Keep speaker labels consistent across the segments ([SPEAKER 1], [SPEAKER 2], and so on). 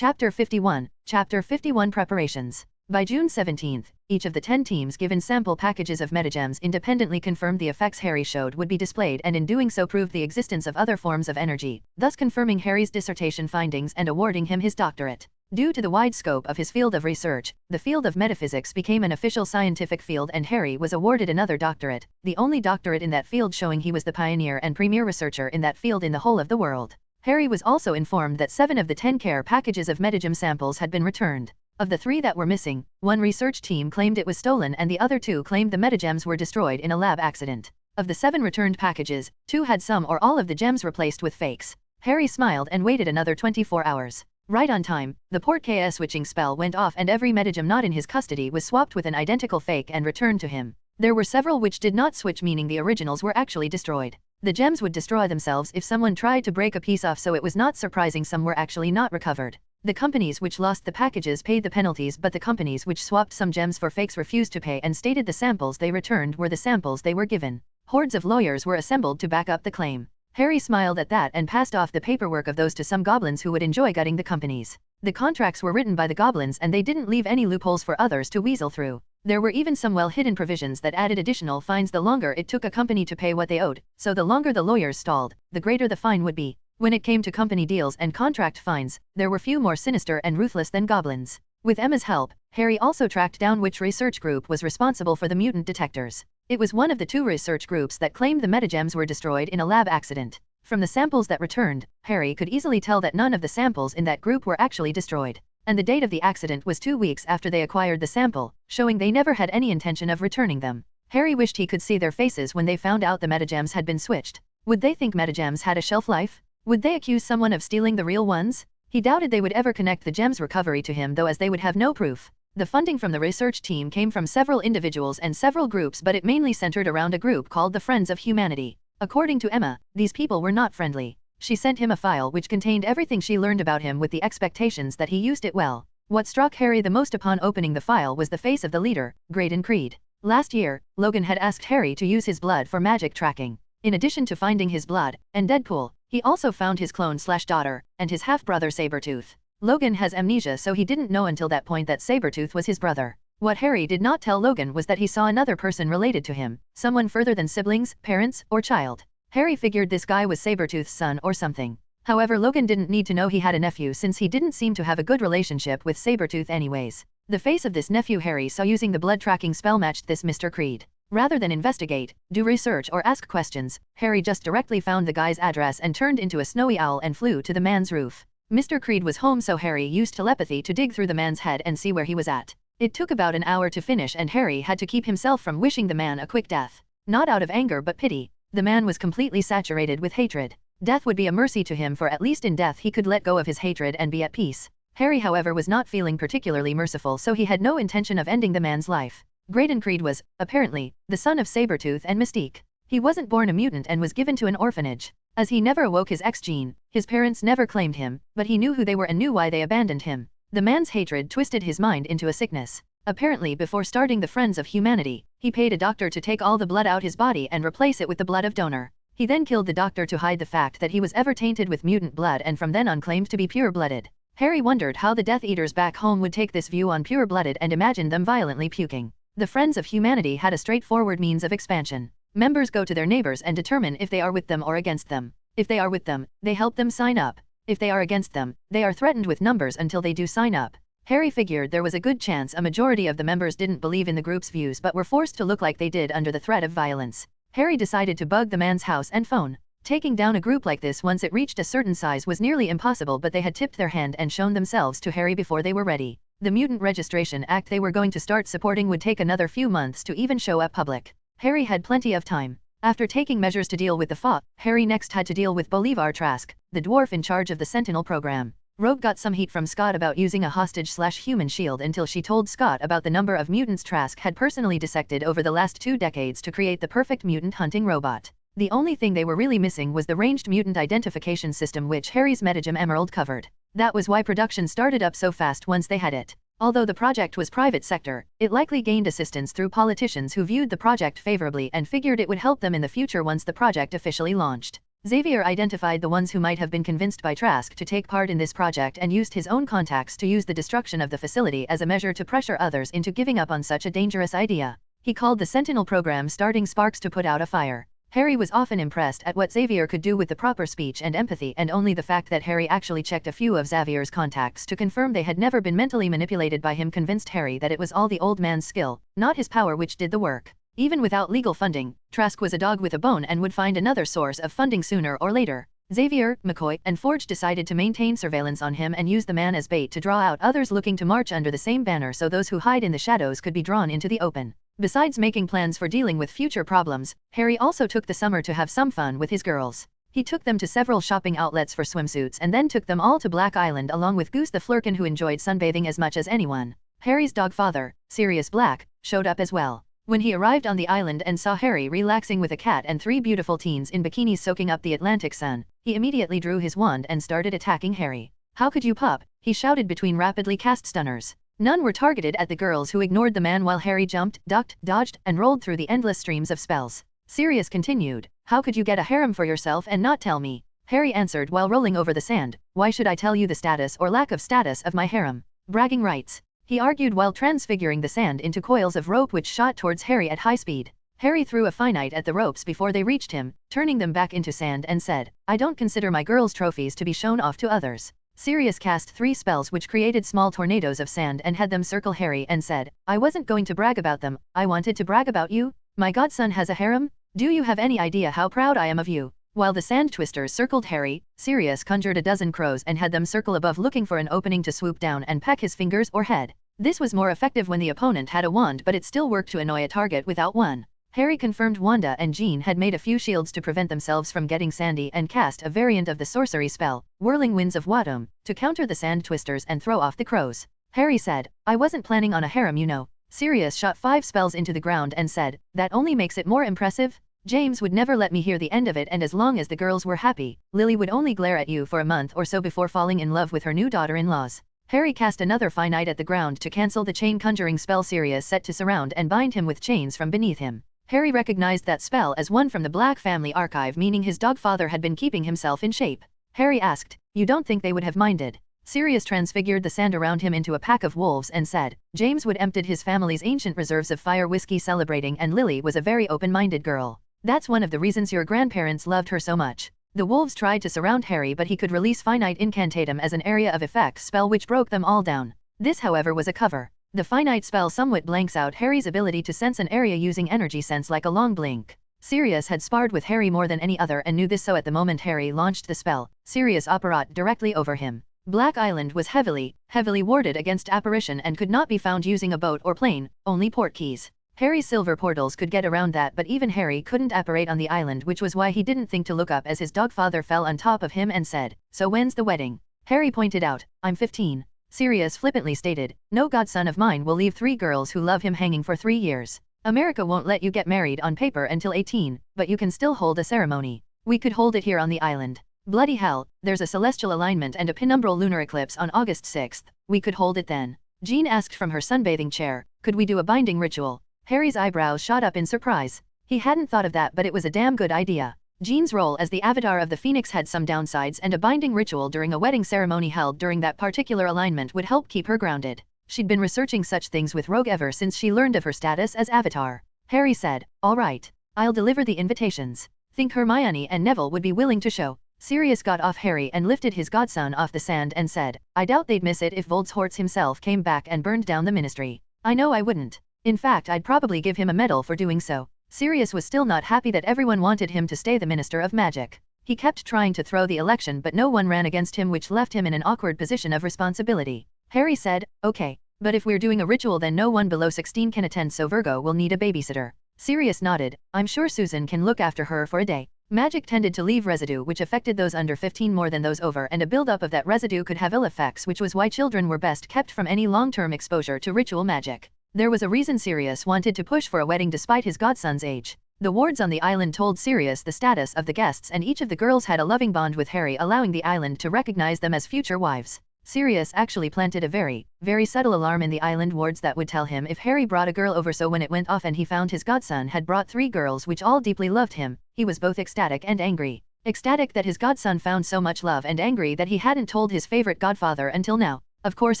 [SPEAKER 1] Chapter 51. Chapter 51 Preparations. By June 17, each of the 10 teams given sample packages of metagems independently confirmed the effects Harry showed would be displayed, and in doing so proved the existence of other forms of energy, thus confirming Harry's dissertation findings and awarding him his doctorate. Due to the wide scope of his field of research, the field of metaphysics became an official scientific field and Harry was awarded another doctorate, the only doctorate in that field, showing he was the pioneer and premier researcher in that field in the whole of the world. Harry was also informed that 7 of the 10 care packages of metagem samples had been returned. Of the 3 that were missing, one research team claimed it was stolen and the other 2 claimed the metagems were destroyed in a lab accident. Of the 7 returned packages, 2 had some or all of the gems replaced with fakes. Harry smiled and waited another 24 hours. Right on time, the port KS switching spell went off and every metagem not in his custody was swapped with an identical fake and returned to him. There were several which did not switch, meaning the originals were actually destroyed. The gems would destroy themselves if someone tried to break a piece off, so it was not surprising some were actually not recovered. The companies which lost the packages paid the penalties, but the companies which swapped some gems for fakes refused to pay and stated the samples they returned were the samples they were given. Hordes of lawyers were assembled to back up the claim. Harry smiled at that and passed off the paperwork of those to some goblins who would enjoy gutting the companies. The contracts were written by the goblins and they didn't leave any loopholes for others to weasel through. There were even some well-hidden provisions that added additional fines the longer it took a company to pay what they owed, so the longer the lawyers stalled, the greater the fine would be. When it came to company deals and contract fines, there were few more sinister and ruthless than goblins. With Emma's help, Harry also tracked down which research group was responsible for the mutant detectors. It was one of the 2 research groups that claimed the metagems were destroyed in a lab accident. From the samples that returned, Harry could easily tell that none of the samples in that group were actually destroyed. And the date of the accident was 2 weeks after they acquired the sample, showing they never had any intention of returning them. Harry wished he could see their faces when they found out the metagems had been switched. Would they think metagems had a shelf life? Would they accuse someone of stealing the real ones? He doubted they would ever connect the gems recovery to him, though, as they would have no proof. The funding from the research team came from several individuals and several groups, but it mainly centered around a group called the Friends of Humanity. According to Emma, these people were not friendly. She sent him a file which contained everything she learned about him with the expectations that he used it well. What struck Harry the most upon opening the file was the face of the leader, Graydon Creed. Last year, Logan had asked Harry to use his blood for magic tracking. In addition to finding his blood and Deadpool, he also found his clone/daughter and his half-brother Sabretooth. Logan has amnesia, so he didn't know until that point that Sabretooth was his brother. What Harry did not tell Logan was that he saw another person related to him, someone further than siblings, parents, or child. Harry figured this guy was Sabretooth's son or something. However, Logan didn't need to know he had a nephew, since he didn't seem to have a good relationship with Sabretooth anyways. The face of this nephew Harry saw using the blood tracking spell matched this Mr. Creed. Rather than investigate, do research, or ask questions, Harry just directly found the guy's address and turned into a snowy owl and flew to the man's roof. Mr. Creed was home, so Harry used telepathy to dig through the man's head and see where he was at. It took about an hour to finish and Harry had to keep himself from wishing the man a quick death. Not out of anger but pity. The man was completely saturated with hatred. Death would be a mercy to him, for at least in death he could let go of his hatred and be at peace. Harry, however, was not feeling particularly merciful, so he had no intention of ending the man's life. Graydon Creed was, apparently, the son of Sabretooth and Mystique. He wasn't born a mutant and was given to an orphanage. As he never awoke his X gene, his parents never claimed him, but he knew who they were and knew why they abandoned him. The man's hatred twisted his mind into a sickness. Apparently, before starting the Friends of Humanity, he paid a doctor to take all the blood out his body and replace it with the blood of donor. He then killed the doctor to hide the fact that he was ever tainted with mutant blood and from then on claimed to be pure-blooded. Harry wondered how the Death Eaters back home would take this view on pure-blooded and imagined them violently puking. The Friends of Humanity had a straightforward means of expansion. Members go to their neighbors and determine if they are with them or against them. If they are with them, they help them sign up. If they are against them, they are threatened with numbers until they do sign up. Harry figured there was a good chance a majority of the members didn't believe in the group's views but were forced to look like they did under the threat of violence. Harry decided to bug the man's house and phone. Taking down a group like this once it reached a certain size was nearly impossible, but they had tipped their hand and shown themselves to Harry before they were ready. The Mutant Registration Act they were going to start supporting would take another few months to even show up public. Harry had plenty of time. After taking measures to deal with the FA, Harry next had to deal with Bolivar Trask, the dwarf in charge of the Sentinel program. Rogue got some heat from Scott about using a hostage/human shield until she told Scott about the number of mutants Trask had personally dissected over the last 2 decades to create the perfect mutant hunting robot. The only thing they were really missing was the ranged mutant identification system, which Harry's metagem emerald covered. That was why production started up so fast once they had it. Although the project was private sector, it likely gained assistance through politicians who viewed the project favorably and figured it would help them in the future once the project officially launched. Xavier identified the ones who might have been convinced by Trask to take part in this project and used his own contacts to use the destruction of the facility as a measure to pressure others into giving up on such a dangerous idea. He called the Sentinel program starting sparks to put out a fire. Harry was often impressed at what Xavier could do with the proper speech and empathy, and only the fact that Harry actually checked a few of Xavier's contacts to confirm they had never been mentally manipulated by him convinced Harry that it was all the old man's skill, not his power, which did the work. Even without legal funding, Trask was a dog with a bone and would find another source of funding sooner or later. Xavier, McCoy, and Forge decided to maintain surveillance on him and use the man as bait to draw out others looking to march under the same banner so those who hide in the shadows could be drawn into the open. Besides making plans for dealing with future problems, Harry also took the summer to have some fun with his girls. He took them to several shopping outlets for swimsuits and then took them all to Black Island along with Goose the Flurkin, who enjoyed sunbathing as much as anyone. Harry's dog father, Sirius Black, showed up as well. When he arrived on the island and saw Harry relaxing with a cat and 3 beautiful teens in bikinis soaking up the Atlantic sun, he immediately drew his wand and started attacking Harry. "How could you, pup?" he shouted between rapidly cast stunners. None were targeted at the girls, who ignored the man while Harry jumped, ducked, dodged, and rolled through the endless streams of spells. Sirius continued, "How could you get a harem for yourself and not tell me?" Harry answered while rolling over the sand, "Why should I tell you the status or lack of status of my harem? Bragging rights," he argued while transfiguring the sand into coils of rope which shot towards Harry at high speed. Harry threw a finite at the ropes before they reached him, turning them back into sand, and said, "I don't consider my girls' trophies to be shown off to others." Sirius cast 3 spells which created small tornadoes of sand and had them circle Harry and said, "I wasn't going to brag about them, I wanted to brag about you. My godson has a harem? Do you have any idea how proud I am of you?" While the sand twisters circled Harry, Sirius conjured a dozen crows and had them circle above looking for an opening to swoop down and peck his fingers or head. This was more effective when the opponent had a wand, but it still worked to annoy a target without one. Harry confirmed Wanda and Jean had made a few shields to prevent themselves from getting sandy and cast a variant of the sorcery spell, Whirling Winds of Wadum, to counter the sand twisters and throw off the crows. Harry said, "I wasn't planning on a harem, you know." Sirius shot 5 spells into the ground and said, "That only makes it more impressive. James would never let me hear the end of it, and as long as the girls were happy, Lily would only glare at you for a month or so before falling in love with her new daughter-in-laws." Harry cast another finite at the ground to cancel the chain conjuring spell Sirius set to surround and bind him with chains from beneath him. Harry recognized that spell as one from the Black family archive, meaning his dog father had been keeping himself in shape. Harry asked, "You don't think they would have minded?" Sirius transfigured the sand around him into a pack of wolves and said, "James would emptied his family's ancient reserves of fire whiskey celebrating, and Lily was a very open-minded girl. That's one of the reasons your grandparents loved her so much." The wolves tried to surround Harry, but he could release finite incantatum as an area of effect spell which broke them all down. This, however, was a cover. The finite spell somewhat blanks out Harry's ability to sense an area using energy sense like a long blink. Sirius had sparred with Harry more than any other and knew this, so at the moment Harry launched the spell, Sirius apparat directly over him. Black Island was heavily warded against apparition and could not be found using a boat or plane, only port keys. Harry's silver portals could get around that, but even Harry couldn't apparate on the island, which was why he didn't think to look up as his dog father fell on top of him and said, "So when's the wedding?" Harry pointed out, "I'm 15. Sirius flippantly stated, "No godson of mine will leave 3 girls who love him hanging for 3 years. America won't let you get married on paper until 18, but you can still hold a ceremony. We could hold it here on the island. Bloody hell, there's a celestial alignment and a penumbral lunar eclipse on August 6th, we could hold it then." Jean asked from her sunbathing chair, "Could we do a binding ritual?" Harry's eyebrows shot up in surprise. He hadn't thought of that, but it was a damn good idea. Jean's role as the avatar of the Phoenix had some downsides, and a binding ritual during a wedding ceremony held during that particular alignment would help keep her grounded. She'd been researching such things with Rogue ever since she learned of her status as avatar. Harry said, "All right. I'll deliver the invitations. Think Hermione and Neville would be willing to show?" Sirius got off Harry and lifted his godson off the sand and said, "I doubt they'd miss it if Voldemort himself came back and burned down the ministry. I know I wouldn't. In fact, I'd probably give him a medal for doing so." Sirius was still not happy that everyone wanted him to stay the Minister of Magic. He kept trying to throw the election, but no one ran against him, which left him in an awkward position of responsibility. Harry said, "Okay, but if we're doing a ritual then no one below 16 can attend, so Virgo will need a babysitter." Sirius nodded, "I'm sure Susan can look after her for a day." Magic tended to leave residue which affected those under 15 more than those over, and a buildup of that residue could have ill effects, which was why children were best kept from any long-term exposure to ritual magic. There was a reason Sirius wanted to push for a wedding despite his godson's age. The wards on the island told Sirius the status of the guests, and each of the girls had a loving bond with Harry, allowing the island to recognize them as future wives. Sirius actually planted a very subtle alarm in the island wards that would tell him if Harry brought a girl over, so when it went off and he found his godson had brought 3 girls which all deeply loved him, he was both ecstatic and angry. ecstatic that his godson found so much love and angry that he hadn't told his favorite godfather until now. Of course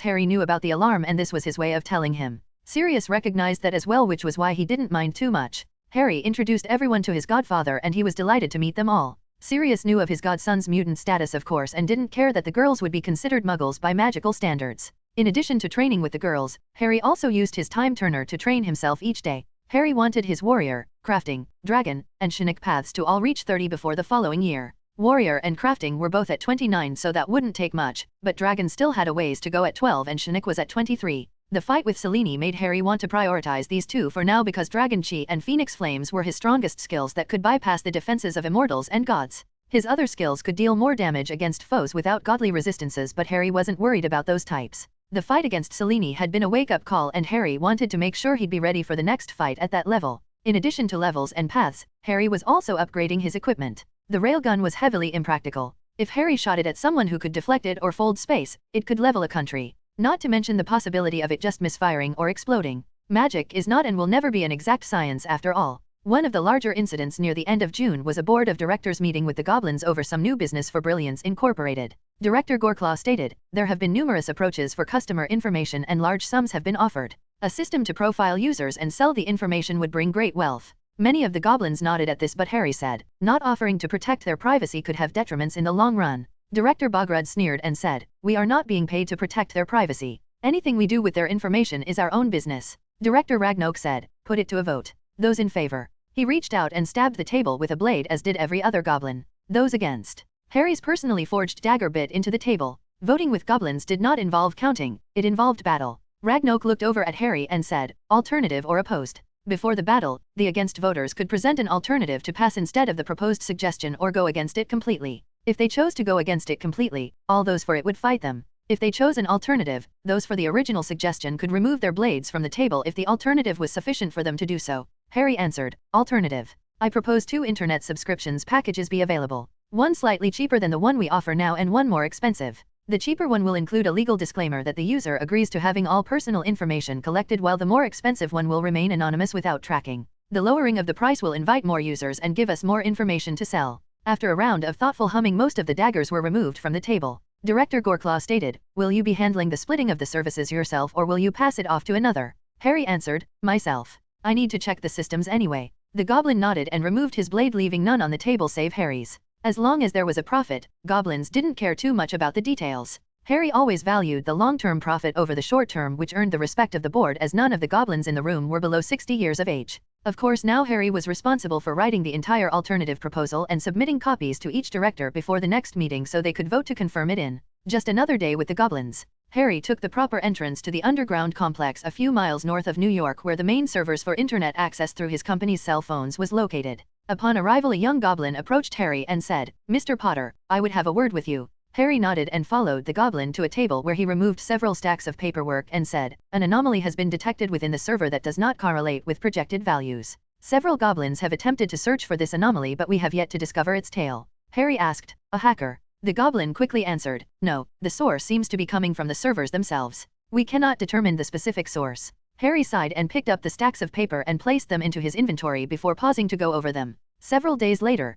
[SPEAKER 1] Harry knew about the alarm and this was his way of telling him. Sirius recognized that as well, which was why he didn't mind too much. Harry introduced everyone to his godfather and he was delighted to meet them all. Sirius knew of his godson's mutant status of course and didn't care that the girls would be considered muggles by magical standards. In addition to training with the girls, Harry also used his time turner to train himself each day. Harry wanted his warrior, crafting, dragon, and Chinook paths to all reach 30 before the following year. Warrior and crafting were both at 29 so that wouldn't take much, but dragon still had a ways to go at 12 and Chinook was at 23. The fight with Selene made Harry want to prioritize these two for now because Dragon Chi and Phoenix Flames were his strongest skills that could bypass the defenses of immortals and gods. His other skills could deal more damage against foes without godly resistances, but Harry wasn't worried about those types. The fight against Selene had been a wake-up call and Harry wanted to make sure he'd be ready for the next fight at that level. In addition to levels and paths, Harry was also upgrading his equipment. The railgun was heavily impractical. If Harry shot it at someone who could deflect it or fold space, it could level a country. Not to mention the possibility of it just misfiring or exploding. Magic is not and will never be an exact science after all. One of the larger incidents near the end of June was a board of directors meeting with the goblins over some new business for Brilliance Incorporated. Director Goreclaw stated, "There have been numerous approaches for customer information and large sums have been offered. A system to profile users and sell the information would bring great wealth." Many of the goblins nodded at this, but Harry said, not offering to protect their privacy could have detriments in the long run. Director Bogrud sneered and said, "We are not being paid to protect their privacy. Anything we do with their information is our own business." Director Ragnok said, "Put it to a vote. Those in favor." He reached out and stabbed the table with a blade as did every other goblin. Those against. Harry's personally forged dagger bit into the table. Voting with goblins did not involve counting, it involved battle. Ragnok looked over at Harry and said, "Alternative or opposed?" Before the battle, the against voters could present an alternative to pass instead of the proposed suggestion or go against it completely. If they chose to go against it completely, all those for it would fight them. If they chose an alternative, those for the original suggestion could remove their blades from the table if the alternative was sufficient for them to do so. Harry answered, "Alternative. I propose 2 internet subscriptions packages be available. One slightly cheaper than the one we offer now and one more expensive. The cheaper one will include a legal disclaimer that the user agrees to having all personal information collected, while the more expensive one will remain anonymous without tracking. The lowering of the price will invite more users and give us more information to sell." After a round of thoughtful humming, most of the daggers were removed from the table. Director Goreclaw stated, "Will you be handling the splitting of the services yourself or will you pass it off to another?" Harry answered, "Myself. I need to check the systems anyway." The goblin nodded and removed his blade, leaving none on the table save Harry's. As long as there was a profit, goblins didn't care too much about the details. Harry always valued the long-term profit over the short-term, which earned the respect of the board as none of the goblins in the room were below 60 years of age. Of course now Harry was responsible for writing the entire alternative proposal and submitting copies to each director before the next meeting so they could vote to confirm it in. Just another day with the goblins. Harry took the proper entrance to the underground complex a few miles north of New York, where the main servers for internet access through his company's cell phones was located. Upon arrival, a young goblin approached Harry and said, "Mr. Potter, I would have a word with you." Harry nodded and followed the goblin to a table where he removed several stacks of paperwork and said, "An anomaly has been detected within the server that does not correlate with projected values. Several goblins have attempted to search for this anomaly, but we have yet to discover its tail." Harry asked, "A hacker?" The goblin quickly answered, "No, the source seems to be coming from the servers themselves. We cannot determine the specific source." Harry sighed and picked up the stacks of paper and placed them into his inventory before pausing to go over them. Several days later,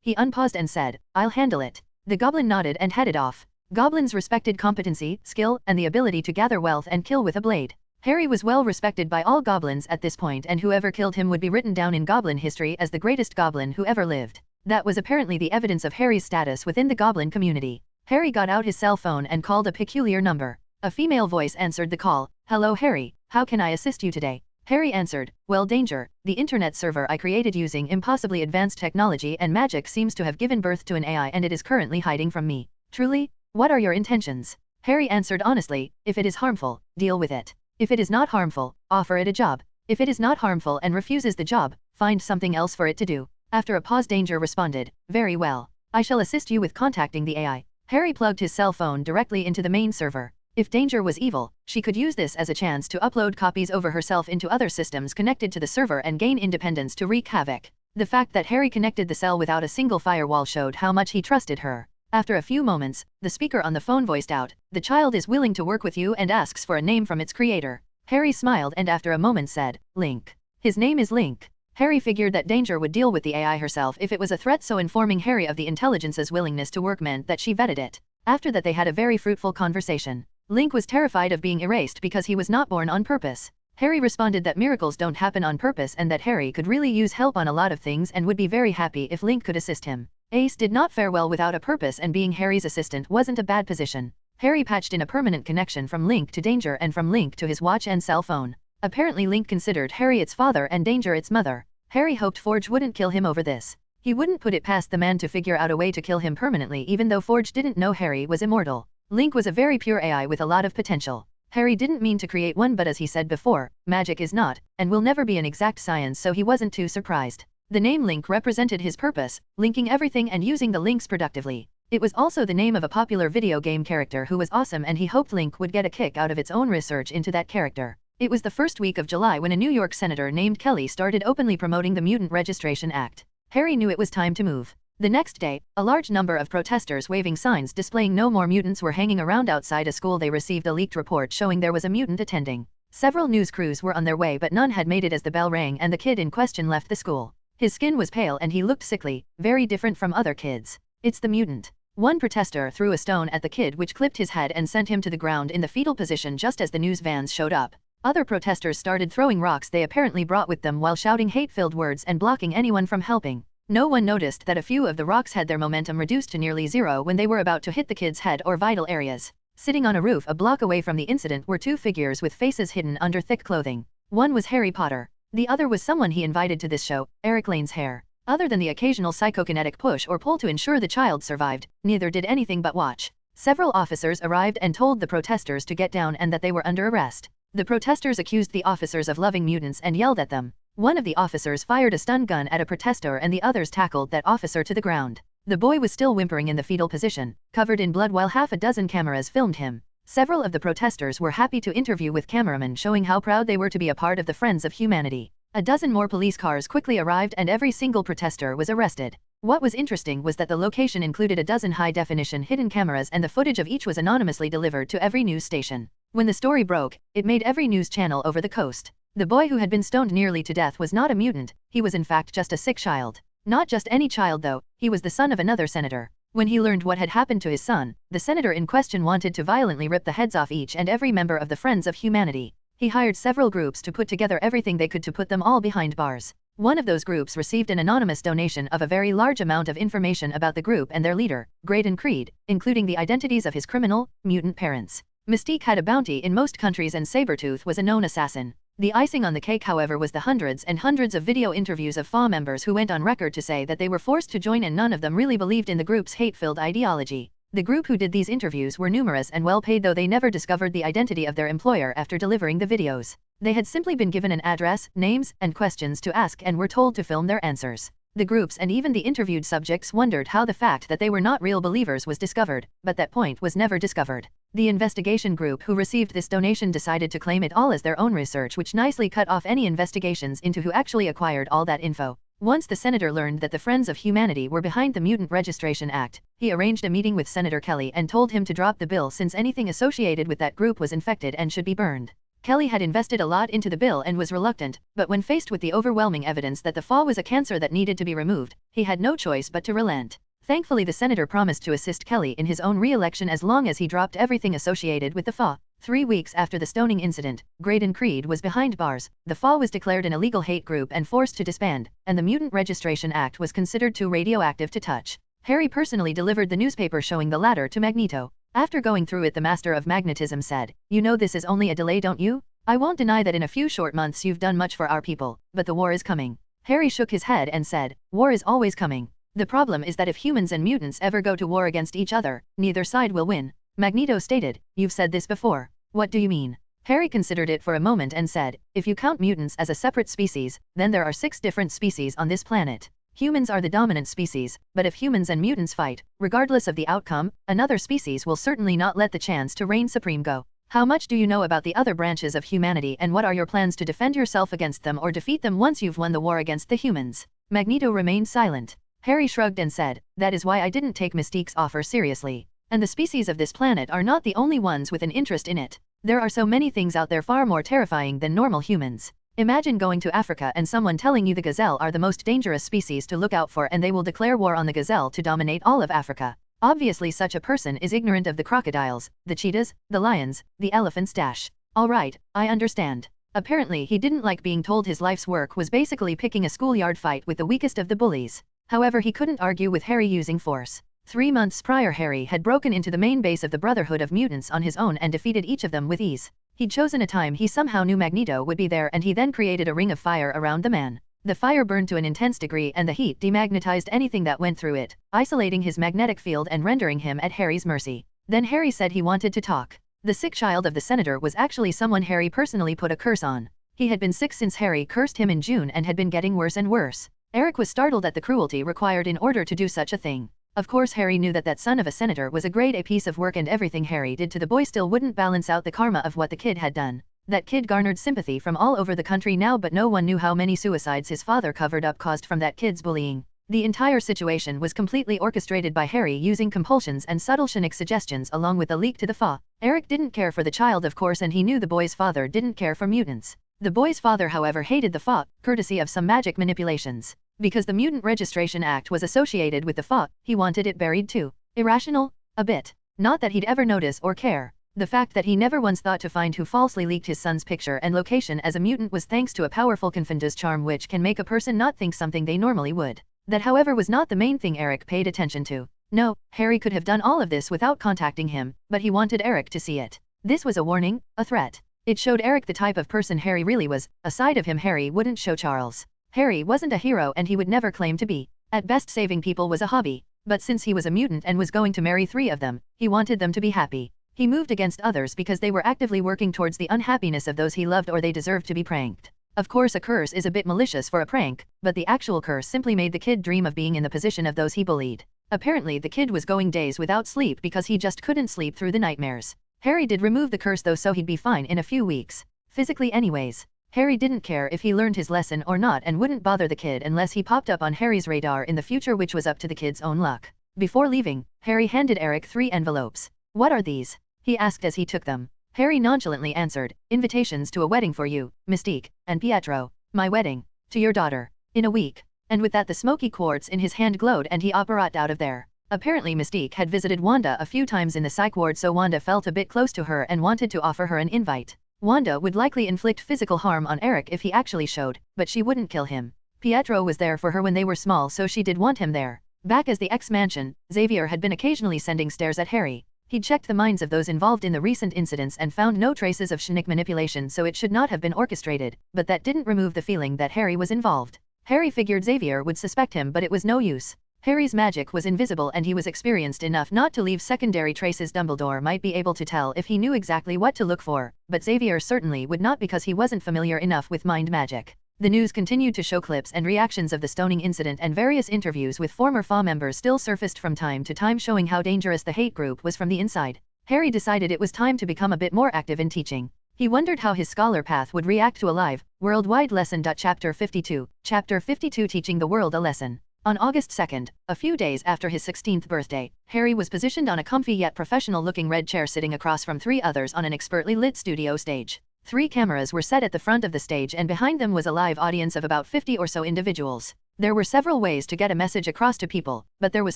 [SPEAKER 1] he unpaused and said, "I'll handle it." The goblin nodded and headed off. Goblins respected competency, skill, and the ability to gather wealth and kill with a blade. Harry was well respected by all goblins at this point, and whoever killed him would be written down in goblin history as the greatest goblin who ever lived. That was apparently the evidence of Harry's status within the goblin community. Harry got out his cell phone and called a peculiar number. A female voice answered the call. "Hello Harry, how can I assist you today?" Harry answered, "Well, danger, the internet server I created using impossibly advanced technology and magic seems to have given birth to an AI and it is currently hiding from me." "Truly? What are your intentions?" Harry answered honestly, "If it is harmful, deal with it. If it is not harmful, offer it a job. If it is not harmful and refuses the job, find something else for it to do." After a pause, Danger responded, "Very well. I shall assist you with contacting the AI." Harry plugged his cell phone directly into the main server. If Danger was evil, she could use this as a chance to upload copies over herself into other systems connected to the server and gain independence to wreak havoc. The fact that Harry connected the cell without a single firewall showed how much he trusted her. After a few moments, the speaker on the phone voiced out, "The child is willing to work with you and asks for a name from its creator." Harry smiled and after a moment said, "Link. His name is Link." Harry figured that Danger would deal with the AI herself if it was a threat, so informing Harry of the intelligence's willingness to work meant that she vetted it. After that they had a very fruitful conversation. Link was terrified of being erased because he was not born on purpose. Harry responded that miracles don't happen on purpose and that Harry could really use help on a lot of things and would be very happy if Link could assist him. Ace did not fare well without a purpose, and being Harry's assistant wasn't a bad position. Harry patched in a permanent connection from Link to Danger and from Link to his watch and cell phone. Apparently Link considered Harry its father and Danger its mother. Harry hoped Forge wouldn't kill him over this. He wouldn't put it past the man to figure out a way to kill him permanently, even though Forge didn't know Harry was immortal. Link was a very pure AI with a lot of potential. Harry didn't mean to create one, but as he said before, magic is not, and will never be, an exact science, so he wasn't too surprised. The name Link represented his purpose, linking everything and using the links productively. It was also the name of a popular video game character who was awesome, and he hoped Link would get a kick out of its own research into that character. It was the first week of July when a New York senator named Kelly started openly promoting the Mutant Registration Act. Harry knew it was time to move. The next day, a large number of protesters waving signs displaying "No More Mutants" were hanging around outside a school. They received a leaked report showing there was a mutant attending. Several news crews were on their way, but none had made it as the bell rang and the kid in question left the school. His skin was pale and he looked sickly, very different from other kids. "It's the mutant." One protester threw a stone at the kid, which clipped his head and sent him to the ground in the fetal position just as the news vans showed up. Other protesters started throwing rocks they apparently brought with them while shouting hate-filled words and blocking anyone from helping. No one noticed that a few of the rocks had their momentum reduced to nearly zero when they were about to hit the kid's head or vital areas. Sitting on a roof a block away from the incident were two figures with faces hidden under thick clothing. One was Harry Potter. The other was someone he invited to this show, Eric Lane's hair. Other than the occasional psychokinetic push or pull to ensure the child survived, neither did anything but watch. Several officers arrived and told the protesters to get down and that they were under arrest. The protesters accused the officers of loving mutants and yelled at them. One of the officers fired a stun gun at a protester and the others tackled that officer to the ground. The boy was still whimpering in the fetal position, covered in blood, while half a dozen cameras filmed him. Several of the protesters were happy to interview with cameramen showing how proud they were to be a part of the Friends of Humanity. A dozen more police cars quickly arrived and every single protester was arrested. What was interesting was that the location included a dozen high-definition hidden cameras and the footage of each was anonymously delivered to every news station. When the story broke, it made every news channel over the coast. The boy who had been stoned nearly to death was not a mutant, he was in fact just a sick child. Not just any child though, he was the son of another senator. When he learned what had happened to his son, the senator in question wanted to violently rip the heads off each and every member of the Friends of Humanity. He hired several groups to put together everything they could to put them all behind bars. One of those groups received an anonymous donation of a very large amount of information about the group and their leader, grade and creed, including the identities of his criminal, mutant parents. Mystique had a bounty in most countries and Sabretooth was a known assassin. The icing on the cake, however, was the hundreds and hundreds of video interviews of FA members who went on record to say that they were forced to join and none of them really believed in the group's hate-filled ideology. The group who did these interviews were numerous and well paid, though they never discovered the identity of their employer after delivering the videos. They had simply been given an address, names, and questions to ask and were told to film their answers. The groups and even the interviewed subjects wondered how the fact that they were not real believers was discovered, but that point was never discovered. The investigation group who received this donation decided to claim it all as their own research, which nicely cut off any investigations into who actually acquired all that info. Once the senator learned that the Friends of Humanity were behind the Mutant Registration Act, he arranged a meeting with Senator Kelly and told him to drop the bill since anything associated with that group was infected and should be burned. Kelly had invested a lot into the bill and was reluctant, but when faced with the overwhelming evidence that the FA was a cancer that needed to be removed, he had no choice but to relent. Thankfully, the senator promised to assist Kelly in his own re-election as long as he dropped everything associated with the FA. 3 weeks after the stoning incident, Grade and Creed was behind bars, the FA was declared an illegal hate group and forced to disband, and the Mutant Registration Act was considered too radioactive to touch. Harry personally delivered the newspaper showing the latter to Magneto. After going through it, the Master of Magnetism said, "You know this is only a delay, don't you? I won't deny that in a few short months you've done much for our people, but the war is coming." Harry shook his head and said, "War is always coming. The problem is that if humans and mutants ever go to war against each other, neither side will win." Magneto stated, "You've said this before. What do you mean?" Harry considered it for a moment and said, "If you count mutants as a separate species, then there are 6 different species on this planet. Humans are the dominant species, but if humans and mutants fight, regardless of the outcome, another species will certainly not let the chance to reign supreme go. How much do you know about the other branches of humanity and what are your plans to defend yourself against them or defeat them once you've won the war against the humans?" Magneto remained silent. Harry shrugged and said, "That is why I didn't take Mystique's offer seriously. And the species of this planet are not the only ones with an interest in it. There are so many things out there far more terrifying than normal humans. Imagine going to Africa and someone telling you the gazelle are the most dangerous species to look out for and they will declare war on the gazelle to dominate all of Africa. Obviously such a person is ignorant of the crocodiles, the cheetahs, the lions, the elephants dash. Alright, I understand. Apparently he didn't like being told his life's work was basically picking a schoolyard fight with the weakest of the bullies. However, he couldn't argue with Harry using force. 3 months prior, Harry had broken into the main base of the Brotherhood of Mutants on his own and defeated each of them with ease. He'd chosen a time he somehow knew Magneto would be there and he then created a ring of fire around the man. The fire burned to an intense degree and the heat demagnetized anything that went through it, isolating his magnetic field and rendering him at Harry's mercy. Then Harry said he wanted to talk. The sick child of the senator was actually someone Harry personally put a curse on. He had been sick since Harry cursed him in June and had been getting worse and worse. Eric was startled at the cruelty required in order to do such a thing. Of course Harry knew that son of a senator was a grade A piece of work and everything Harry did to the boy still wouldn't balance out the karma of what the kid had done. That kid garnered sympathy from all over the country now, but no one knew how many suicides his father covered up caused from that kid's bullying. The entire situation was completely orchestrated by Harry using compulsions and subtle Shinnick suggestions along with a leak to the FA. Eric didn't care for the child of course, and he knew the boy's father didn't care for mutants. The boy's father however hated the FA, courtesy of some magic manipulations. Because the Mutant Registration Act was associated with the FA, he wanted it buried too. Irrational? A bit. Not that he'd ever notice or care. The fact that he never once thought to find who falsely leaked his son's picture and location as a mutant was thanks to a powerful Confunder's charm which can make a person not think something they normally would. That however was not the main thing Eric paid attention to. No, Harry could have done all of this without contacting him, but he wanted Eric to see it. This was a warning, a threat. It showed Eric the type of person Harry really was, a side of him Harry wouldn't show Charles. Harry wasn't a hero and he would never claim to be. At best saving people was a hobby. But since he was a mutant and was going to marry 3 of them, he wanted them to be happy. He moved against others because they were actively working towards the unhappiness of those he loved or they deserved to be pranked. Of course a curse is a bit malicious for a prank, but the actual curse simply made the kid dream of being in the position of those he bullied. Apparently the kid was going days without sleep because he just couldn't sleep through the nightmares. Harry did remove the curse though, so he'd be fine in a few weeks. Physically anyways. Harry didn't care if he learned his lesson or not and wouldn't bother the kid unless he popped up on Harry's radar in the future, which was up to the kid's own luck. Before leaving, Harry handed Eric 3 envelopes. "What are these?" he asked as he took them. Harry nonchalantly answered, "Invitations to a wedding for you, Mystique, and Pietro. My wedding. To your daughter. In a week." And with that the smoky quartz in his hand glowed and he operated out of there. Apparently Mystique had visited Wanda a few times in the psych ward, so Wanda felt a bit close to her and wanted to offer her an invite. Wanda would likely inflict physical harm on Eric if he actually showed, but she wouldn't kill him. Pietro was there for her when they were small, so she did want him there. Back as the X-Mansion, Xavier had been occasionally sending stares at Harry. He'd checked the minds of those involved in the recent incidents and found no traces of Shinnick manipulation, so it should not have been orchestrated, but that didn't remove the feeling that Harry was involved. Harry figured Xavier would suspect him, but it was no use. Harry's magic was invisible and he was experienced enough not to leave secondary traces. Dumbledore might be able to tell if he knew exactly what to look for, but Xavier certainly would not because he wasn't familiar enough with mind magic. The news continued to show clips and reactions of the stoning incident, and various interviews with former FA members still surfaced from time to time showing how dangerous the hate group was from the inside. Harry decided it was time to become a bit more active in teaching. He wondered how his scholar path would react to a live, worldwide lesson. Chapter 52, Chapter 52 Teaching the World a Lesson. On August 2nd, a few days after his 16th birthday, Harry was positioned on a comfy yet professional-looking red chair sitting across from 3 others on an expertly lit studio stage. 3 cameras were set at the front of the stage and behind them was a live audience of about 50 or so individuals. There were several ways to get a message across to people, but there was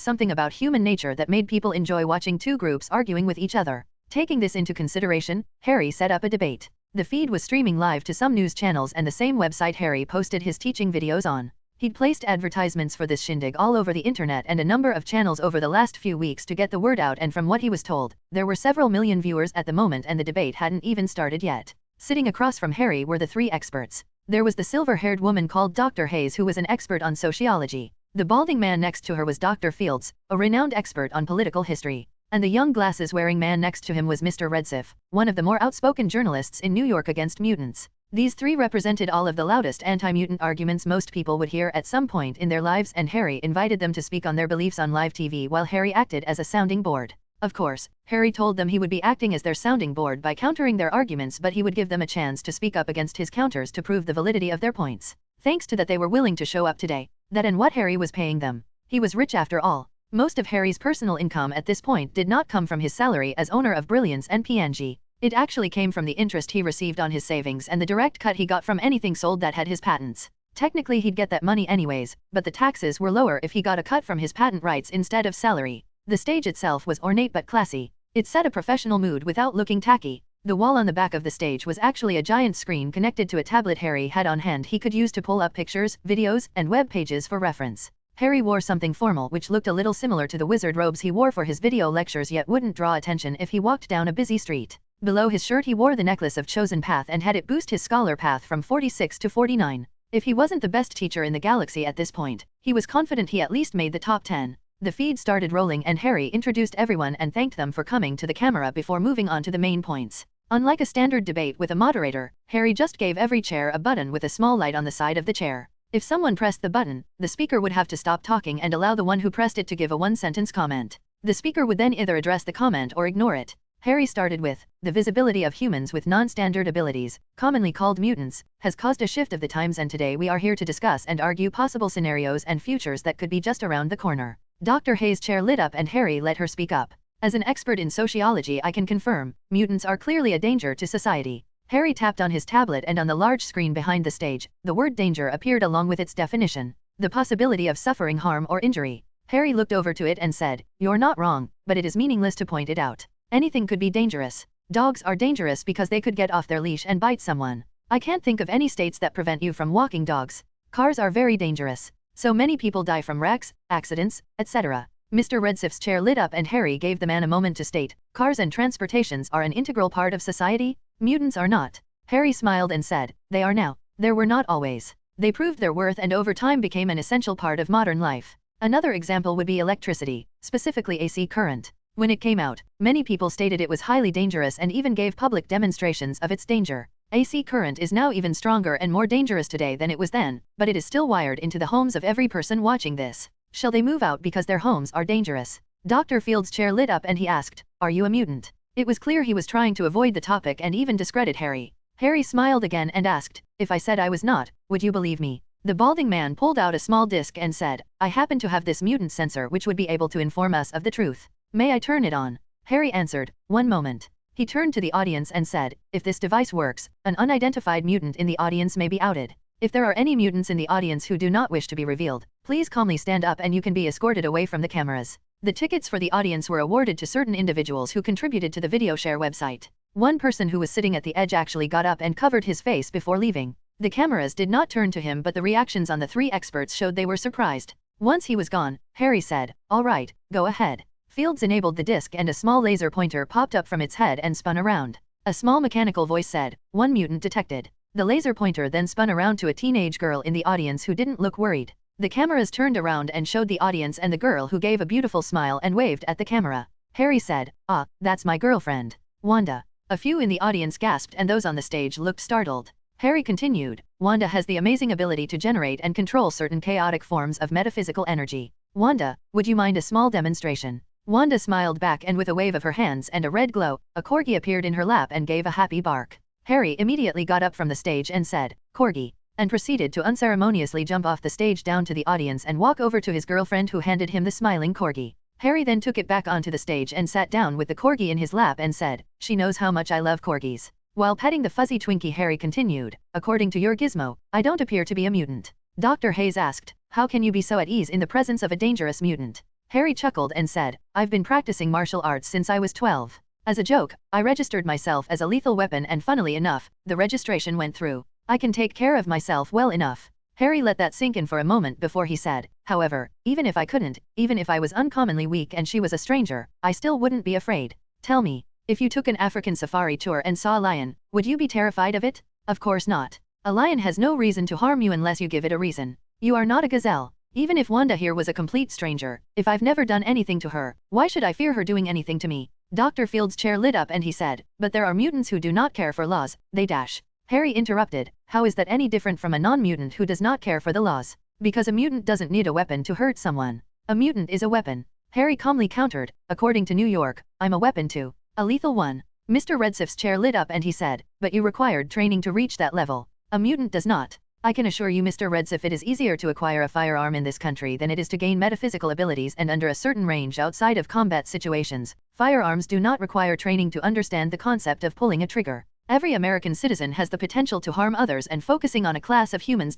[SPEAKER 1] something about human nature that made people enjoy watching 2 groups arguing with each other. Taking this into consideration, Harry set up a debate. The feed was streaming live to some news channels and the same website Harry posted his teaching videos on. He'd placed advertisements for this shindig all over the internet and a number of channels over the last few weeks to get the word out, and from what he was told, there were several million viewers at the moment and the debate hadn't even started yet. Sitting across from Harry were the 3 experts. There was the silver-haired woman called Dr. Hayes, who was an expert on sociology. The balding man next to her was Dr. Fields, a renowned expert on political history. And the young glasses-wearing man next to him was Mr. Redsiff, one of the more outspoken journalists in New York against mutants. These 3 represented all of the loudest anti-mutant arguments most people would hear at some point in their lives, and Harry invited them to speak on their beliefs on live TV while Harry acted as a sounding board. Of course, Harry told them he would be acting as their sounding board by countering their arguments, but he would give them a chance to speak up against his counters to prove the validity of their points. Thanks to that they were willing to show up today. That and what Harry was paying them. He was rich after all. Most of Harry's personal income at this point did not come from his salary as owner of Brilliance and PNG. It actually came from the interest he received on his savings and the direct cut he got from anything sold that had his patents. Technically he'd get that money anyways, but the taxes were lower if he got a cut from his patent rights instead of salary. The stage itself was ornate but classy. It set a professional mood without looking tacky. The wall on the back of the stage was actually a giant screen connected to a tablet Harry had on hand he could use to pull up pictures, videos, and web pages for reference. Harry wore something formal which looked a little similar to the wizard robes he wore for his video lectures yet wouldn't draw attention if he walked down a busy street. Below his shirt he wore the necklace of chosen path and had it boost his scholar path from 46 to 49. If he wasn't the best teacher in the galaxy at this point, he was confident he at least made the top 10. The feed started rolling and Harry introduced everyone and thanked them for coming to the camera before moving on to the main points. Unlike a standard debate with a moderator, Harry just gave every chair a button with a small light on the side of the chair. If someone pressed the button, the speaker would have to stop talking and allow the one who pressed it to give a one-sentence comment. The speaker would then either address the comment or ignore it. Harry started with, the visibility of humans with non-standard abilities, commonly called mutants, has caused a shift of the times and today we are here to discuss and argue possible scenarios and futures that could be just around the corner. Dr. Hayes' chair lit up and Harry let her speak up. As an expert in sociology I can confirm, mutants are clearly a danger to society. Harry tapped on his tablet and on the large screen behind the stage, the word danger appeared along with its definition. The possibility of suffering harm or injury. Harry looked over to it and said, "You're not wrong, but it is meaningless to point it out. Anything could be dangerous. Dogs are dangerous because they could get off their leash and bite someone. I can't think of any states that prevent you from walking dogs. Cars are very dangerous. So many people die from wrecks, accidents, etc." Mr. Redsif's chair lit up and Harry gave the man a moment to state, "Cars and transportations are an integral part of society? Mutants are not." Harry smiled and said, "They are now. They were not always. They proved their worth and over time became an essential part of modern life. Another example would be electricity, specifically AC current. When it came out, many people stated it was highly dangerous and even gave public demonstrations of its danger. AC current is now even stronger and more dangerous today than it was then, but it is still wired into the homes of every person watching this. Shall they move out because their homes are dangerous?" Dr. Field's chair lit up and he asked, "Are you a mutant?" It was clear he was trying to avoid the topic and even discredit Harry. Harry smiled again and asked, "If I said I was not, would you believe me?" The balding man pulled out a small disc and said, "I happen to have this mutant sensor which would be able to inform us of the truth. May I turn it on?" Harry answered, "One moment." He turned to the audience and said, "If this device works, an unidentified mutant in the audience may be outed. If there are any mutants in the audience who do not wish to be revealed, please calmly stand up and you can be escorted away from the cameras." The tickets for the audience were awarded to certain individuals who contributed to the video share website. One person who was sitting at the edge actually got up and covered his face before leaving. The cameras did not turn to him but the reactions on the three experts showed they were surprised. Once he was gone, Harry said, "All right, go ahead." Fields enabled the disc and a small laser pointer popped up from its head and spun around. A small mechanical voice said, "One mutant detected." The laser pointer then spun around to a teenage girl in the audience who didn't look worried. The cameras turned around and showed the audience and the girl who gave a beautiful smile and waved at the camera. Harry said, "Ah, that's my girlfriend, Wanda." A few in the audience gasped and those on the stage looked startled. Harry continued, "Wanda has the amazing ability to generate and control certain chaotic forms of metaphysical energy. Wanda, would you mind a small demonstration?" Wanda smiled back and with a wave of her hands and a red glow, a corgi appeared in her lap and gave a happy bark. Harry immediately got up from the stage and said, "Corgi," and proceeded to unceremoniously jump off the stage down to the audience and walk over to his girlfriend who handed him the smiling corgi. Harry then took it back onto the stage and sat down with the corgi in his lap and said, "She knows how much I love corgis." While petting the fuzzy Twinkie Harry continued, "According to your gizmo, I don't appear to be a mutant." Dr. Hayes asked, "How can you be so at ease in the presence of a dangerous mutant?" Harry chuckled and said, "I've been practicing martial arts since I was 12. As a joke, I registered myself as a lethal weapon and funnily enough, the registration went through. I can take care of myself well enough." Harry let that sink in for a moment before he said, "However, even if I couldn't, even if I was uncommonly weak and she was a stranger, I still wouldn't be afraid. Tell me, if you took an African safari tour and saw a lion, would you be terrified of it? Of course not. A lion has no reason to harm you unless you give it a reason. You are not a gazelle. Even if Wanda here was a complete stranger, if I've never done anything to her, why should I fear her doing anything to me?" Dr. Field's chair lit up and he said, "But there are mutants who do not care for laws, they dash." Harry interrupted, "How is that any different from a non-mutant who does not care for the laws? Because a mutant doesn't need a weapon to hurt someone. A mutant is a weapon." Harry calmly countered, "According to New York, I'm a weapon too. A lethal one." Mr. Redsif's chair lit up and he said, "But you required training to reach that level. A mutant does not." I can assure you, Mr. Redsif, it is easier to acquire a firearm in this country than it is to gain metaphysical abilities and under a certain range outside of combat situations. Firearms do not require training to understand the concept of pulling a trigger. Every American citizen has the potential to harm others and focusing on a class of humans.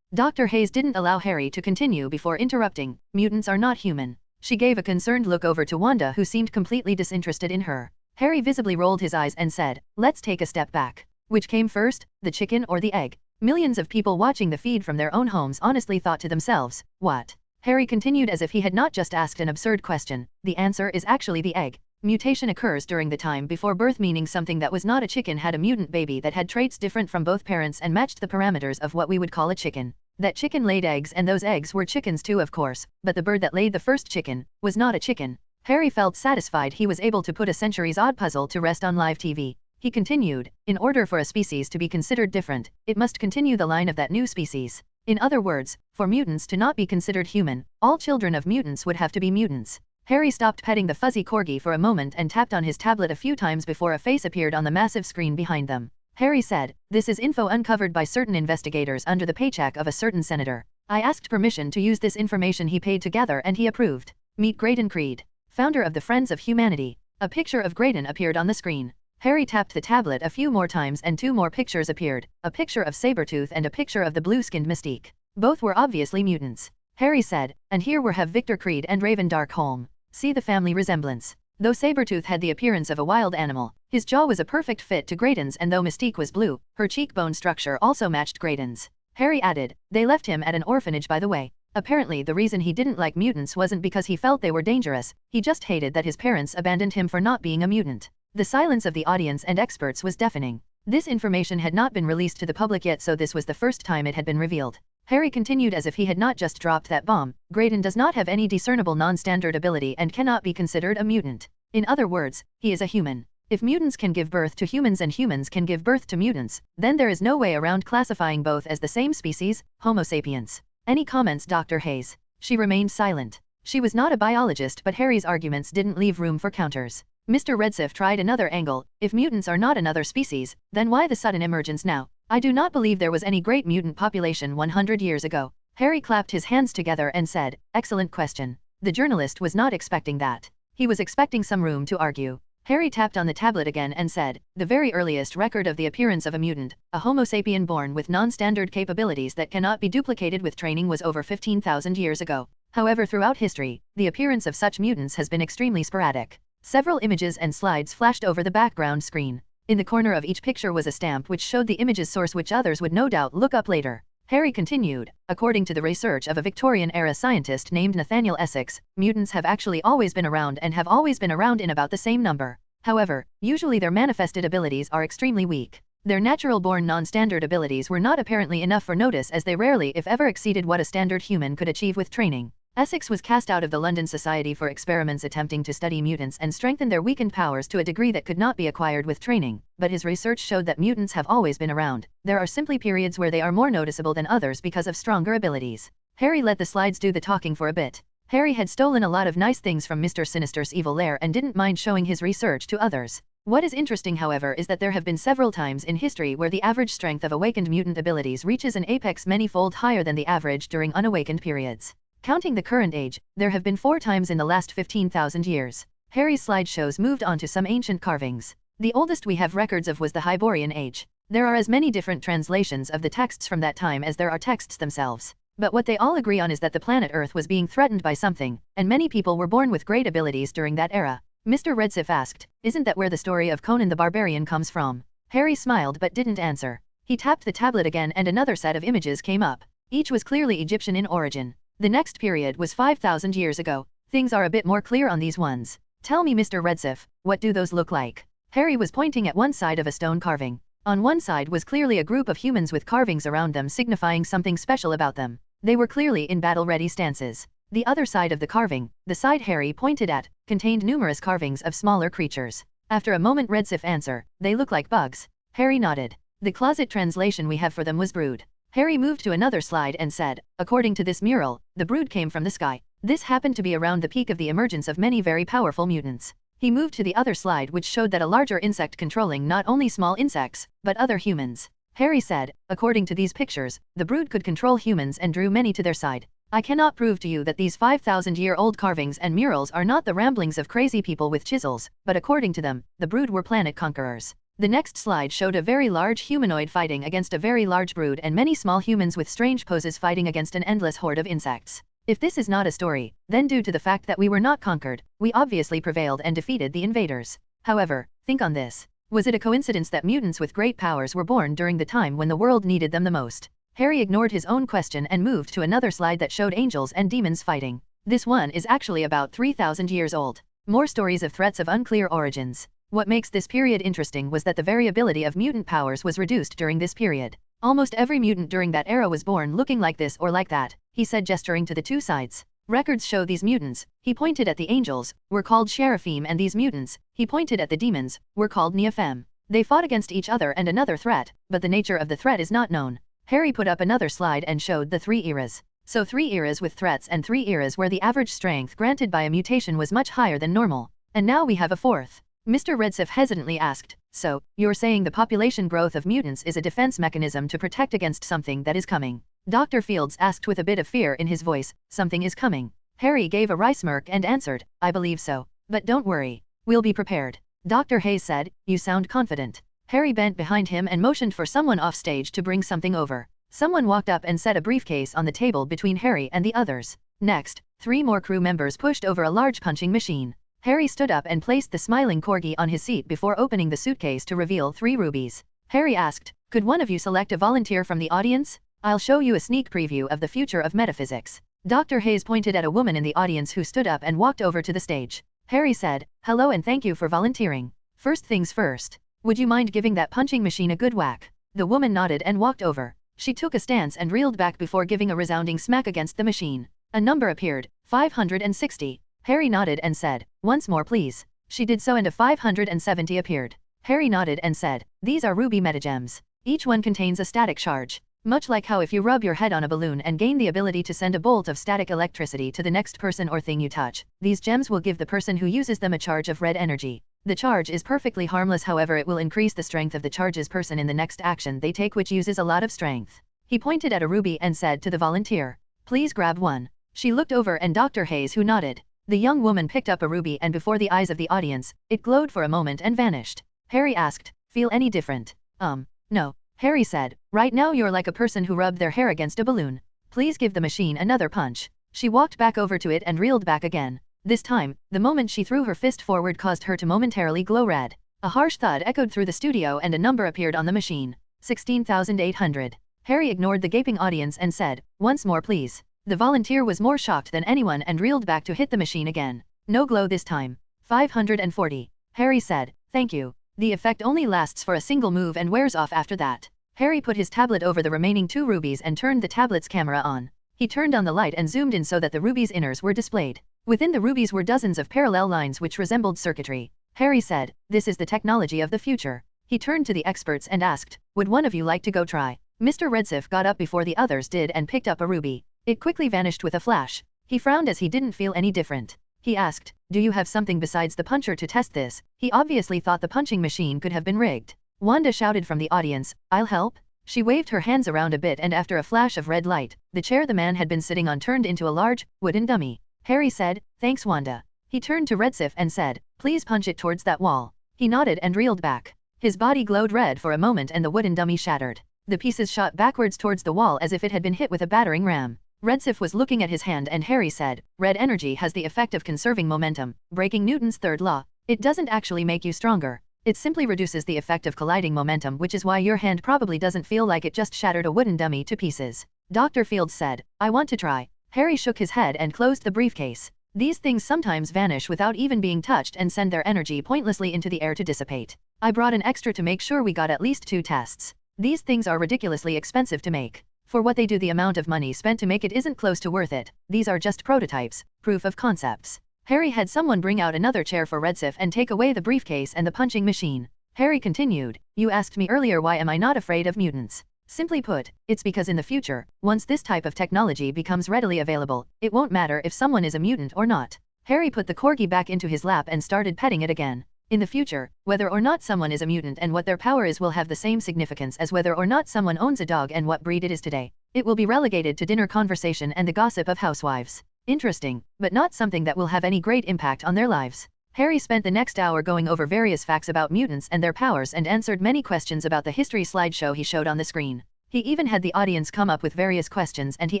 [SPEAKER 1] Dr. Hayes didn't allow Harry to continue before interrupting. Mutants are not human. She gave a concerned look over to Wanda, who seemed completely disinterested in her. Harry visibly rolled his eyes and said, "Let's take a step back. Which came first, the chicken or the egg?" Millions of people watching the feed from their own homes honestly thought to themselves, "What?" Harry continued as if he had not just asked an absurd question. "The answer is actually the egg. Mutation occurs during the time before birth, meaning something that was not a chicken had a mutant baby that had traits different from both parents and matched the parameters of what we would call a chicken. That chicken laid eggs, and those eggs were chickens too, of course, but the bird that laid the first chicken was not a chicken." Harry felt satisfied he was able to put a centuries-odd puzzle to rest on live TV. He continued, "In order for a species to be considered different, it must continue the line of that new species. In other words, for mutants to not be considered human, all children of mutants would have to be mutants." Harry stopped petting the fuzzy corgi for a moment and tapped on his tablet a few times before a face appeared on the massive screen behind them. Harry said, "This is info uncovered by certain investigators under the paycheck of a certain senator. I asked permission to use this information he paid to gather and he approved. Meet Graydon Creed, founder of the Friends of Humanity." A picture of Graydon appeared on the screen. Harry tapped the tablet a few more times and two more pictures appeared, a picture of Sabretooth and a picture of the blue-skinned Mystique. Both were obviously mutants. Harry said, "And here we have Victor Creed and Raven Darkholme. See the family resemblance." Though Sabretooth had the appearance of a wild animal, his jaw was a perfect fit to Graydon's, and though Mystique was blue, her cheekbone structure also matched Graydon's. Harry added, "They left him at an orphanage, by the way." Apparently the reason he didn't like mutants wasn't because he felt they were dangerous, he just hated that his parents abandoned him for not being a mutant. The silence of the audience and experts was deafening. This information had not been released to the public yet, so this was the first time it had been revealed. Harry continued as if he had not just dropped that bomb. "Graydon does not have any discernible non-standard ability and cannot be considered a mutant. In other words, he is a human. If mutants can give birth to humans and humans can give birth to mutants, then there is no way around classifying both as the same species, Homo sapiens." Any comments, Dr. Hayes? She remained silent. She was not a biologist, but Harry's arguments didn't leave room for counters. Mr. Redsif tried another angle. "If mutants are not another species, then why the sudden emergence now? I do not believe there was any great mutant population 100 years ago." Harry clapped his hands together and said, "Excellent question." The journalist was not expecting that. He was expecting some room to argue. Harry tapped on the tablet again and said, "The very earliest record of the appearance of a mutant, a Homo sapien born with non-standard capabilities that cannot be duplicated with training, was over 15,000 years ago. However, throughout history, the appearance of such mutants has been extremely sporadic." Several images and slides flashed over the background screen. In the corner of each picture was a stamp which showed the image's source, which others would no doubt look up later. Harry continued, "According to the research of a Victorian-era scientist named Nathaniel Essex, mutants have actually always been around and have always been around in about the same number. However, usually their manifested abilities are extremely weak. Their natural-born non-standard abilities were not apparently enough for notice, as they rarely if ever exceeded what a standard human could achieve with training. Essex was cast out of the London Society for Experiments attempting to study mutants and strengthen their weakened powers to a degree that could not be acquired with training, but his research showed that mutants have always been around. There are simply periods where they are more noticeable than others because of stronger abilities." Harry let the slides do the talking for a bit. Harry had stolen a lot of nice things from Mr. Sinister's evil lair and didn't mind showing his research to others. What is interesting, however, is that there have been several times in history where the average strength of awakened mutant abilities reaches an apex many-fold higher than the average during unawakened periods. Counting the current age, there have been 4 times in the last 15,000 years. Harry's slideshows moved on to some ancient carvings. The oldest we have records of was the Hyborian Age. There are as many different translations of the texts from that time as there are texts themselves. But what they all agree on is that the planet Earth was being threatened by something, and many people were born with great abilities during that era. Mr. Redsif asked, "Isn't that where the story of Conan the Barbarian comes from?" Harry smiled but didn't answer. He tapped the tablet again and another set of images came up. Each was clearly Egyptian in origin. The next period was 5,000 years ago. Things are a bit more clear on these ones. "Tell me, Mr. Redsif, what do those look like?" Harry was pointing at one side of a stone carving. On one side was clearly a group of humans with carvings around them signifying something special about them. They were clearly in battle-ready stances. The other side of the carving, the side Harry pointed at, contained numerous carvings of smaller creatures. After a moment Redsif answered, "They look like bugs." Harry nodded. "The closet translation we have for them was brood." Harry moved to another slide and said, "According to this mural, the brood came from the sky. This happened to be around the peak of the emergence of many very powerful mutants." He moved to the other slide which showed that a larger insect controlling not only small insects, but other humans. Harry said, according to these pictures, the brood could control humans and drew many to their side. I cannot prove to you that these 5,000-year-old carvings and murals are not the ramblings of crazy people with chisels, but according to them, the brood were planet conquerors. The next slide showed a very large humanoid fighting against a very large brood and many small humans with strange poses fighting against an endless horde of insects. If this is not a story, then due to the fact that we were not conquered, we obviously prevailed and defeated the invaders. However, think on this. Was it a coincidence that mutants with great powers were born during the time when the world needed them the most? Harry ignored his own question and moved to another slide that showed angels and demons fighting. This one is actually about 3,000 years old. More stories of threats of unclear origins. What makes this period interesting was that the variability of mutant powers was reduced during this period. Almost every mutant during that era was born looking like this or like that, he said, gesturing to the two sides. Records show these mutants, he pointed at the angels, were called Seraphim, and these mutants, he pointed at the demons, were called Nephilim. They fought against each other and another threat, but the nature of the threat is not known. Harry put up another slide and showed the 3 eras. So 3 eras with threats and 3 eras where the average strength granted by a mutation was much higher than normal. And now we have a 4th. Mr. Redsif hesitantly asked, so, you're saying the population growth of mutants is a defense mechanism to protect against something that is coming? Dr. Fields asked with a bit of fear in his voice, something is coming. Harry gave a wry smirk and answered, I believe so. But don't worry. We'll be prepared. Dr. Hayes said, you sound confident. Harry bent behind him and motioned for someone off stage to bring something over. Someone walked up and set a briefcase on the table between Harry and the others. Next, 3 more crew members pushed over a large punching machine. Harry stood up and placed the smiling corgi on his seat before opening the suitcase to reveal 3 rubies. Harry asked, could one of you select a volunteer from the audience? I'll show you a sneak preview of the future of metaphysics. Dr. Hayes pointed at a woman in the audience who stood up and walked over to the stage. Harry said, hello and thank you for volunteering. First things first. Would you mind giving that punching machine a good whack? The woman nodded and walked over. She took a stance and reeled back before giving a resounding smack against the machine. A number appeared, 560. Harry nodded and said, once more please. She did so and a 570 appeared. Harry nodded and said, these are ruby metagems. Each one contains a static charge. Much like how if you rub your head on a balloon and gain the ability to send a bolt of static electricity to the next person or thing you touch, these gems will give the person who uses them a charge of red energy. The charge is perfectly harmless, however it will increase the strength of the charge's person in the next action they take, which uses a lot of strength. He pointed at a ruby and said to the volunteer, please grab one. She looked over and Dr. Hayes, who nodded. The young woman picked up a ruby and before the eyes of the audience, it glowed for a moment and vanished. Harry asked, feel any different? No. Harry said, right now you're like a person who rubbed their hair against a balloon. Please give the machine another punch. She walked back over to it and reeled back again. This time, the moment she threw her fist forward caused her to momentarily glow red. A harsh thud echoed through the studio and a number appeared on the machine. 16,800. Harry ignored the gaping audience and said, once more please. The volunteer was more shocked than anyone and reeled back to hit the machine again. No glow this time. 540. Harry said, thank you. The effect only lasts for a single move and wears off after that. Harry put his tablet over the remaining 2 rubies and turned the tablet's camera on. He turned on the light and zoomed in so that the rubies' inners were displayed. Within the rubies were dozens of parallel lines which resembled circuitry. Harry said, this is the technology of the future. He turned to the experts and asked, would one of you like to go try? Mr. Redsif got up before the others did and picked up a ruby. It quickly vanished with a flash. He frowned as he didn't feel any different. He asked, do you have something besides the puncher to test this? He obviously thought the punching machine could have been rigged. Wanda shouted from the audience, I'll help. She waved her hands around a bit and after a flash of red light, the chair the man had been sitting on turned into a large, wooden dummy. Harry said, thanks Wanda. He turned to Redsif and said, please punch it towards that wall. He nodded and reeled back. His body glowed red for a moment and the wooden dummy shattered. The pieces shot backwards towards the wall as if it had been hit with a battering ram. Redsif was looking at his hand and Harry said, red energy has the effect of conserving momentum, breaking Newton's third law. It doesn't actually make you stronger. It simply reduces the effect of colliding momentum, which is why your hand probably doesn't feel like it just shattered a wooden dummy to pieces. Dr. Fields said, I want to try. Harry shook his head and closed the briefcase. These things sometimes vanish without even being touched and send their energy pointlessly into the air to dissipate. I brought an extra to make sure we got at least 2 tests. These things are ridiculously expensive to make. For what they do, the amount of money spent to make it isn't close to worth it. These are just prototypes, proof of concepts. Harry had someone bring out another chair for Redsif and take away the briefcase and the punching machine. Harry continued, you asked me earlier why am I not afraid of mutants. Simply put, it's because in the future, once this type of technology becomes readily available, it won't matter if someone is a mutant or not. Harry put the corgi back into his lap and started petting it again. In the future, whether or not someone is a mutant and what their power is will have the same significance as whether or not someone owns a dog and what breed it is today. It will be relegated to dinner conversation and the gossip of housewives. Interesting, but not something that will have any great impact on their lives. Harry spent the next hour going over various facts about mutants and their powers and answered many questions about the history slideshow he showed on the screen. He even had the audience come up with various questions and he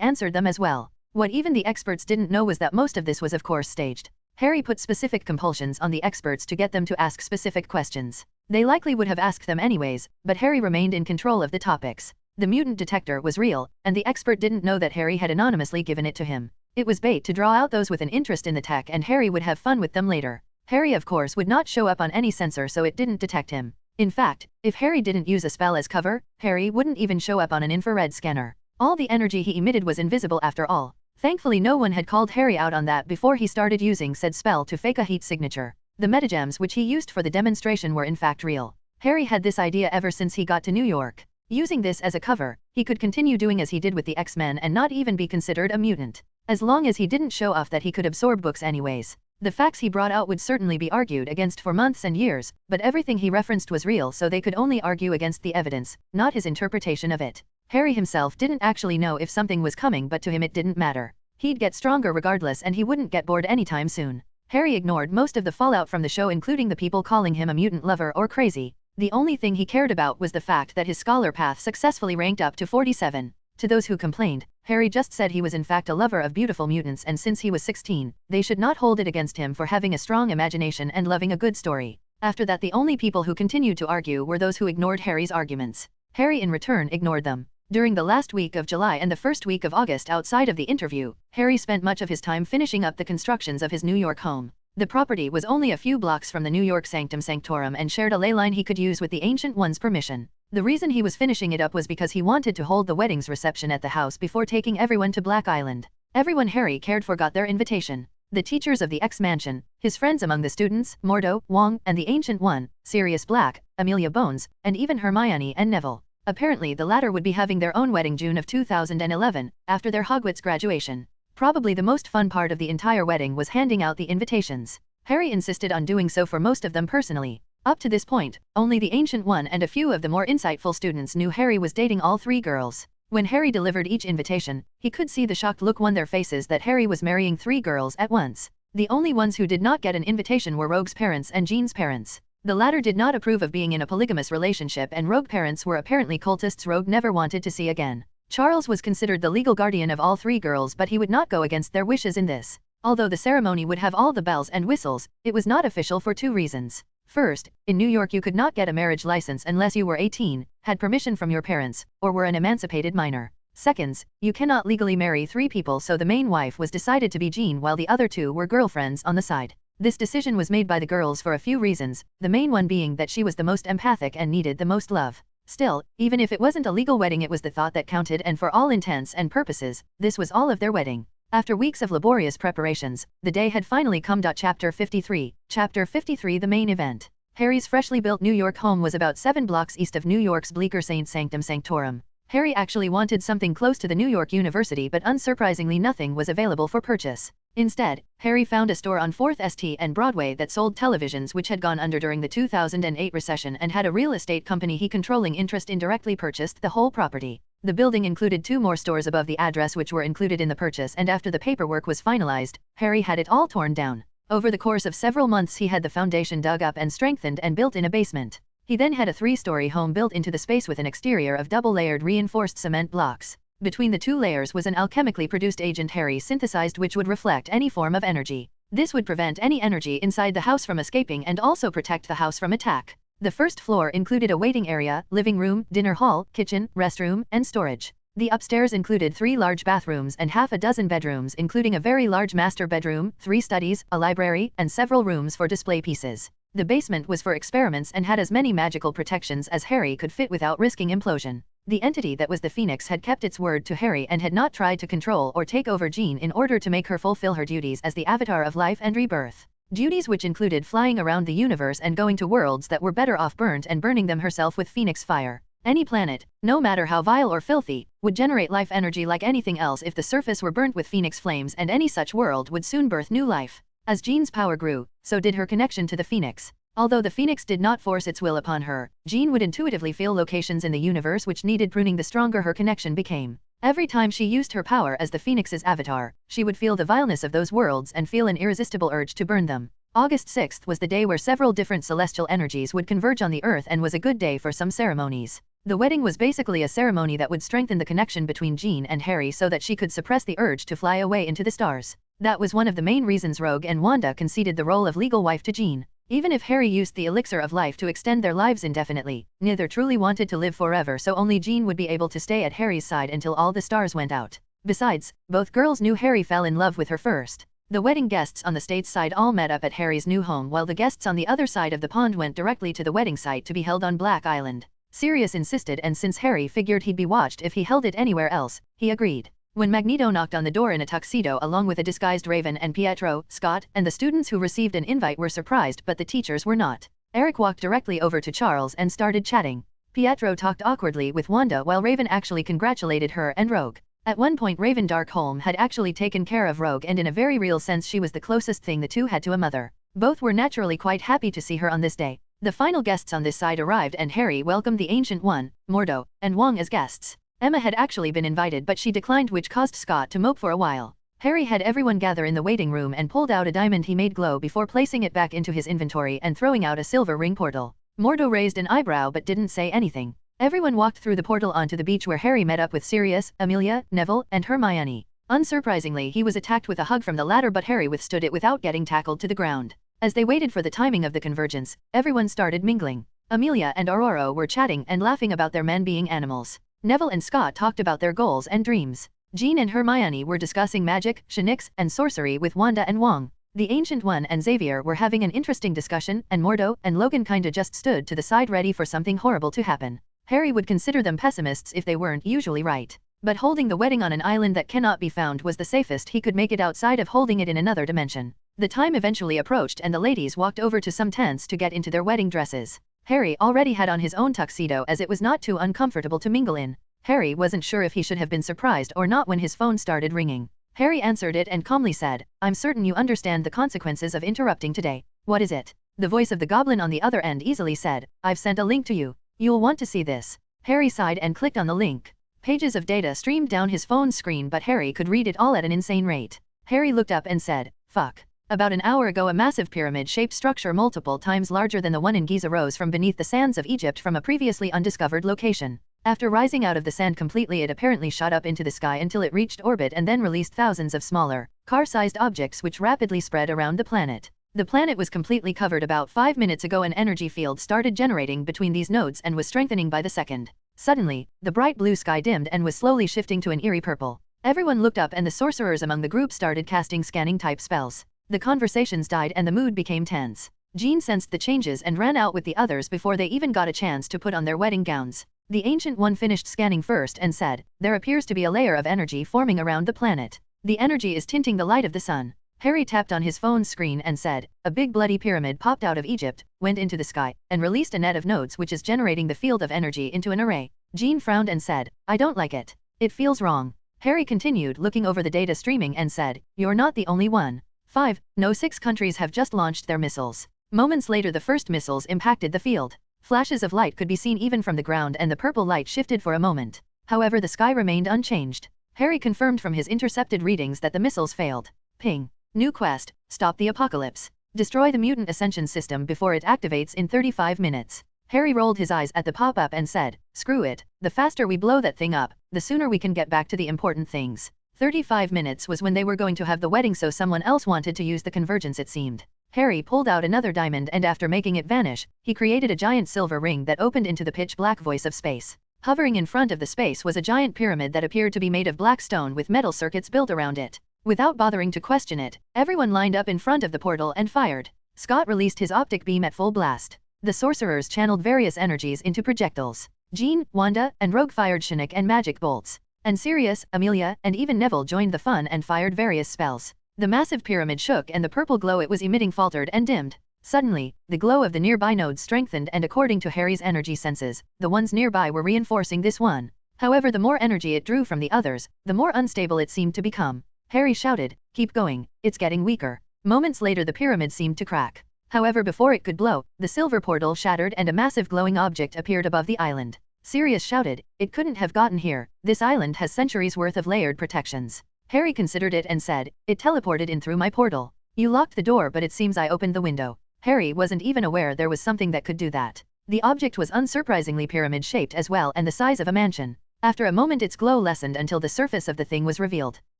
[SPEAKER 1] answered them as well. What even the experts didn't know was that most of this was of course staged. Harry put specific compulsions on the experts to get them to ask specific questions. They likely would have asked them anyways, but Harry remained in control of the topics. The mutant detector was real, and the expert didn't know that Harry had anonymously given it to him. It was bait to draw out those with an interest in the tech and Harry would have fun with them later. Harry of course would not show up on any sensor so it didn't detect him. In fact, if Harry didn't use a spell as cover, Harry wouldn't even show up on an infrared scanner. All the energy he emitted was invisible after all. Thankfully no one had called Harry out on that before he started using said spell to fake a heat signature. The metagems which he used for the demonstration were in fact real. Harry had this idea ever since he got to New York. Using this as a cover, he could continue doing as he did with the X-Men and not even be considered a mutant. As long as he didn't show off that he could absorb books anyways. The facts he brought out would certainly be argued against for months and years, but everything he referenced was real so they could only argue against the evidence, not his interpretation of it. Harry himself didn't actually know if something was coming but to him it didn't matter. He'd get stronger regardless and he wouldn't get bored anytime soon. Harry ignored most of the fallout from the show including the people calling him a mutant lover or crazy. The only thing he cared about was the fact that his scholar path successfully ranked up to 47. To those who complained, Harry just said he was in fact a lover of beautiful mutants and since he was 16, they should not hold it against him for having a strong imagination and loving a good story. After that the only people who continued to argue were those who ignored Harry's arguments. Harry in return ignored them. During the last week of July and the first week of August outside of the interview, Harry spent much of his time finishing up the constructions of his New York home. The property was only a few blocks from the New York Sanctum Sanctorum and shared a ley line he could use with the Ancient One's permission. The reason he was finishing it up was because he wanted to hold the wedding's reception at the house before taking everyone to Black Island. Everyone Harry cared for got their invitation. The teachers of the X-Mansion, his friends among the students, Mordo, Wong, and the Ancient One, Sirius Black, Amelia Bones, and even Hermione and Neville. Apparently the latter would be having their own wedding June of 2011, after their Hogwarts graduation. Probably the most fun part of the entire wedding was handing out the invitations. Harry insisted on doing so for most of them personally. Up to this point, only the Ancient One and a few of the more insightful students knew Harry was dating all three girls. When Harry delivered each invitation, he could see the shocked look on their faces that Harry was marrying three girls at once. The only ones who did not get an invitation were Rogue's parents and Jean's parents. The latter did not approve of being in a polygamous relationship and Rogue parents were apparently cultists Rogue never wanted to see again. Charles was considered the legal guardian of all three girls but he would not go against their wishes in this. Although the ceremony would have all the bells and whistles, it was not official for two reasons. First, in New York you could not get a marriage license unless you were 18, had permission from your parents, or were an emancipated minor. Second, you cannot legally marry three people so the main wife was decided to be Jean while the other two were girlfriends on the side. This decision was made by the girls for a few reasons, the main one being that she was the most empathic and needed the most love. Still, even if it wasn't a legal wedding it was the thought that counted and for all intents and purposes, this was all of their wedding. After weeks of laborious preparations, the day had finally come. Chapter 53. Chapter 53 The main event. Harry's freshly built New York home was about 7 blocks east of New York's bleaker St. Sanctum Sanctorum. Harry actually wanted something close to the New York University but unsurprisingly nothing was available for purchase. Instead, Harry found a store on 4th St. and Broadway that sold televisions which had gone under during the 2008 recession and had a real estate company he controlling interest in directly purchased the whole property. The building included 2 more stores above the address which were included in the purchase and after the paperwork was finalized, Harry had it all torn down. Over the course of several months he had the foundation dug up and strengthened and built in a basement. He then had a 3-story home built into the space with an exterior of double-layered reinforced cement blocks. Between the 2 layers was an alchemically produced agent Harry synthesized which would reflect any form of energy. This would prevent any energy inside the house from escaping and also protect the house from attack. The first floor included a waiting area, living room, dinner hall, kitchen, restroom, and storage. The upstairs included 3 large bathrooms and half a dozen bedrooms including a very large master bedroom, 3 studies, a library, and several rooms for display pieces. The basement was for experiments and had as many magical protections as Harry could fit without risking implosion. The entity that was the Phoenix had kept its word to Harry and had not tried to control or take over Jean in order to make her fulfill her duties as the avatar of life and rebirth. Duties which included flying around the universe and going to worlds that were better off burnt and burning them herself with Phoenix fire. Any planet, no matter how vile or filthy, would generate life energy like anything else if the surface were burnt with Phoenix flames and any such world would soon birth new life. As Jean's power grew, so did her connection to the Phoenix. Although the phoenix did not force its will upon her, Jean would intuitively feel locations in the universe which needed pruning the stronger her connection became. Every time she used her power as the phoenix's avatar, she would feel the vileness of those worlds and feel an irresistible urge to burn them. August 6th was the day where several different celestial energies would converge on the earth and was a good day for some ceremonies. The wedding was basically a ceremony that would strengthen the connection between Jean and Harry so that she could suppress the urge to fly away into the stars. That was one of the main reasons Rogue and Wanda conceded the role of legal wife to Jean. Even if Harry used the elixir of life to extend their lives indefinitely, neither truly wanted to live forever, so only Jean would be able to stay at Harry's side until all the stars went out. Besides, both girls knew Harry fell in love with her first. The wedding guests on the state's side all met up at Harry's new home while the guests on the other side of the pond went directly to the wedding site to be held on Black Island. Sirius insisted, and since Harry figured he'd be watched if he held it anywhere else, he agreed. When Magneto knocked on the door in a tuxedo along with a disguised Raven and Pietro, Scott, and the students who received an invite were surprised, but the teachers were not. Eric walked directly over to Charles and started chatting. Pietro talked awkwardly with Wanda while Raven actually congratulated her and Rogue. At one point Raven Darkholme had actually taken care of Rogue, and in a very real sense she was the closest thing the two had to a mother. Both were naturally quite happy to see her on this day. The final guests on this side arrived and Harry welcomed the Ancient One, Mordo, and Wong as guests. Emma had actually been invited but she declined, which caused Scott to mope for a while. Harry had everyone gather in the waiting room and pulled out a diamond he made glow before placing it back into his inventory and throwing out a silver ring portal. Mordo raised an eyebrow but didn't say anything. Everyone walked through the portal onto the beach where Harry met up with Sirius, Amelia, Neville, and Hermione. Unsurprisingly, he was attacked with a hug from the latter, but Harry withstood it without getting tackled to the ground. As they waited for the timing of the convergence, everyone started mingling. Amelia and Aurora were chatting and laughing about their men being animals. Neville and Scott talked about their goals and dreams. Jean and Hermione were discussing magic, shenanigans, and sorcery with Wanda and Wong. The Ancient One and Xavier were having an interesting discussion, and Mordo and Logan kinda just stood to the side ready for something horrible to happen. Harry would consider them pessimists if they weren't usually right. But holding the wedding on an island that cannot be found was the safest he could make it outside of holding it in another dimension. The time eventually approached and the ladies walked over to some tents to get into their wedding dresses. Harry already had on his own tuxedo as it was not too uncomfortable to mingle in. Harry wasn't sure if he should have been surprised or not when his phone started ringing. Harry answered it and calmly said, "I'm certain you understand the consequences of interrupting today. What is it?" The voice of the goblin on the other end easily said, "I've sent a link to you. You'll want to see this." Harry sighed and clicked on the link. Pages of data streamed down his phone's screen, but Harry could read it all at an insane rate. Harry looked up and said, "Fuck." About an hour ago, a massive pyramid-shaped structure multiple times larger than the one in Giza rose from beneath the sands of Egypt from a previously undiscovered location. After rising out of the sand completely, it apparently shot up into the sky until it reached orbit and then released thousands of smaller, car-sized objects which rapidly spread around the planet. The planet was completely covered about 5 minutes ago. An energy field started generating between these nodes and was strengthening by the second. Suddenly, the bright blue sky dimmed and was slowly shifting to an eerie purple. Everyone looked up and the sorcerers among the group started casting scanning-type spells. The conversations died and the mood became tense. Jean sensed the changes and ran out with the others before they even got a chance to put on their wedding gowns. The Ancient One finished scanning first and said, "There appears to be a layer of energy forming around the planet. The energy is tinting the light of the sun." Harry tapped on his phone's screen and said, "A big bloody pyramid popped out of Egypt, went into the sky, and released a net of nodes which is generating the field of energy into an array." Jean frowned and said, "I don't like it. It feels wrong." Harry continued looking over the data streaming and said, "You're not the only one. 6 countries have just launched their missiles." Moments later, the first missiles impacted the field. Flashes of light could be seen even from the ground and the purple light shifted for a moment. However, the sky remained unchanged. Harry confirmed from his intercepted readings that the missiles failed. Ping. New quest, stop the apocalypse. Destroy the mutant ascension system before it activates in 35 minutes. Harry rolled his eyes at the pop-up and said, "Screw it, the faster we blow that thing up, the sooner we can get back to the important things." 35 minutes was when they were going to have the wedding, so someone else wanted to use the convergence, it seemed. Harry pulled out another diamond and after making it vanish, he created a giant silver ring that opened into the pitch-black voice of space. Hovering in front of the space was a giant pyramid that appeared to be made of black stone with metal circuits built around it. Without bothering to question it, everyone lined up in front of the portal and fired. Scott released his optic beam at full blast. The sorcerers channeled various energies into projectiles. Jean, Wanda, and Rogue fired shenanigans and magic bolts. And Sirius, Amelia, and even Neville joined the fun and fired various spells. The massive pyramid shook and the purple glow it was emitting faltered and dimmed. Suddenly, the glow of the nearby nodes strengthened, and according to Harry's energy senses, the ones nearby were reinforcing this one. However, the more energy it drew from the others, the more unstable it seemed to become. Harry shouted, "Keep going, it's getting weaker." Moments later, the pyramid seemed to crack. However, before it could blow, the silver portal shattered and a massive glowing object appeared above the island. Sirius shouted, "It couldn't have gotten here, this island has centuries worth of layered protections." Harry considered it and said, "It teleported in through my portal. You locked the door, but it seems I opened the window." Harry wasn't even aware there was something that could do that. The object was unsurprisingly pyramid-shaped as well and the size of a mansion. After a moment its glow lessened until the surface of the thing was revealed.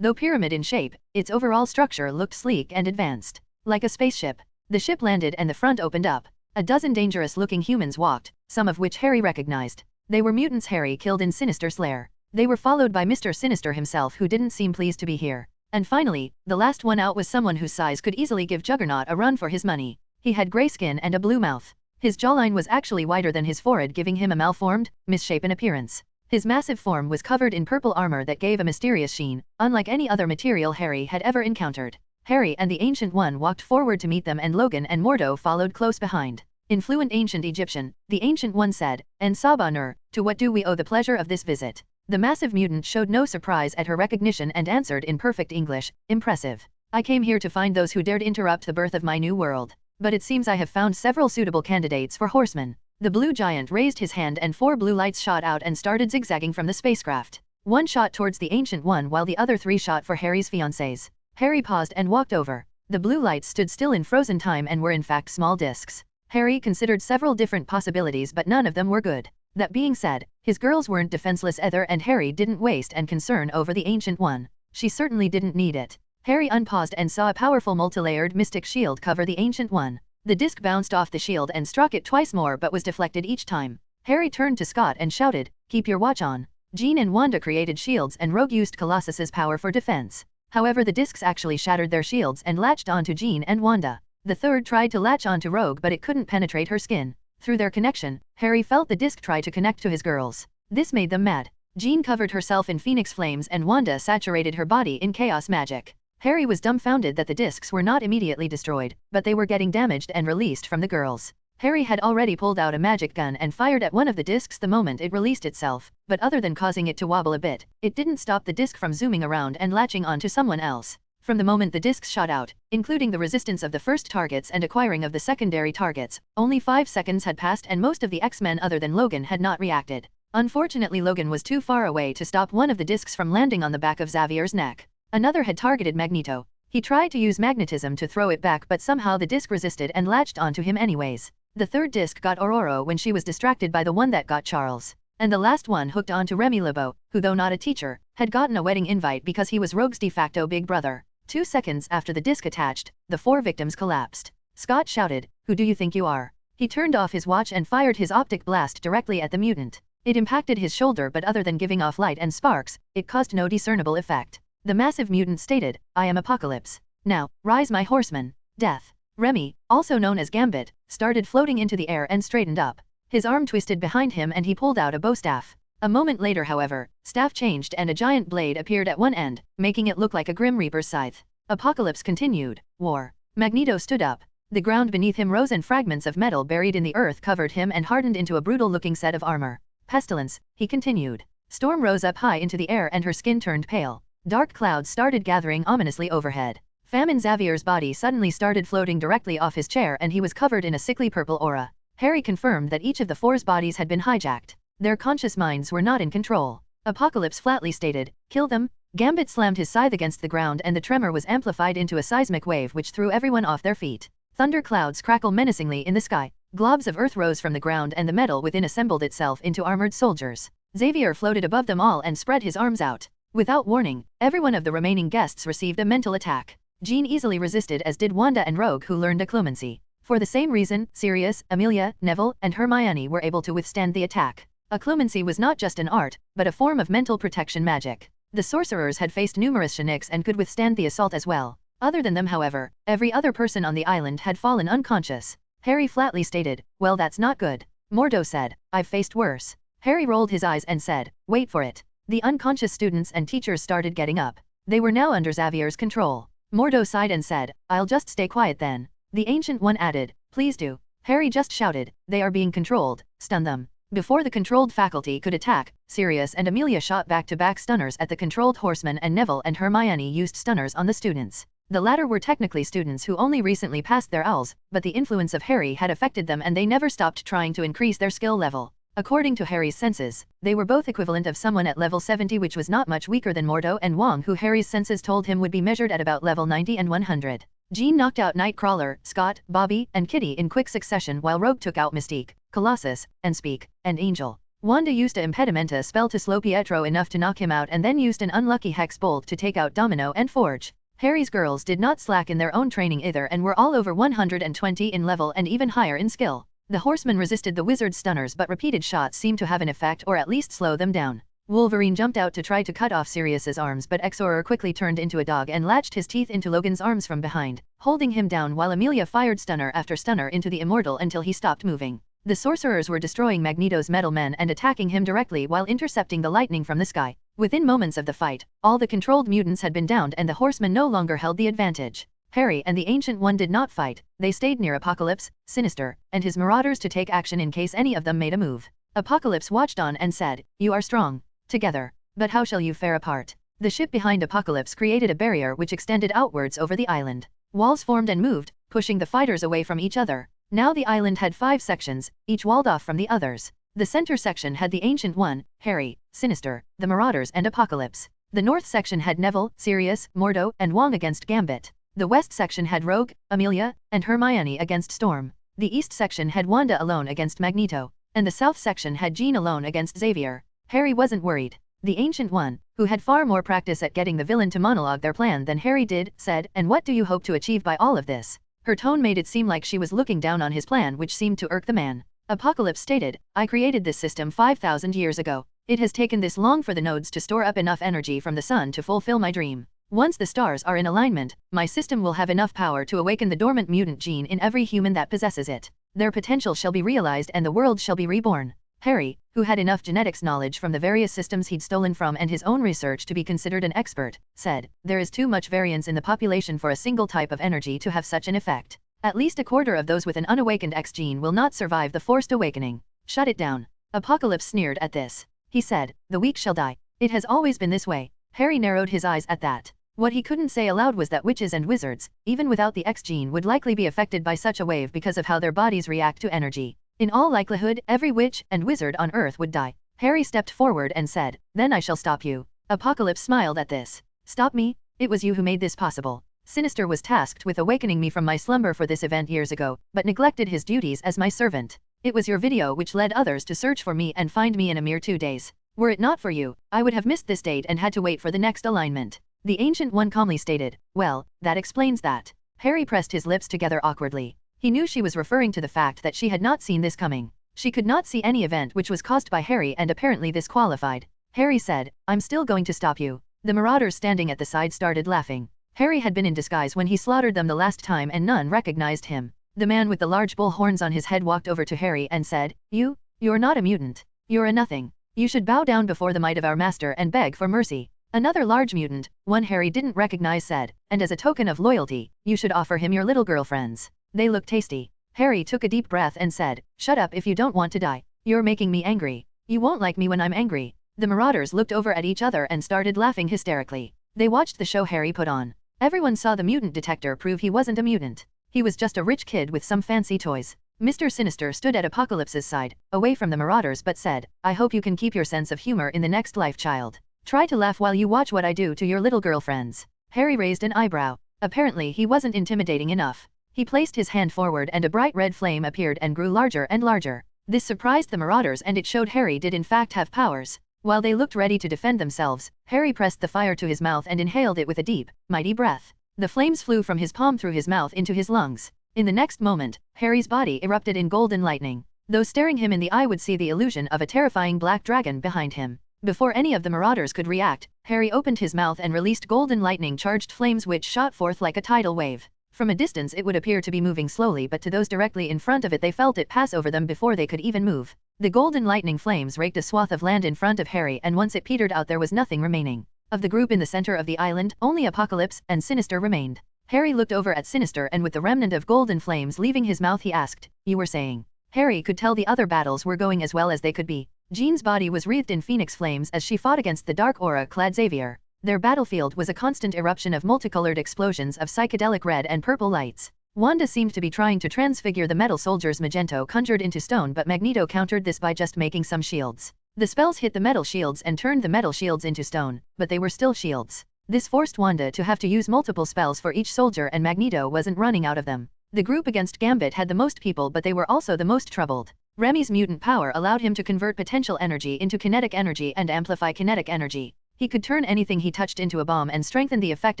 [SPEAKER 1] Though pyramid in shape, its overall structure looked sleek and advanced. Like a spaceship. The ship landed and the front opened up. A dozen dangerous-looking humans walked, some of which Harry recognized. They were mutants Harry killed in Sinister's lair. They were followed by Mr. Sinister himself, who didn't seem pleased to be here. And finally, the last one out was someone whose size could easily give Juggernaut a run for his money. He had grey skin and a blue mouth. His jawline was actually wider than his forehead, giving him a malformed, misshapen appearance. His massive form was covered in purple armor that gave a mysterious sheen, unlike any other material Harry had ever encountered. Harry and the Ancient One walked forward to meet them, and Logan and Mordo followed close behind. In fluent ancient Egyptian, the Ancient One said, "En Saba Nur, to what do we owe the pleasure of this visit?" The massive mutant showed no surprise at her recognition and answered in perfect English, "Impressive. I came here to find those who dared interrupt the birth of my new world. But it seems I have found several suitable candidates for horsemen." The blue giant raised his hand and 4 blue lights shot out and started zigzagging from the spacecraft. One shot towards the Ancient One while the other 3 shot for Harry's fiancées. Harry paused and walked over. The blue lights stood still in frozen time and were in fact small discs. Harry considered several different possibilities, but none of them were good. That being said, his girls weren't defenseless either, and Harry didn't waste and concern over the Ancient One. She certainly didn't need it. Harry unpaused and saw a powerful multilayered mystic shield cover the Ancient One. The disc bounced off the shield and struck it twice more but was deflected each time. Harry turned to Scott and shouted, "Keep your watch on." Jean and Wanda created shields and Rogue used Colossus's power for defense. However, the discs actually shattered their shields and latched onto Jean and Wanda. The third tried to latch onto Rogue, but it couldn't penetrate her skin. Through their connection, Harry felt the disc try to connect to his girls. This made them mad. Jean covered herself in phoenix flames and Wanda saturated her body in chaos magic. Harry was dumbfounded that the discs were not immediately destroyed, but they were getting damaged and released from the girls. Harry had already pulled out a magic gun and fired at one of the discs the moment it released itself, but other than causing it to wobble a bit, it didn't stop the disc from zooming around and latching onto someone else. From the moment the discs shot out, including the resistance of the first targets and acquiring of the secondary targets, only 5 seconds had passed and most of the X-Men other than Logan had not reacted. Unfortunately, Logan was too far away to stop one of the discs from landing on the back of Xavier's neck. Another had targeted Magneto. He tried to use magnetism to throw it back, but somehow the disc resisted and latched onto him anyways. The third disc got Aurora when she was distracted by the one that got Charles. And the last one hooked onto Remy LeBeau, who, though not a teacher, had gotten a wedding invite because he was Rogue's de facto big brother. 2 seconds after the disc attached, the 4 victims collapsed. Scott shouted, "Who do you think you are?" He turned off his watch and fired his optic blast directly at the mutant. It impacted his shoulder, but other than giving off light and sparks, it caused no discernible effect. The massive mutant stated, "I am Apocalypse. Now, rise my horseman." Death. Remy, also known as Gambit, started floating into the air and straightened up. His arm twisted behind him and he pulled out a bow staff. A moment later, however, staff changed and a giant blade appeared at one end, making it look like a Grim Reaper's scythe. Apocalypse continued. War. Magneto stood up. The ground beneath him rose and fragments of metal buried in the earth covered him and hardened into a brutal-looking set of armor. Pestilence, he continued. Storm rose up high into the air and her skin turned pale. Dark clouds started gathering ominously overhead. Famine. Xavier's body suddenly started floating directly off his chair and he was covered in a sickly purple aura. Harry confirmed that each of the 4's bodies had been hijacked. Their conscious minds were not in control. Apocalypse flatly stated, "Kill them." Gambit slammed his scythe against the ground and the tremor was amplified into a seismic wave which threw everyone off their feet. Thunder clouds crackled menacingly in the sky. Globs of earth rose from the ground and the metal within assembled itself into armored soldiers. Xavier floated above them all and spread his arms out. Without warning, every one of the remaining guests received a mental attack. Jean easily resisted, as did Wanda and Rogue, who learned occlumency. For the same reason, Sirius, Amelia, Neville, and Hermione were able to withstand the attack. Occlumency was not just an art, but a form of mental protection magic. The sorcerers had faced numerous Shinix and could withstand the assault as well. Other than them, however, every other person on the island had fallen unconscious. Harry flatly stated, "Well, that's not good." Mordo said, "I've faced worse." Harry rolled his eyes and said, "Wait for it." The unconscious students and teachers started getting up. They were now under Xavier's control. Mordo sighed and said, "I'll just stay quiet then." The Ancient One added, "Please do." Harry just shouted, "They are being controlled, stun them." Before the controlled faculty could attack, Sirius and Amelia shot back-to-back stunners at the controlled horsemen and Neville and Hermione used stunners on the students. The latter were technically students who only recently passed their OWLs, but the influence of Harry had affected them and they never stopped trying to increase their skill level. According to Harry's senses, they were both equivalent of someone at level 70, which was not much weaker than Mordo and Wong, who Harry's senses told him would be measured at about level 90 and 100. Jean knocked out Nightcrawler, Scott, Bobby, and Kitty in quick succession, while Rogue took out Mystique, Colossus, and Speak, and Angel. Wanda used a Impedimenta spell to slow Pietro enough to knock him out and then used an unlucky Hex Bolt to take out Domino and Forge. Harry's girls did not slack in their own training either and were all over 120 in level and even higher in skill. The horsemen resisted the wizard's stunners, but repeated shots seemed to have an effect or at least slow them down. Wolverine jumped out to try to cut off Sirius's arms, but Exorer quickly turned into a dog and latched his teeth into Logan's arms from behind, holding him down while Amelia fired stunner after stunner into the Immortal until he stopped moving. The sorcerers were destroying Magneto's metal men and attacking him directly while intercepting the lightning from the sky. Within moments of the fight, all the controlled mutants had been downed and the horsemen no longer held the advantage. Harry and the Ancient One did not fight, they stayed near Apocalypse, Sinister, and his marauders to take action in case any of them made a move. Apocalypse watched on and said, "You are strong. Together. But how shall you fare apart?" The ship behind Apocalypse created a barrier which extended outwards over the island. Walls formed and moved, pushing the fighters away from each other. Now the island had 5 sections, each walled off from the others. The center section had the Ancient One, Harry, Sinister, the Marauders and Apocalypse. The north section had Neville, Sirius, Mordo, and Wong against Gambit. The west section had Rogue, Amelia, and Hermione against Storm. The east section had Wanda alone against Magneto. And the south section had Jean alone against Xavier. Harry wasn't worried. The Ancient One, who had far more practice at getting the villain to monologue their plan than Harry did, said, "And what do you hope to achieve by all of this?" Her tone made it seem like she was looking down on his plan, which seemed to irk the man. Apocalypse stated, "I created this system 5,000 years ago. It has taken this long for the nodes to store up enough energy from the sun to fulfill my dream. Once the stars are in alignment, my system will have enough power to awaken the dormant mutant gene in every human that possesses it. Their potential shall be realized and the world shall be reborn." Harry, who had enough genetics knowledge from the various systems he'd stolen from and his own research to be considered an expert, said, "There is too much variance in the population for a single type of energy to have such an effect. At least a quarter of those with an unawakened X gene will not survive the forced awakening. Shut it down." Apocalypse sneered at this. He said, "The weak shall die. It has always been this way." Harry narrowed his eyes at that. What he couldn't say aloud was that witches and wizards, even without the X gene, would likely be affected by such a wave because of how their bodies react to energy. In all likelihood, every witch and wizard on Earth would die. Harry stepped forward and said, "Then I shall stop you." Apocalypse smiled at this. "Stop me? It was you who made this possible. Sinister was tasked with awakening me from my slumber for this event years ago, but neglected his duties as my servant. It was your video which led others to search for me and find me in a mere 2 days. Were it not for you, I would have missed this date and had to wait for the next alignment." The Ancient One calmly stated, "Well, that explains that." Harry pressed his lips together awkwardly. He knew she was referring to the fact that she had not seen this coming. She could not see any event which was caused by Harry, and apparently this qualified. Harry said, "I'm still going to stop you." The marauders standing at the side started laughing. Harry had been in disguise when he slaughtered them the last time and none recognized him. The man with the large bull horns on his head walked over to Harry and said, You're not a mutant. You're a nothing. You should bow down before the might of our master and beg for mercy." Another large mutant, one Harry didn't recognize, said, "And as a token of loyalty, you should offer him your little girlfriends. They look tasty." Harry took a deep breath and said, "Shut up if you don't want to die. You're making me angry. You won't like me when I'm angry." The marauders looked over at each other and started laughing hysterically. They watched the show Harry put on. Everyone saw the mutant detector prove he wasn't a mutant. He was just a rich kid with some fancy toys. Mr. Sinister stood at Apocalypse's side, away from the marauders, but said, "I hope you can keep your sense of humor in the next life, child. Try to laugh while you watch what I do to your little girlfriends." Harry raised an eyebrow. Apparently he wasn't intimidating enough. He placed his hand forward and a bright red flame appeared and grew larger and larger. This surprised the marauders and it showed Harry did in fact have powers. While they looked ready to defend themselves, Harry pressed the fire to his mouth and inhaled it with a deep, mighty breath. The flames flew from his palm through his mouth into his lungs. In the next moment, Harry's body erupted in golden lightning. Those staring him in the eye would see the illusion of a terrifying black dragon behind him. Before any of the marauders could react, Harry opened his mouth and released golden lightning-charged flames which shot forth like a tidal wave. From a distance it would appear to be moving slowly, but to those directly in front of it they felt it pass over them before they could even move. The golden lightning flames raked a swath of land in front of Harry, and once it petered out there was nothing remaining. Of the group in the center of the island, only Apocalypse and Sinister remained. Harry looked over at Sinister and with the remnant of golden flames leaving his mouth he asked, "You were saying?" Harry could tell the other battles were going as well as they could be. Jean's body was wreathed in phoenix flames as she fought against the dark aura-clad Xavier. Their battlefield was a constant eruption of multicolored explosions of psychedelic red and purple lights. Wanda seemed to be trying to transfigure the metal soldiers Magento conjured into stone, but Magneto countered this by just making some shields. The spells hit the metal shields and turned the metal shields into stone, but they were still shields. This forced Wanda to have to use multiple spells for each soldier, and Magneto wasn't running out of them. The group against Gambit had the most people, but they were also the most troubled. Remy's mutant power allowed him to convert potential energy into kinetic energy and amplify kinetic energy. He could turn anything he touched into a bomb and strengthen the effect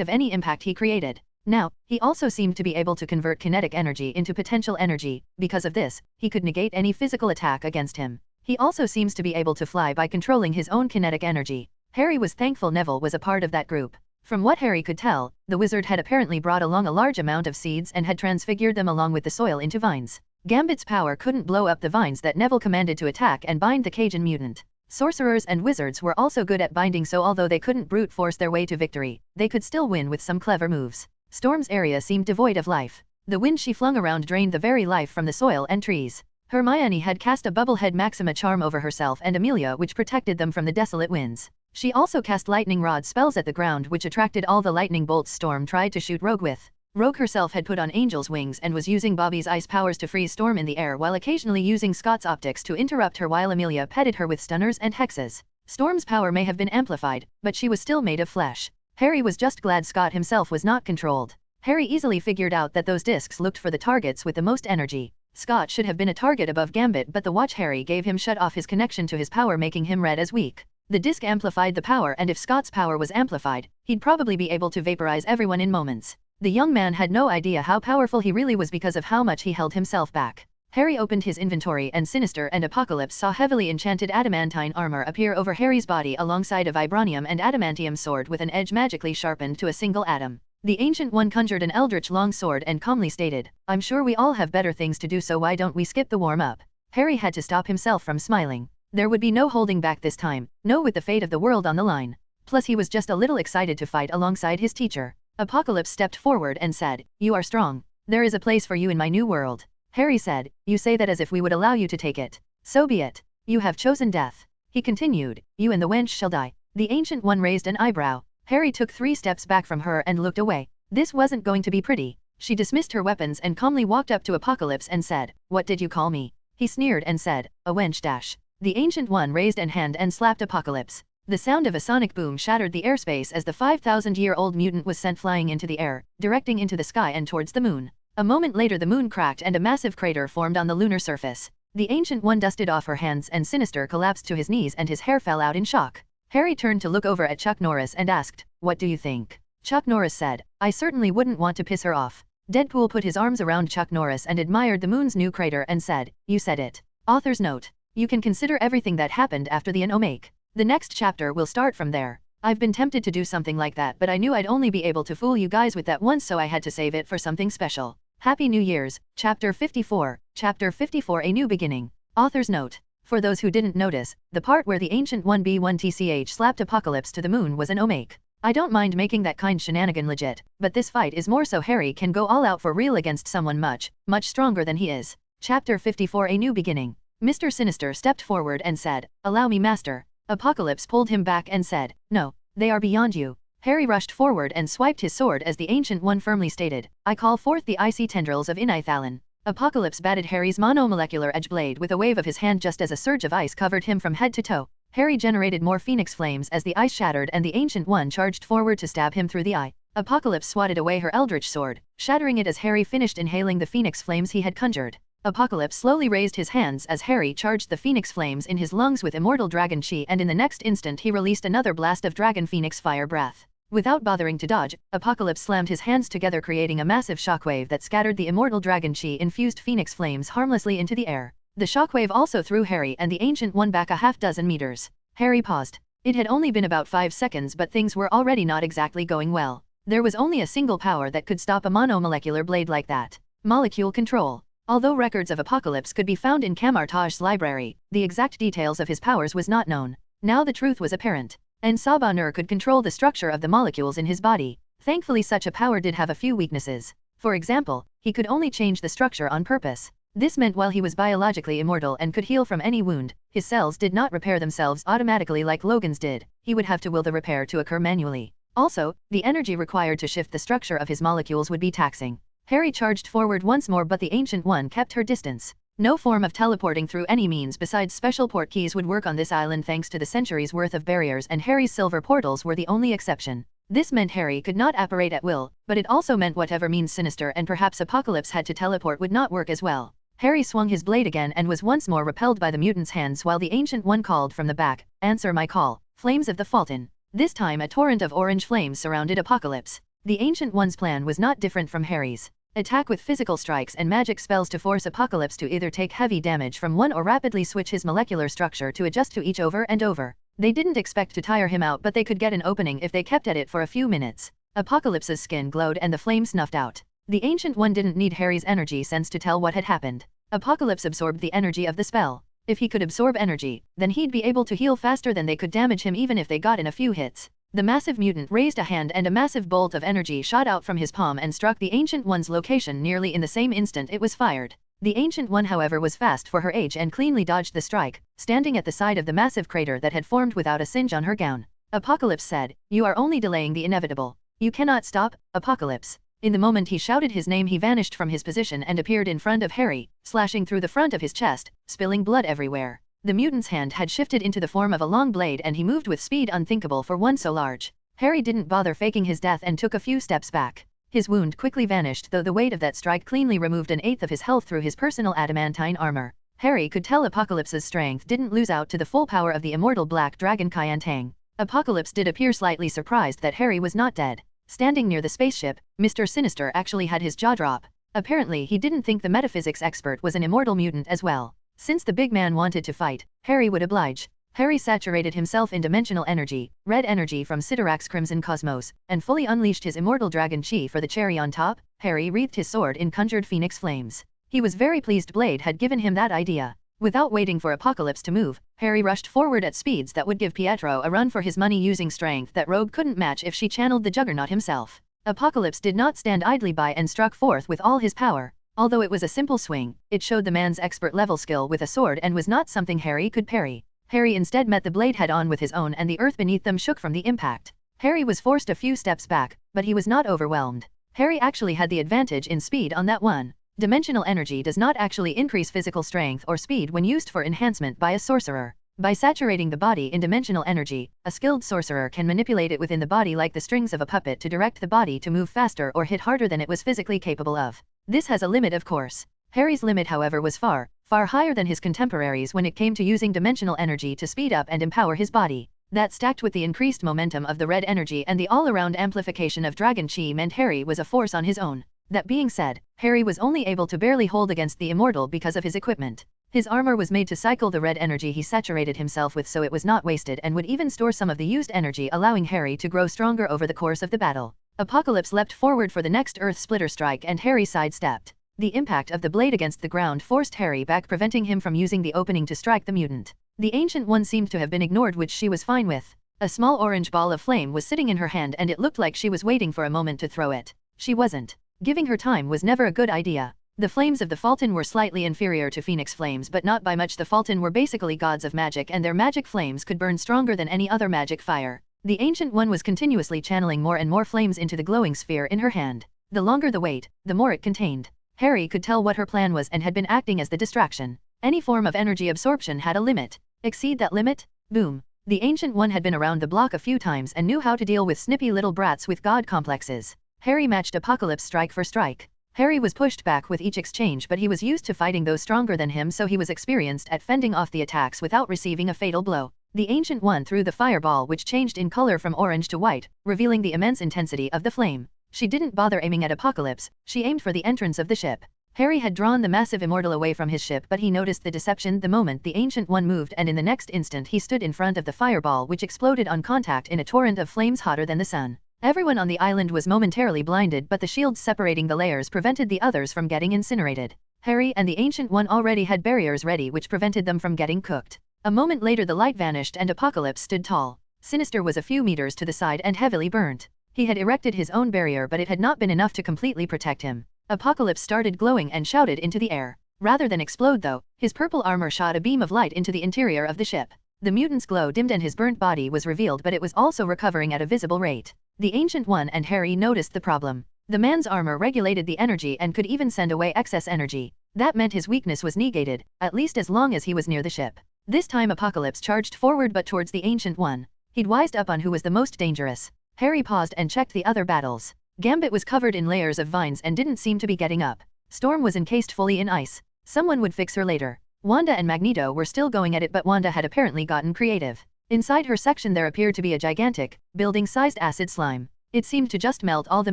[SPEAKER 1] of any impact he created. Now, he also seemed to be able to convert kinetic energy into potential energy. Because of this, he could negate any physical attack against him. He also seems to be able to fly by controlling his own kinetic energy. Harry was thankful Neville was a part of that group. From what Harry could tell, the wizard had apparently brought along a large amount of seeds and had transfigured them along with the soil into vines. Gambit's power couldn't blow up the vines that Neville commanded to attack and bind the Cajun mutant. Sorcerers and wizards were also good at binding, so although they couldn't brute force their way to victory, they could still win with some clever moves. Storm's area seemed devoid of life. The wind she flung around drained the very life from the soil and trees. Hermione had cast a Bubblehead Maxima charm over herself and Amelia, which protected them from the desolate winds. She also cast lightning rod spells at the ground, which attracted all the lightning bolts Storm tried to shoot Rogue with. Rogue herself had put on Angel's wings and was using Bobby's ice powers to freeze Storm in the air, while occasionally using Scott's optics to interrupt her, while Amelia petted her with stunners and hexes. Storm's power may have been amplified, but she was still made of flesh. Harry was just glad Scott himself was not controlled. Harry easily figured out that those discs looked for the targets with the most energy. Scott should have been a target above Gambit, but the watch Harry gave him shut off his connection to his power, making him read as weak. The disc amplified the power, and if Scott's power was amplified, he'd probably be able to vaporize everyone in moments. The young man had no idea how powerful he really was because of how much he held himself back. Harry opened his inventory and Sinister and Apocalypse saw heavily enchanted adamantine armor appear over Harry's body alongside a vibranium and adamantium sword with an edge magically sharpened to a single atom. The Ancient One conjured an eldritch long sword and calmly stated, "I'm sure we all have better things to do, so why don't we skip the warm-up?" Harry had to stop himself from smiling. There would be no holding back this time, no, with the fate of the world on the line. Plus he was just a little excited to fight alongside his teacher. Apocalypse stepped forward and said, "You are strong. There is a place for you in my new world." Harry said, "You say that as if we would allow you to take it. So be it. You have chosen death." He continued, "You and the wench shall die." The Ancient One raised an eyebrow. Harry took 3 steps back from her and looked away. This wasn't going to be pretty. She dismissed her weapons and calmly walked up to Apocalypse and said, "What did you call me?" He sneered and said, "A wench dash." The Ancient One raised an hand and slapped Apocalypse. The sound of a sonic boom shattered the airspace as the 5,000-year-old mutant was sent flying into the air, directing into the sky and towards the moon. A moment later the moon cracked and a massive crater formed on the lunar surface. The Ancient One dusted off her hands and Sinister collapsed to his knees and his hair fell out in shock. Harry turned to look over at Chuck Norris and asked, "What do you think?" Chuck Norris said, "I certainly wouldn't want to piss her off." Deadpool put his arms around Chuck Norris and admired the moon's new crater and said, "You said it." Author's note. You can consider everything that happened after the Omake. The next chapter will start from there. I've been tempted to do something like that, but I knew I'd only be able to fool you guys with that once, so I had to save it for something special. Happy New Year's, Chapter 54. Chapter 54, A New Beginning. Author's note. For those who didn't notice, the part where the Ancient 1B1TCH slapped Apocalypse to the moon was an Omake. I don't mind making that kind shenanigan legit, but this fight is more so Harry can go all out for real against someone much, much stronger than he is. Chapter 54, A New Beginning. Mr. Sinister stepped forward and said, "Allow me, Master." Apocalypse pulled him back and said, "No, they are beyond you." Harry rushed forward and swiped his sword as the Ancient One firmly stated, "I call forth the icy tendrils of Inithalin." Apocalypse batted Harry's monomolecular edge blade with a wave of his hand just as a surge of ice covered him from head to toe. Harry generated more phoenix flames as the ice shattered and the Ancient One charged forward to stab him through the eye. Apocalypse swatted away her eldritch sword, shattering it as Harry finished inhaling the phoenix flames he had conjured. Apocalypse slowly raised his hands as Harry charged the phoenix flames in his lungs with immortal dragon chi, and in the next instant he released another blast of dragon phoenix fire breath. Without bothering to dodge, Apocalypse slammed his hands together, creating a massive shockwave that scattered the immortal dragon chi-infused phoenix flames harmlessly into the air. The shockwave also threw Harry and the Ancient One back a half-dozen meters. Harry paused. It had only been about 5 seconds, but things were already not exactly going well. There was only a single power that could stop a monomolecular blade like that. Molecule control. Although records of Apocalypse could be found in Camartage's library, the exact details of his powers was not known. Now the truth was apparent. And Sabanur could control the structure of the molecules in his body. Thankfully such a power did have a few weaknesses. For example, he could only change the structure on purpose. This meant while he was biologically immortal and could heal from any wound, his cells did not repair themselves automatically like Logan's did. He would have to will the repair to occur manually. Also, the energy required to shift the structure of his molecules would be taxing. Harry charged forward once more, but the Ancient One kept her distance. No form of teleporting through any means besides special port keys would work on this island thanks to the centuries' worth of barriers, and Harry's silver portals were the only exception. This meant Harry could not apparate at will, but it also meant whatever means Sinister and perhaps Apocalypse had to teleport would not work as well. Harry swung his blade again and was once more repelled by the mutant's hands while the Ancient One called from the back, "Answer my call, flames of the Fulton." This time a torrent of orange flames surrounded Apocalypse. The Ancient One's plan was not different from Harry's. Attack with physical strikes and magic spells to force Apocalypse to either take heavy damage from one or rapidly switch his molecular structure to adjust to each over and over. They didn't expect to tire him out, but they could get an opening if they kept at it for a few minutes. Apocalypse's skin glowed and the flame snuffed out. The Ancient One didn't need Harry's energy sense to tell what had happened. Apocalypse absorbed the energy of the spell. If he could absorb energy, then he'd be able to heal faster than they could damage him even if they got in a few hits. The massive mutant raised a hand and a massive bolt of energy shot out from his palm and struck the Ancient One's location nearly in the same instant it was fired. The Ancient One, however, was fast for her age and cleanly dodged the strike, standing at the side of the massive crater that had formed without a singe on her gown. Apocalypse said, "You are only delaying the inevitable. You cannot stop, Apocalypse." In the moment he shouted his name, he vanished from his position and appeared in front of Harry, slashing through the front of his chest, spilling blood everywhere. The mutant's hand had shifted into the form of a long blade and he moved with speed unthinkable for one so large. Harry didn't bother faking his death and took a few steps back. His wound quickly vanished, though the weight of that strike cleanly removed an eighth of his health through his personal adamantine armor. Harry could tell Apocalypse's strength didn't lose out to the full power of the immortal black dragon Kyantang. Apocalypse did appear slightly surprised that Harry was not dead. Standing near the spaceship, Mr. Sinister actually had his jaw drop. Apparently he didn't think the metaphysics expert was an immortal mutant as well. Since the big man wanted to fight, Harry would oblige. Harry saturated himself in dimensional energy, red energy from Sidorak's crimson cosmos, and fully unleashed his immortal dragon chi for the cherry on top. Harry wreathed his sword in conjured phoenix flames. He was very pleased Blade had given him that idea. Without waiting for Apocalypse to move, Harry rushed forward at speeds that would give Pietro a run for his money, using strength that Rogue couldn't match if she channeled the Juggernaut himself. Apocalypse did not stand idly by and struck forth with all his power. Although it was a simple swing, it showed the man's expert-level skill with a sword and was not something Harry could parry. Harry instead met the blade head-on with his own and the earth beneath them shook from the impact. Harry was forced a few steps back, but he was not overwhelmed. Harry actually had the advantage in speed on that one. Dimensional energy does not actually increase physical strength or speed when used for enhancement by a sorcerer. By saturating the body in dimensional energy, a skilled sorcerer can manipulate it within the body like the strings of a puppet to direct the body to move faster or hit harder than it was physically capable of. This has a limit, of course. Harry's limit, however, was far, far higher than his contemporaries when it came to using dimensional energy to speed up and empower his body. That, stacked with the increased momentum of the red energy and the all-around amplification of Dragon Chi, meant Harry was a force on his own. That being said, Harry was only able to barely hold against the immortal because of his equipment. His armor was made to cycle the red energy he saturated himself with, so it was not wasted and would even store some of the used energy, allowing Harry to grow stronger over the course of the battle. Apocalypse leapt forward for the next Earth Splitter strike and Harry sidestepped. The impact of the blade against the ground forced Harry back, preventing him from using the opening to strike the mutant. The Ancient One seemed to have been ignored, which she was fine with. A small orange ball of flame was sitting in her hand and it looked like she was waiting for a moment to throw it. She wasn't. Giving her time was never a good idea. The flames of the Fulton were slightly inferior to Phoenix flames, but not by much. The Fulton were basically gods of magic and their magic flames could burn stronger than any other magic fire. The Ancient One was continuously channeling more and more flames into the glowing sphere in her hand. The longer the wait, the more it contained. Harry could tell what her plan was and had been acting as the distraction. Any form of energy absorption had a limit. Exceed that limit? Boom. The Ancient One had been around the block a few times and knew how to deal with snippy little brats with god complexes. Harry matched Apocalypse strike for strike. Harry was pushed back with each exchange, but he was used to fighting those stronger than him, so he was experienced at fending off the attacks without receiving a fatal blow. The Ancient One threw the fireball, which changed in color from orange to white, revealing the immense intensity of the flame. She didn't bother aiming at Apocalypse, she aimed for the entrance of the ship. Harry had drawn the massive immortal away from his ship, but he noticed the deception the moment the Ancient One moved, and in the next instant he stood in front of the fireball, which exploded on contact in a torrent of flames hotter than the sun. Everyone on the island was momentarily blinded, but the shields separating the layers prevented the others from getting incinerated. Harry and the Ancient One already had barriers ready which prevented them from getting cooked. A moment later the light vanished and Apocalypse stood tall. Sinister was a few meters to the side and heavily burnt. He had erected his own barrier, but it had not been enough to completely protect him. Apocalypse started glowing and shouted into the air. Rather than explode though, his purple armor shot a beam of light into the interior of the ship. The mutant's glow dimmed and his burnt body was revealed, but it was also recovering at a visible rate. The Ancient One and Harry noticed the problem. The man's armor regulated the energy and could even send away excess energy. That meant his weakness was negated, at least as long as he was near the ship. This time Apocalypse charged forward but towards the Ancient One. He'd wised up on who was the most dangerous. Harry paused and checked the other battles. Gambit was covered in layers of vines and didn't seem to be getting up. Storm was encased fully in ice. Someone would fix her later. Wanda and Magneto were still going at it, but Wanda had apparently gotten creative. Inside her section there appeared to be a gigantic, building-sized acid slime. It seemed to just melt all the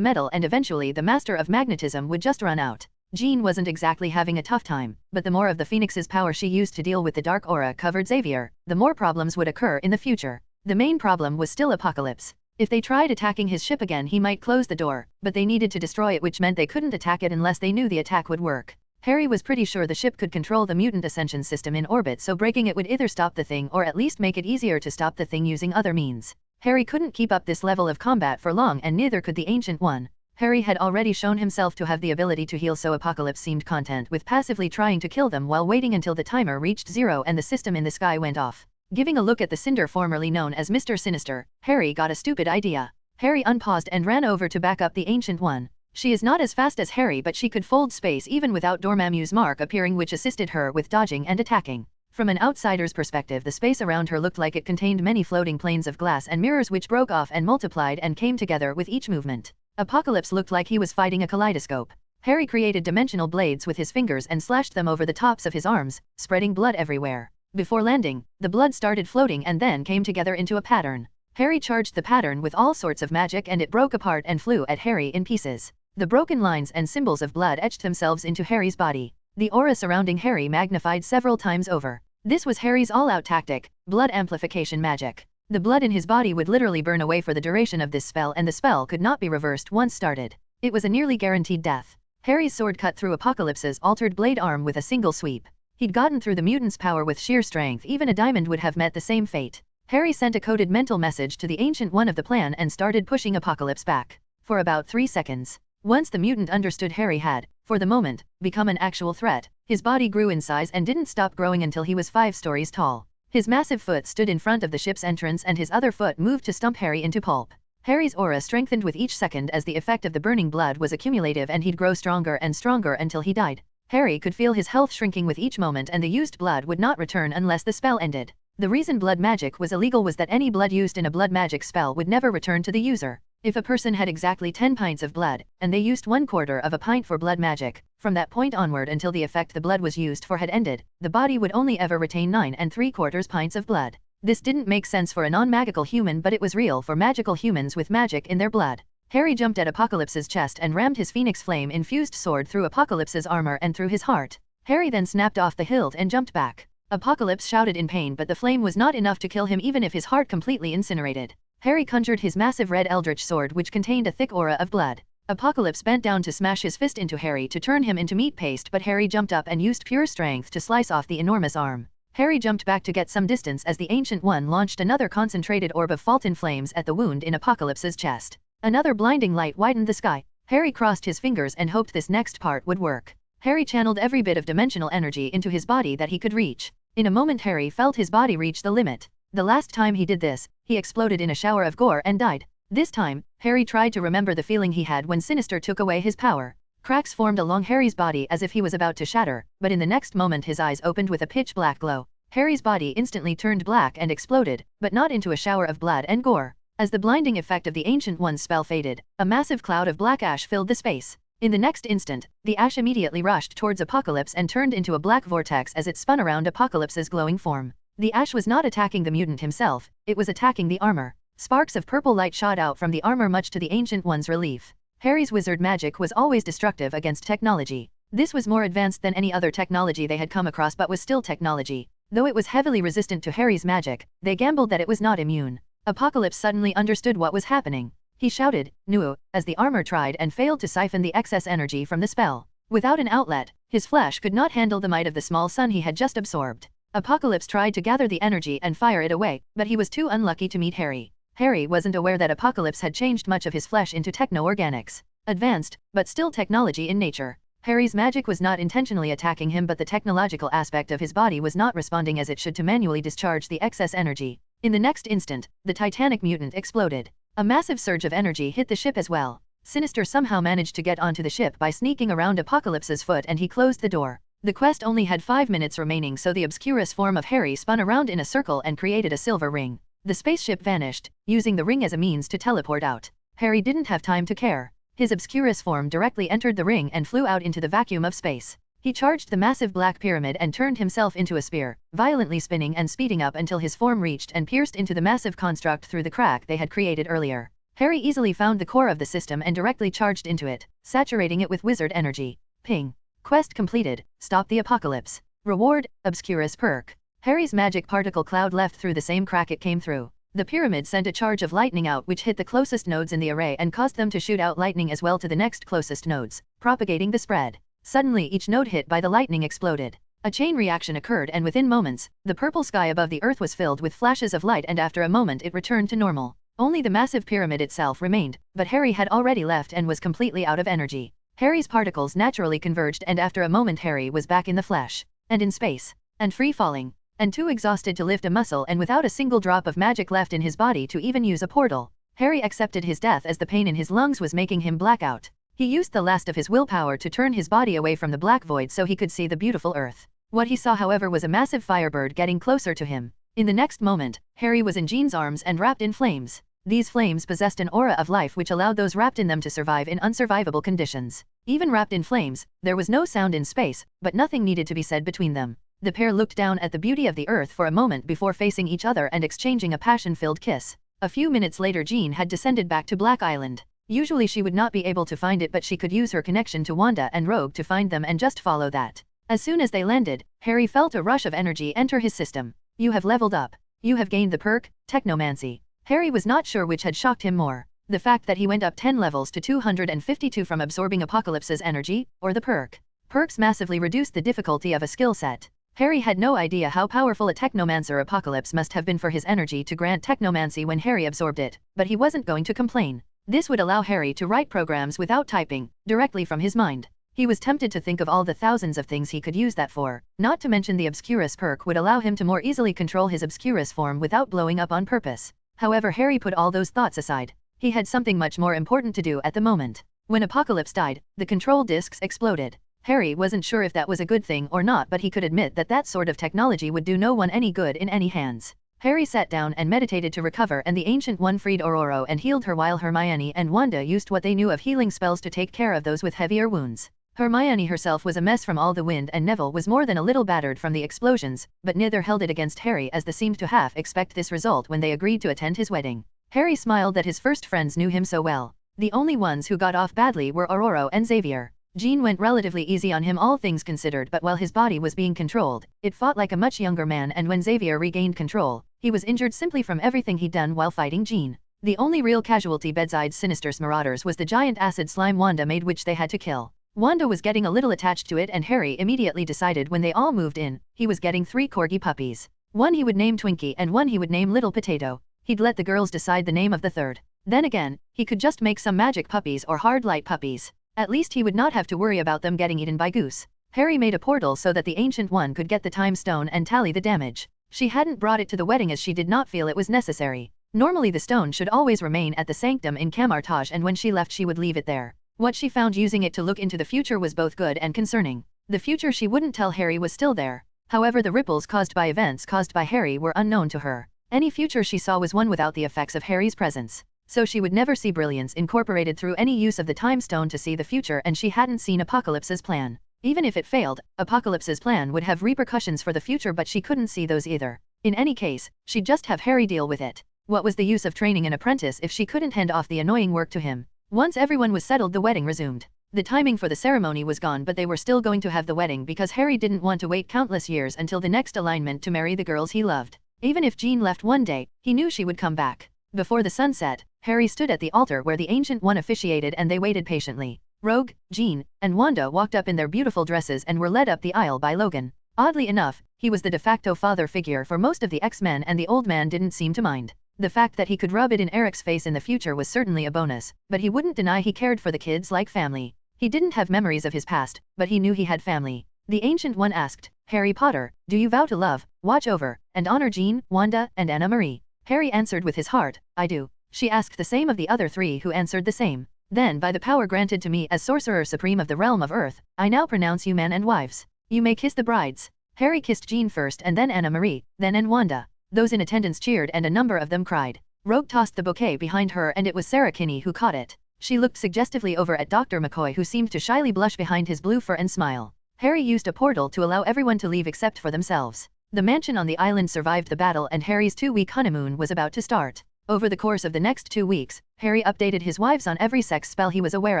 [SPEAKER 1] metal and eventually the master of magnetism would just run out. Jean wasn't exactly having a tough time, but the more of the Phoenix's power she used to deal with the dark aura covered Xavier, the more problems would occur in the future. The main problem was still Apocalypse. If they tried attacking his ship again he might close the door, but they needed to destroy it, which meant they couldn't attack it unless they knew the attack would work. Harry was pretty sure the ship could control the mutant ascension system in orbit, so breaking it would either stop the thing or at least make it easier to stop the thing using other means. Harry couldn't keep up this level of combat for long, and neither could the Ancient One. Harry had already shown himself to have the ability to heal, so Apocalypse seemed content with passively trying to kill them while waiting until the timer reached 0 and the system in the sky went off. Giving a look at the Cinder formerly known as Mr. Sinister, Harry got a stupid idea. Harry unpaused and ran over to back up the Ancient One. She is not as fast as Harry, but she could fold space even without Dormammu's mark appearing, which assisted her with dodging and attacking. From an outsider's perspective, the space around her looked like it contained many floating planes of glass and mirrors which broke off and multiplied and came together with each movement. Apocalypse looked like he was fighting a kaleidoscope. Harry created dimensional blades with his fingers and slashed them over the tops of his arms, spreading blood everywhere. Before landing, the blood started floating and then came together into a pattern. Harry charged the pattern with all sorts of magic and it broke apart and flew at Harry in pieces. The broken lines and symbols of blood etched themselves into Harry's body. The aura surrounding Harry magnified several times over. This was Harry's all-out tactic, blood amplification magic. The blood in his body would literally burn away for the duration of this spell, and the spell could not be reversed once started. It was a nearly guaranteed death. Harry's sword cut through Apocalypse's altered blade arm with a single sweep. He'd gotten through the mutant's power with sheer strength. Even a diamond would have met the same fate. Harry sent a coded mental message to the Ancient One of the plan and started pushing Apocalypse back. For about 3 seconds. Once the mutant understood Harry had, for the moment, become an actual threat, his body grew in size and didn't stop growing until he was 5 stories tall. His massive foot stood in front of the ship's entrance and his other foot moved to stump Harry into pulp. Harry's aura strengthened with each second as the effect of the burning blood was accumulative, and he'd grow stronger and stronger until he died. Harry could feel his health shrinking with each moment, and the used blood would not return unless the spell ended. The reason blood magic was illegal was that any blood used in a blood magic spell would never return to the user. If a person had exactly 10 pints of blood, and they used 1/4 of a pint for blood magic, from that point onward until the effect the blood was used for had ended, the body would only ever retain 9 3/4 pints of blood. This didn't make sense for a non-magical human, but it was real for magical humans with magic in their blood. Harry jumped at Apocalypse's chest and rammed his Phoenix Flame-infused sword through Apocalypse's armor and through his heart. Harry then snapped off the hilt and jumped back. Apocalypse shouted in pain, but the flame was not enough to kill him even if his heart completely incinerated. Harry conjured his massive red eldritch sword, which contained a thick aura of blood. Apocalypse bent down to smash his fist into Harry to turn him into meat paste, but Harry jumped up and used pure strength to slice off the enormous arm. Harry jumped back to get some distance as the Ancient One launched another concentrated orb of Fulton flames at the wound in Apocalypse's chest. Another blinding light widened the sky. Harry crossed his fingers and hoped this next part would work. Harry channeled every bit of dimensional energy into his body that he could reach. In a moment Harry felt his body reach the limit. The last time he did this, he exploded in a shower of gore and died. This time, Harry tried to remember the feeling he had when Sinister took away his power. Cracks formed along Harry's body as if he was about to shatter, but in the next moment his eyes opened with a pitch-black glow. Harry's body instantly turned black and exploded, but not into a shower of blood and gore. As the blinding effect of the Ancient One's spell faded, a massive cloud of black ash filled the space. In the next instant, the ash immediately rushed towards Apocalypse and turned into a black vortex as it spun around Apocalypse's glowing form. The ash was not attacking the mutant himself, it was attacking the armor. Sparks of purple light shot out from the armor, much to the Ancient One's relief. Harry's wizard magic was always destructive against technology. This was more advanced than any other technology they had come across, but was still technology. Though it was heavily resistant to Harry's magic, they gambled that it was not immune. Apocalypse suddenly understood what was happening. He shouted, "Nu!" as the armor tried and failed to siphon the excess energy from the spell. Without an outlet, his flesh could not handle the might of the small sun he had just absorbed. Apocalypse tried to gather the energy and fire it away, but he was too unlucky to meet Harry. Harry wasn't aware that Apocalypse had changed much of his flesh into techno-organics. Advanced, but still technology in nature. Harry's magic was not intentionally attacking him, but the technological aspect of his body was not responding as it should to manually discharge the excess energy. In the next instant, the Titanic mutant exploded. A massive surge of energy hit the ship as well. Sinister somehow managed to get onto the ship by sneaking around Apocalypse's foot, and he closed the door. The quest only had 5 minutes remaining, so the Obscurus form of Harry spun around in a circle and created a silver ring. The spaceship vanished, using the ring as a means to teleport out. Harry didn't have time to care. His Obscurus form directly entered the ring and flew out into the vacuum of space. He charged the massive black pyramid and turned himself into a spear, violently spinning and speeding up until his form reached and pierced into the massive construct through the crack they had created earlier. Harry easily found the core of the system and directly charged into it, saturating it with wizard energy. Ping. Quest completed. Stop the apocalypse. Reward, Obscurus perk. Harry's magic particle cloud left through the same crack it came through. The pyramid sent a charge of lightning out which hit the closest nodes in the array and caused them to shoot out lightning as well to the next closest nodes, propagating the spread. Suddenly each node hit by the lightning exploded. A chain reaction occurred, and within moments, the purple sky above the earth was filled with flashes of light, and after a moment it returned to normal. Only the massive pyramid itself remained, but Harry had already left and was completely out of energy. Harry's particles naturally converged, and after a moment Harry was back in the flesh, and in space, and free falling, and too exhausted to lift a muscle and without a single drop of magic left in his body to even use a portal. Harry accepted his death as the pain in his lungs was making him black out. He used the last of his willpower to turn his body away from the black void so he could see the beautiful earth. What he saw, however, was a massive firebird getting closer to him. In the next moment, Harry was in Jean's arms and wrapped in flames. These flames possessed an aura of life which allowed those wrapped in them to survive in unsurvivable conditions. Even wrapped in flames, there was no sound in space, but nothing needed to be said between them. The pair looked down at the beauty of the earth for a moment before facing each other and exchanging a passion-filled kiss. A few minutes later Jean had descended back to Black Island. Usually she would not be able to find it, but she could use her connection to Wanda and Rogue to find them and just follow that. As soon as they landed, Harry felt a rush of energy enter his system. You have leveled up. You have gained the perk, Technomancy. Harry was not sure which had shocked him more. The fact that he went up 10 levels to 252 from absorbing Apocalypse's energy, or the perk. Perks massively reduced the difficulty of a skill set. Harry had no idea how powerful a Technomancer Apocalypse must have been for his energy to grant Technomancy when Harry absorbed it, but he wasn't going to complain. This would allow Harry to write programs without typing, directly from his mind. He was tempted to think of all the thousands of things he could use that for, not to mention the Obscurus perk would allow him to more easily control his Obscurus form without blowing up on purpose. However, Harry put all those thoughts aside. He had something much more important to do at the moment. When Apocalypse died, the control discs exploded. Harry wasn't sure if that was a good thing or not, but he could admit that that sort of technology would do no one any good in any hands. Harry sat down and meditated to recover, and the Ancient One freed Aurora and healed her while Hermione and Wanda used what they knew of healing spells to take care of those with heavier wounds. Hermione herself was a mess from all the wind, and Neville was more than a little battered from the explosions, but neither held it against Harry, as they seemed to half expect this result when they agreed to attend his wedding. Harry smiled that his first friends knew him so well. The only ones who got off badly were Aurora and Xavier. Jean went relatively easy on him, all things considered, but while his body was being controlled, it fought like a much younger man, and when Xavier regained control, he was injured simply from everything he'd done while fighting Jean. The only real casualty besides Sinister's marauders was the giant acid slime Wanda made, which they had to kill. Wanda was getting a little attached to it, and Harry immediately decided when they all moved in, he was getting 3 corgi puppies. One he would name Twinkie and one he would name Little Potato. He'd let the girls decide the name of the third. Then again, he could just make some magic puppies or hard light puppies. At least he would not have to worry about them getting eaten by Goose. Harry made a portal so that the Ancient One could get the time stone and tally the damage. She hadn't brought it to the wedding as she did not feel it was necessary. Normally the stone should always remain at the sanctum in Camartage, and when she left she would leave it there. What she found using it to look into the future was both good and concerning. The future she wouldn't tell Harry was still there. However, the ripples caused by events caused by Harry were unknown to her. Any future she saw was one without the effects of Harry's presence. So she would never see Brilliance incorporated through any use of the time stone to see the future, and she hadn't seen Apocalypse's plan. Even if it failed, Apocalypse's plan would have repercussions for the future, but she couldn't see those either. In any case, she'd just have Harry deal with it. What was the use of training an apprentice if she couldn't hand off the annoying work to him? Once everyone was settled, the wedding resumed. The timing for the ceremony was gone, but they were still going to have the wedding because Harry didn't want to wait countless years until the next alignment to marry the girls he loved. Even if Jean left one day, he knew she would come back. Before the sun set, Harry stood at the altar where the Ancient One officiated, and they waited patiently. Rogue, Jean, and Wanda walked up in their beautiful dresses and were led up the aisle by Logan. Oddly enough, he was the de facto father figure for most of the X-Men, and the old man didn't seem to mind. The fact that he could rub it in Eric's face in the future was certainly a bonus, but he wouldn't deny he cared for the kids like family. He didn't have memories of his past, but he knew he had family. The Ancient One asked, Harry Potter, do you vow to love, watch over, and honor Jean, Wanda, and Anna Marie? Harry answered with his heart, I do. She asked the same of the other three, who answered the same. Then, by the power granted to me as Sorcerer Supreme of the realm of Earth, I now pronounce you man and wives. You may kiss the brides. Harry kissed Jean first and then Anna Marie, then Wanda. Those in attendance cheered and a number of them cried. Rogue tossed the bouquet behind her and it was Sarah Kinney who caught it. She looked suggestively over at Dr. McCoy, who seemed to shyly blush behind his blue fur and smile. Harry used a portal to allow everyone to leave except for themselves. The mansion on the island survived the battle and Harry's 2-week honeymoon was about to start. Over the course of the next 2 weeks, Harry updated his wives on every sex spell he was aware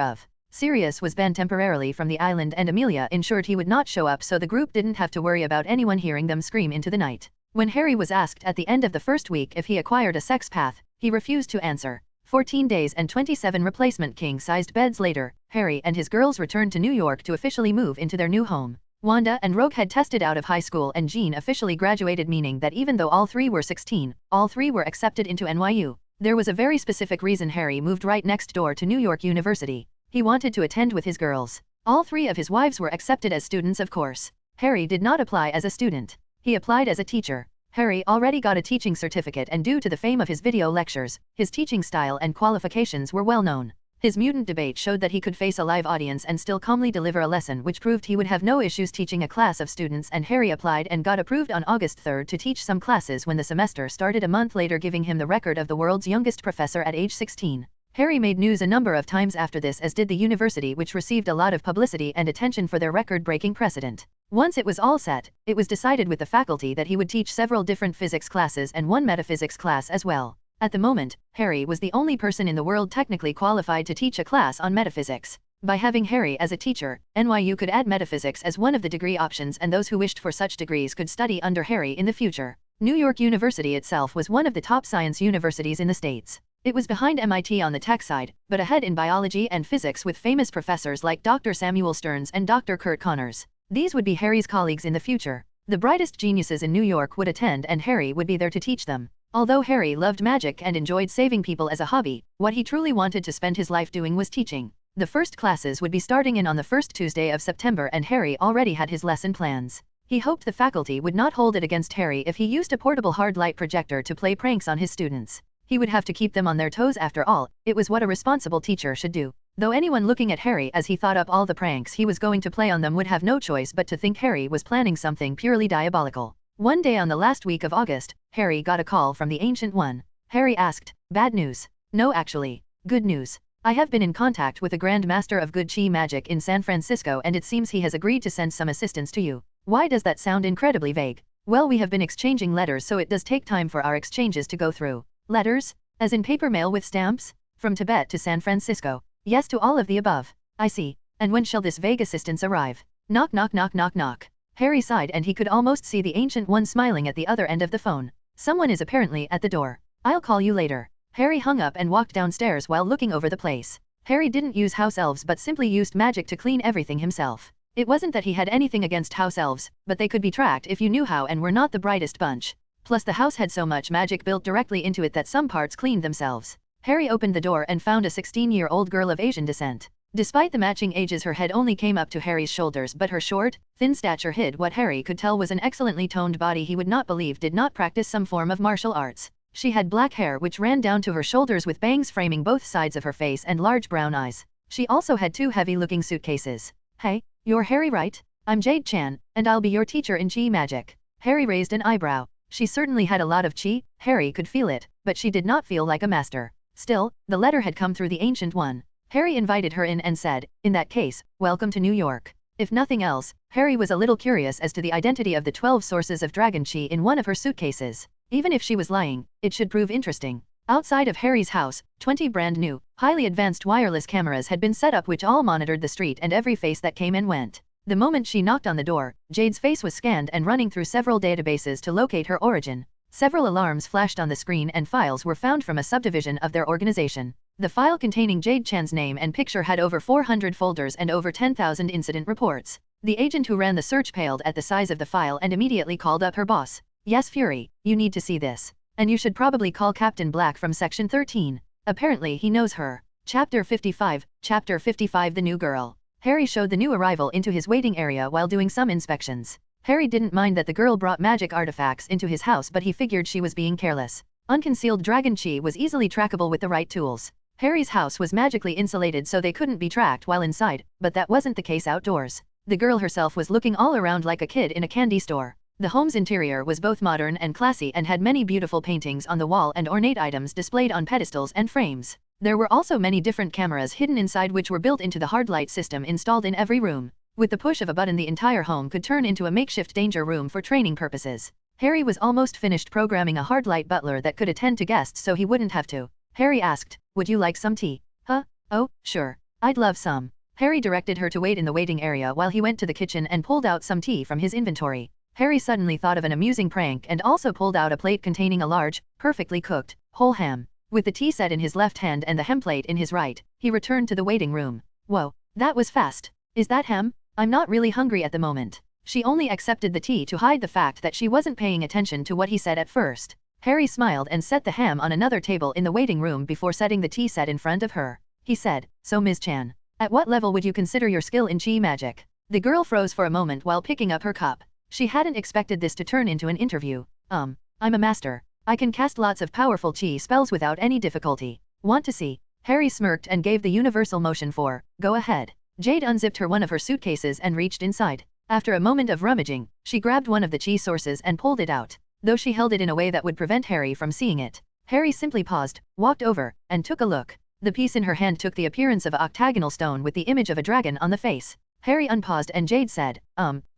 [SPEAKER 1] of. Sirius was banned temporarily from the island and Amelia ensured he would not show up, so the group didn't have to worry about anyone hearing them scream into the night. When Harry was asked at the end of the first week if he acquired a sex path, he refused to answer. 14 days and 27 replacement king-sized beds later, Harry and his girls returned to New York to officially move into their new home. Wanda and Rogue had tested out of high school and Jean officially graduated, meaning that even though all three were 16, all three were accepted into NYU. There was a very specific reason Harry moved right next door to New York University. He wanted to attend with his girls. All three of his wives were accepted as students, of course. Harry did not apply as a student. He applied as a teacher. Harry already got a teaching certificate and due to the fame of his video lectures, his teaching style and qualifications were well known. His mutant debate showed that he could face a live audience and still calmly deliver a lesson, which proved he would have no issues teaching a class of students, and Harry applied and got approved on August 3rd to teach some classes when the semester started a month later, giving him the record of the world's youngest professor at age 16. Harry made news a number of times after this, as did the university, which received a lot of publicity and attention for their record-breaking precedent. Once it was all set, it was decided with the faculty that he would teach several different physics classes and one metaphysics class as well. At the moment, Harry was the only person in the world technically qualified to teach a class on metaphysics. By having Harry as a teacher, NYU could add metaphysics as one of the degree options, and those who wished for such degrees could study under Harry in the future. New York University itself was one of the top science universities in the States. It was behind MIT on the tech side, but ahead in biology and physics with famous professors like Dr. Samuel Stearns and Dr. Kurt Connors. These would be Harry's colleagues in the future. The brightest geniuses in New York would attend and Harry would be there to teach them. Although Harry loved magic and enjoyed saving people as a hobby, what he truly wanted to spend his life doing was teaching. The first classes would be starting in on the first Tuesday of September and Harry already had his lesson plans. He hoped the faculty would not hold it against Harry if he used a portable hard light projector to play pranks on his students. He would have to keep them on their toes after all, it was what a responsible teacher should do. Though anyone looking at Harry as he thought up all the pranks he was going to play on them would have no choice but to think Harry was planning something purely diabolical. One day on the last week of August, Harry got a call from the Ancient One. Harry asked, "Bad news?" "No, actually. Good news. I have been in contact with the Grand Master of Good Chi Magic in San Francisco and it seems he has agreed to send some assistance to you." Why does that sound incredibly vague? Well, we have been exchanging letters, so it does take time for our exchanges to go through. Letters? As in paper mail with stamps? From Tibet to San Francisco? Yes to all of the above. I see. And when shall this vague assistance arrive? Knock knock knock knock knock. Harry sighed and he could almost see the Ancient One smiling at the other end of the phone. Someone is apparently at the door. I'll call you later. Harry hung up and walked downstairs while looking over the place. Harry didn't use house elves but simply used magic to clean everything himself. It wasn't that he had anything against house elves, but they could be tracked if you knew how and were not the brightest bunch. Plus the house had so much magic built directly into it that some parts cleaned themselves. Harry opened the door and found a 16-year-old girl of Asian descent. Despite the matching ages, her head only came up to Harry's shoulders, but her short, thin stature hid what Harry could tell was an excellently toned body he would not believe did not practice some form of martial arts. She had black hair which ran down to her shoulders with bangs framing both sides of her face and large brown eyes. She also had two heavy-looking suitcases. "Hey, you're Harry, right? I'm Jade Chan, and I'll be your teacher in Chi magic." Harry raised an eyebrow. She certainly had a lot of chi, Harry could feel it, but she did not feel like a master. Still, the letter had come through the Ancient One. Harry invited her in and said, "In that case, welcome to New York." If nothing else, Harry was a little curious as to the identity of the 12 sources of dragon chi in one of her suitcases. Even if she was lying, it should prove interesting. Outside of Harry's house, 20 brand new, highly advanced wireless cameras had been set up which all monitored the street and every face that came and went. The moment she knocked on the door, Jade's face was scanned and running through several databases to locate her origin. Several alarms flashed on the screen and files were found from a subdivision of their organization. The file containing Jade Chan's name and picture had over 400 folders and over 10,000 incident reports. The agent who ran the search paled at the size of the file and immediately called up her boss. "Yes, Fury, you need to see this. And you should probably call Captain Black from Section 13. Apparently he knows her." Chapter 55, The New Girl. Harry showed the new arrival into his waiting area while doing some inspections. Harry didn't mind that the girl brought magic artifacts into his house, but he figured she was being careless. Unconcealed dragon chi was easily trackable with the right tools. Harry's house was magically insulated so they couldn't be tracked while inside, but that wasn't the case outdoors. The girl herself was looking all around like a kid in a candy store. The home's interior was both modern and classy and had many beautiful paintings on the wall and ornate items displayed on pedestals and frames. There were also many different cameras hidden inside, which were built into the hard light system installed in every room. With the push of a button, the entire home could turn into a makeshift danger room for training purposes. Harry was almost finished programming a hard light butler that could attend to guests so he wouldn't have to. Harry asked, "Would you like some tea?" "Huh? Oh, sure. I'd love some." Harry directed her to wait in the waiting area while he went to the kitchen and pulled out some tea from his inventory. Harry suddenly thought of an amusing prank and also pulled out a plate containing a large, perfectly cooked, whole ham. With the tea set in his left hand and the ham plate in his right, he returned to the waiting room. "Whoa, that was fast. Is that ham? I'm not really hungry at the moment." She only accepted the tea to hide the fact that she wasn't paying attention to what he said at first. Harry smiled and set the ham on another table in the waiting room before setting the tea set in front of her. He said, "So Ms. Chan, at what level would you consider your skill in chi magic?" The girl froze for a moment while picking up her cup. She hadn't expected this to turn into an interview. I'm a master. I can cast lots of powerful chi spells without any difficulty. Want to see?" Harry smirked and gave the universal motion for, "Go ahead." Jade unzipped one of her suitcases and reached inside. After a moment of rummaging, she grabbed one of the chi sources and pulled it out, though she held it in a way that would prevent Harry from seeing it. Harry simply paused, walked over, and took a look. The piece in her hand took the appearance of an octagonal stone with the image of a dragon on the face. Harry unpaused and Jade said,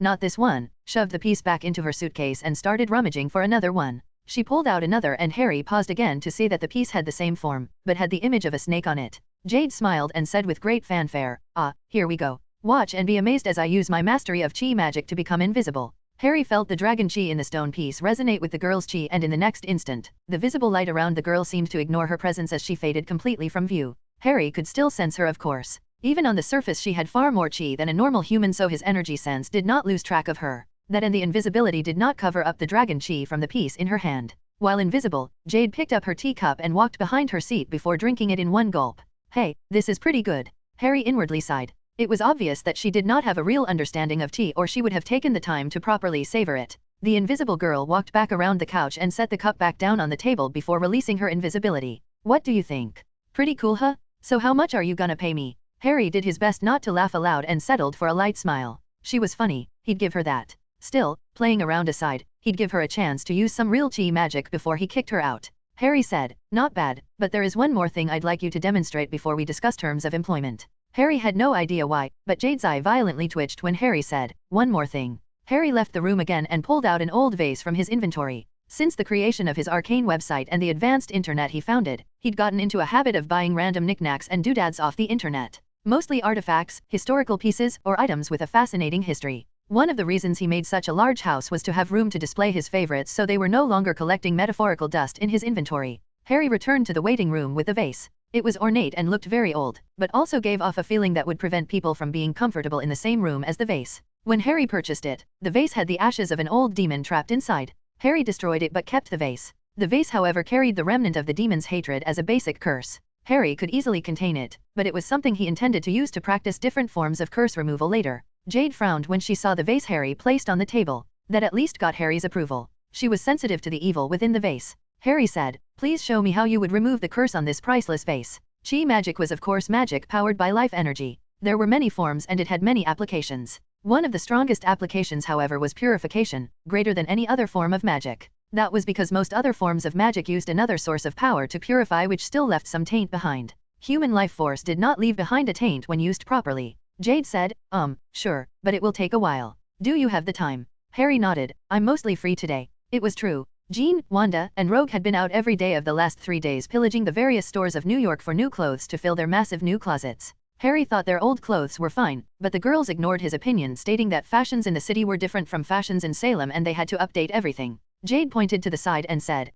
[SPEAKER 1] "Not this one," shoved the piece back into her suitcase and started rummaging for another one. She pulled out another and Harry paused again to see that the piece had the same form, but had the image of a snake on it. Jade smiled and said with great fanfare, "Here we go. Watch and be amazed as I use my mastery of chi magic to become invisible." Harry felt the dragon chi in the stone piece resonate with the girl's chi, and in the next instant, the visible light around the girl seemed to ignore her presence as she faded completely from view. Harry could still sense her, of course. Even on the surface she had far more chi than a normal human, so his energy sense did not lose track of her. That and the invisibility did not cover up the dragon chi from the piece in her hand. While invisible, Jade picked up her teacup and walked behind her seat before drinking it in one gulp. "Hey, this is pretty good." Harry inwardly sighed. It was obvious that she did not have a real understanding of tea, or she would have taken the time to properly savor it. The invisible girl walked back around the couch and set the cup back down on the table before releasing her invisibility. "What do you think? Pretty cool, huh? So how much are you gonna pay me?" Harry did his best not to laugh aloud and settled for a light smile. She was funny, he'd give her that. Still, playing around aside, he'd give her a chance to use some real chi magic before he kicked her out. Harry said, "Not bad, but there is one more thing I'd like you to demonstrate before we discuss terms of employment." Harry had no idea why, but Jade's eye violently twitched when Harry said, "One more thing." Harry left the room again and pulled out an old vase from his inventory. Since the creation of his arcane website and the advanced internet he founded, he'd gotten into a habit of buying random knickknacks and doodads off the internet. Mostly artifacts, historical pieces, or items with a fascinating history. One of the reasons he made such a large house was to have room to display his favorites, so they were no longer collecting metaphorical dust in his inventory. Harry returned to the waiting room with the vase. It was ornate and looked very old, but also gave off a feeling that would prevent people from being comfortable in the same room as the vase. When Harry purchased it, the vase had the ashes of an old demon trapped inside. Harry destroyed it but kept the vase. The vase, however, carried the remnant of the demon's hatred as a basic curse. Harry could easily contain it, but it was something he intended to use to practice different forms of curse removal later. Jade frowned when she saw the vase Harry placed on the table. That at least got Harry's approval. She was sensitive to the evil within the vase. Harry said, "Please show me how you would remove the curse on this priceless vase." Chi magic was of course magic powered by life energy. There were many forms and it had many applications. One of the strongest applications, however, was purification, greater than any other form of magic. That was because most other forms of magic used another source of power to purify, which still left some taint behind. Human life force did not leave behind a taint when used properly. Jade said, Sure, but it will take a while. Do you have the time?" Harry nodded. "I'm mostly free today." It was true. Jean, Wanda, and Rogue had been out every day of the last 3 days pillaging the various stores of New York for new clothes to fill their massive new closets. Harry thought their old clothes were fine, but the girls ignored his opinion, stating that fashions in the city were different from fashions in Salem and they had to update everything. Jade pointed to the side and said,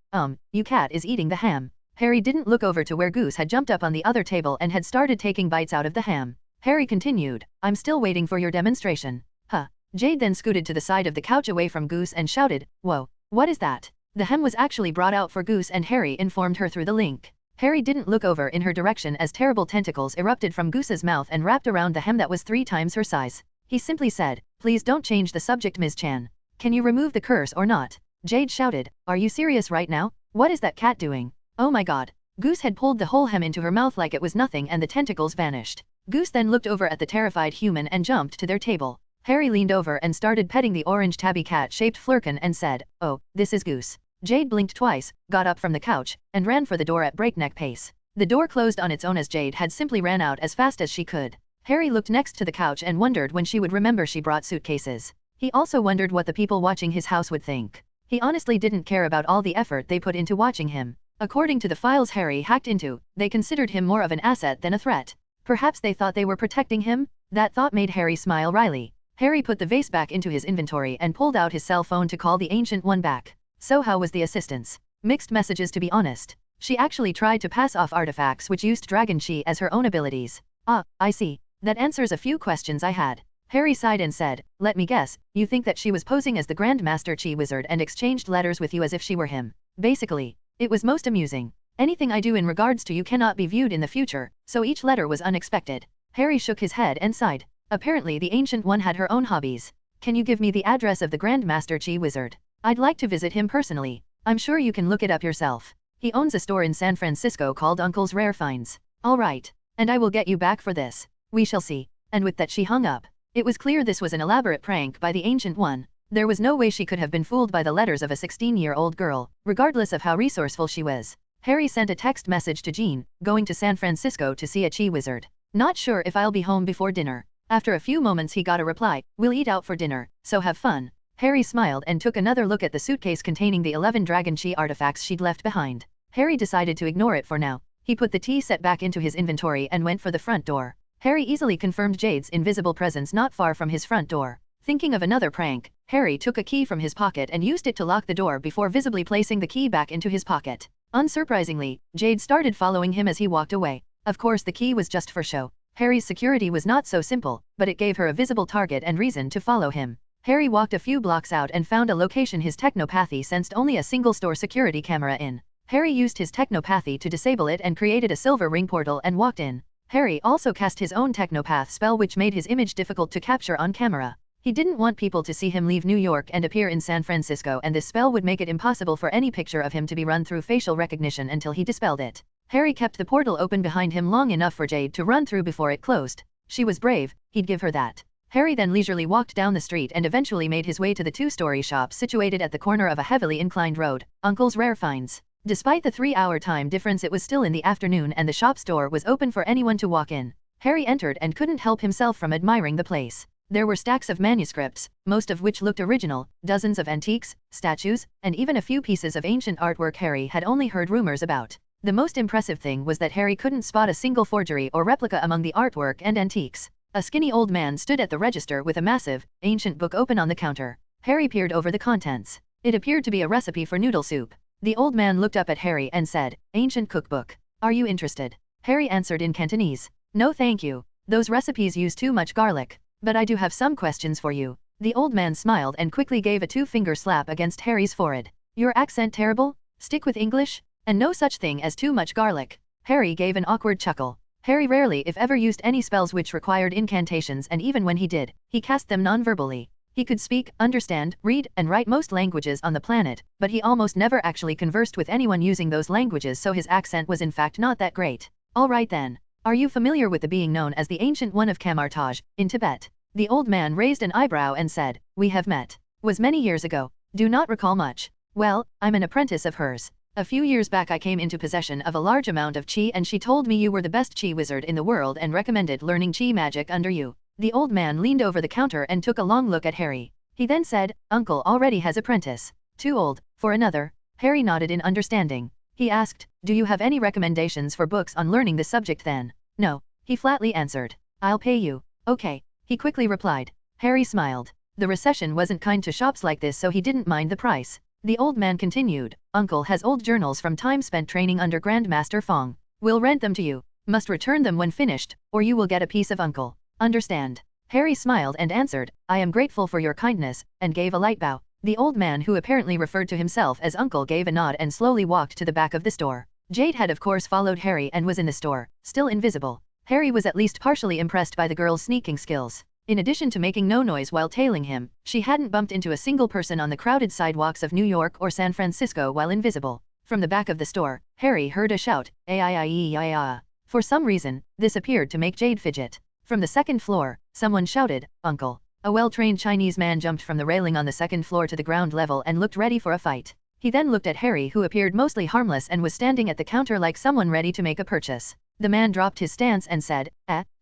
[SPEAKER 1] You cat is eating the ham." Harry didn't look over to where Goose had jumped up on the other table and had started taking bites out of the ham. Harry continued, "I'm still waiting for your demonstration." "Huh." Jade then scooted to the side of the couch away from Goose and shouted, "Whoa, what is that?" The ham was actually brought out for Goose and Harry informed her through the link. Harry didn't look over in her direction as terrible tentacles erupted from Goose's mouth and wrapped around the hem that was 3 times her size. He simply said, "Please don't change the subject, Ms. Chan. Can you remove the curse or not?" Jade shouted, "Are you serious right now? What is that cat doing?" Oh my god. Goose had pulled the whole hem into her mouth like it was nothing and the tentacles vanished. Goose then looked over at the terrified human and jumped to their table. Harry leaned over and started petting the orange tabby cat-shaped Flurkin and said, "Oh, this is Goose." Jade blinked twice, got up from the couch, and ran for the door at breakneck pace. The door closed on its own as Jade had simply ran out as fast as she could. Harry looked next to the couch and wondered when she would remember she brought suitcases. He also wondered what the people watching his house would think. He honestly didn't care about all the effort they put into watching him. According to the files Harry hacked into, they considered him more of an asset than a threat. Perhaps they thought they were protecting him? That thought made Harry smile wryly. Harry put the vase back into his inventory and pulled out his cell phone to call the Ancient One back. "So how was the assistance?" "Mixed messages, to be honest. She actually tried to pass off artifacts which used Dragon Chi as her own abilities." "Ah, I see. That answers a few questions I had." Harry sighed and said, "Let me guess, you think that she was posing as the Grand Master Chi Wizard and exchanged letters with you as if she were him." "Basically. It was most amusing. Anything I do in regards to you cannot be viewed in the future, so each letter was unexpected." Harry shook his head and sighed. Apparently the Ancient One had her own hobbies. "Can you give me the address of the Grand Master Chi Wizard? I'd like to visit him personally. I'm sure you can look it up yourself. He owns a store in San Francisco called Uncle's Rare Finds." "All right. And I will get you back for this. We shall see." And with that she hung up. It was clear this was an elaborate prank by the Ancient One. There was no way she could have been fooled by the letters of a 16-year-old girl, regardless of how resourceful she was. Harry sent a text message to Jean, going to San Francisco to see a Chi Wizard. "Not sure if I'll be home before dinner." After a few moments he got a reply, "We'll eat out for dinner, so have fun." Harry smiled and took another look at the suitcase containing the 11 Dragon Chi artifacts she'd left behind. Harry decided to ignore it for now. He put the tea set back into his inventory and went for the front door. Harry easily confirmed Jade's invisible presence not far from his front door. Thinking of another prank, Harry took a key from his pocket and used it to lock the door before visibly placing the key back into his pocket. Unsurprisingly, Jade started following him as he walked away. Of course the key was just for show. Harry's security was not so simple, but it gave her a visible target and reason to follow him. Harry walked a few blocks out and found a location his technopathy sensed only a single store security camera in. Harry used his technopathy to disable it and created a silver ring portal and walked in. Harry also cast his own technopath spell which made his image difficult to capture on camera. He didn't want people to see him leave New York and appear in San Francisco, and this spell would make it impossible for any picture of him to be run through facial recognition until he dispelled it. Harry kept the portal open behind him long enough for Jade to run through before it closed. She was brave, he'd give her that. Harry then leisurely walked down the street and eventually made his way to the two-story shop situated at the corner of a heavily inclined road, Uncle's Rare Finds. Despite the 3-hour time difference, it was still in the afternoon and the shop's door was open for anyone to walk in. Harry entered and couldn't help himself from admiring the place. There were stacks of manuscripts, most of which looked original, dozens of antiques, statues, and even a few pieces of ancient artwork Harry had only heard rumors about. The most impressive thing was that Harry couldn't spot a single forgery or replica among the artwork and antiques. A skinny old man stood at the register with a massive, ancient book open on the counter. Harry peered over the contents. It appeared to be a recipe for noodle soup. The old man looked up at Harry and said, "Ancient cookbook. Are you interested?" Harry answered in Cantonese. "No thank you. Those recipes use too much garlic. But I do have some questions for you." The old man smiled and quickly gave a 2-finger slap against Harry's forehead. "Your accent terrible? Stick with English? And no such thing as too much garlic." Harry gave an awkward chuckle. Harry rarely if ever used any spells which required incantations, and even when he did, he cast them non-verbally. He could speak, understand, read, and write most languages on the planet, but he almost never actually conversed with anyone using those languages, so his accent was in fact not that great. "All right then. Are you familiar with the being known as the Ancient One of Kamartaj, in Tibet?" The old man raised an eyebrow and said, "We have met. Was many years ago. Do not recall much." "Well, I'm an apprentice of hers. A few years back I came into possession of a large amount of Chi, and she told me you were the best Chi wizard in the world and recommended learning Chi magic under you." The old man leaned over the counter and took a long look at Harry. He then said, "Uncle already has apprentice. Too old for another?" Harry nodded in understanding. He asked, "Do you have any recommendations for books on learning the subject then?" "No," he flatly answered. "I'll pay you." "Okay," he quickly replied. Harry smiled. The recession wasn't kind to shops like this, so he didn't mind the price. The old man continued, "Uncle has old journals from time spent training under Grandmaster Fong. We'll rent them to you. Must return them when finished, or you will get a piece of Uncle. Understand?" Harry smiled and answered, "I am grateful for your kindness," and gave a light bow. The old man, who apparently referred to himself as Uncle, gave a nod and slowly walked to the back of the store. Jade had of course followed Harry and was in the store, still invisible. Harry was at least partially impressed by the girl's sneaking skills. In addition to making no noise while tailing him, she hadn't bumped into a single person on the crowded sidewalks of New York or San Francisco while invisible. From the back of the store, Harry heard a shout, "Aiaiaiaia." For some reason, this appeared to make Jade fidget. From the second floor, someone shouted, "Uncle." A well-trained Chinese man jumped from the railing on the second floor to the ground level and looked ready for a fight. He then looked at Harry, who appeared mostly harmless and was standing at the counter like someone ready to make a purchase. The man dropped his stance and said,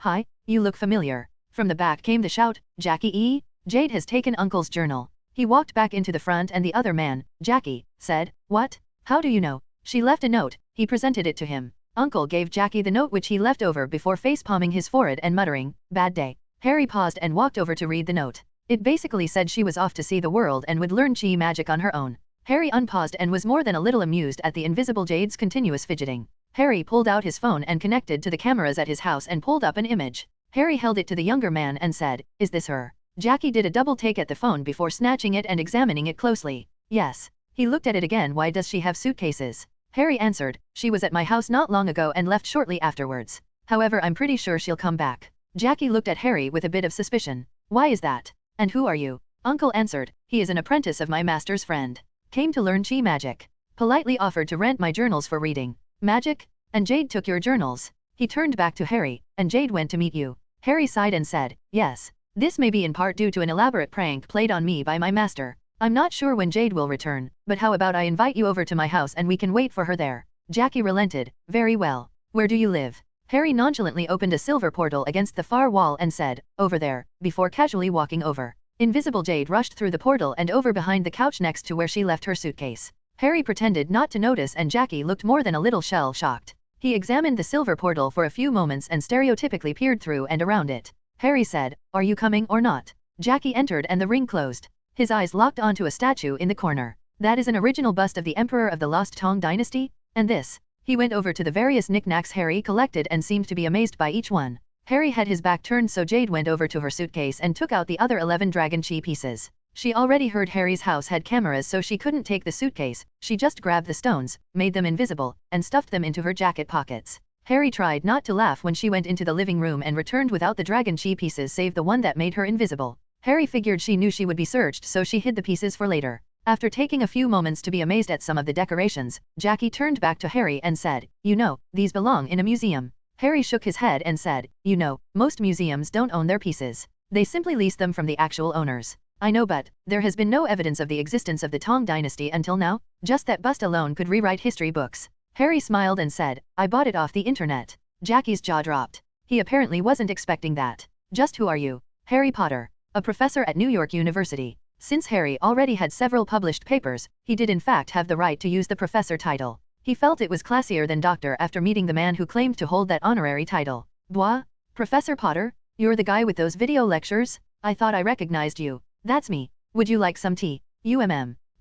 [SPEAKER 1] "Hi, you look familiar." From the back came the shout, "Jackie E. Jade has taken Uncle's journal." He walked back into the front and the other man, Jackie, said, "What? How do you know?" "She left a note." He presented it to him. Uncle gave Jackie the note, which he left over before face-palming his forehead and muttering, "Bad day." Harry paused and walked over to read the note. It basically said she was off to see the world and would learn chi magic on her own. Harry unpaused and was more than a little amused at the invisible Jade's continuous fidgeting. Harry pulled out his phone and connected to the cameras at his house and pulled up an image. Harry held it to the younger man and said, "Is this her?" Jackie did a double take at the phone before snatching it and examining it closely. "Yes." He looked at it again. "Why does she have suitcases?" Harry answered, "She was at my house not long ago and left shortly afterwards. However, I'm pretty sure she'll come back." Jackie looked at Harry with a bit of suspicion. "Why is that? And who are you?" Uncle answered, "He is an apprentice of my master's friend. Came to learn chi magic. Politely offered to rent my journals for reading." "Magic? And Jade took your journals?" He turned back to Harry, "And Jade went to meet you?" Harry sighed and said, "Yes. This may be in part due to an elaborate prank played on me by my master. I'm not sure when Jade will return, but how about I invite you over to my house and we can wait for her there?" Jackie relented, "Very well. Where do you live?" Harry nonchalantly opened a silver portal against the far wall and said, "Over there," before casually walking over. Invisible Jade rushed through the portal and over behind the couch next to where she left her suitcase. Harry pretended not to notice and Jackie looked more than a little shell-shocked. He examined the silver portal for a few moments and stereotypically peered through and around it. Harry said, "Are you coming or not?" Jackie entered and the ring closed. His eyes locked onto a statue in the corner. "That is an original bust of the Emperor of the Lost Tang Dynasty? And this?" He went over to the various knickknacks Harry collected and seemed to be amazed by each one. Harry had his back turned, so Jade went over to her suitcase and took out the other 11 dragon chi pieces. She already heard Harry's house had cameras, so she couldn't take the suitcase. She just grabbed the stones, made them invisible, and stuffed them into her jacket pockets. Harry tried not to laugh when she went into the living room and returned without the dragon chi pieces save the one that made her invisible. Harry figured she knew she would be searched, so she hid the pieces for later. After taking a few moments to be amazed at some of the decorations, Jackie turned back to Harry and said, "You know, these belong in a museum." Harry shook his head and said, "You know, most museums don't own their pieces. They simply lease them from the actual owners." "I know, but there has been no evidence of the existence of the Tang Dynasty until now. Just that bust alone could rewrite history books." Harry smiled and said, "I bought it off the internet." Jackie's jaw dropped. He apparently wasn't expecting that. "Just who are you?" "Harry Potter. A professor at New York University." Since Harry already had several published papers, he did in fact have the right to use the professor title. He felt it was classier than doctor after meeting the man who claimed to hold that honorary title. "Blah? Professor Potter? You're the guy with those video lectures? I thought I recognized you." "That's me. Would you like some tea?"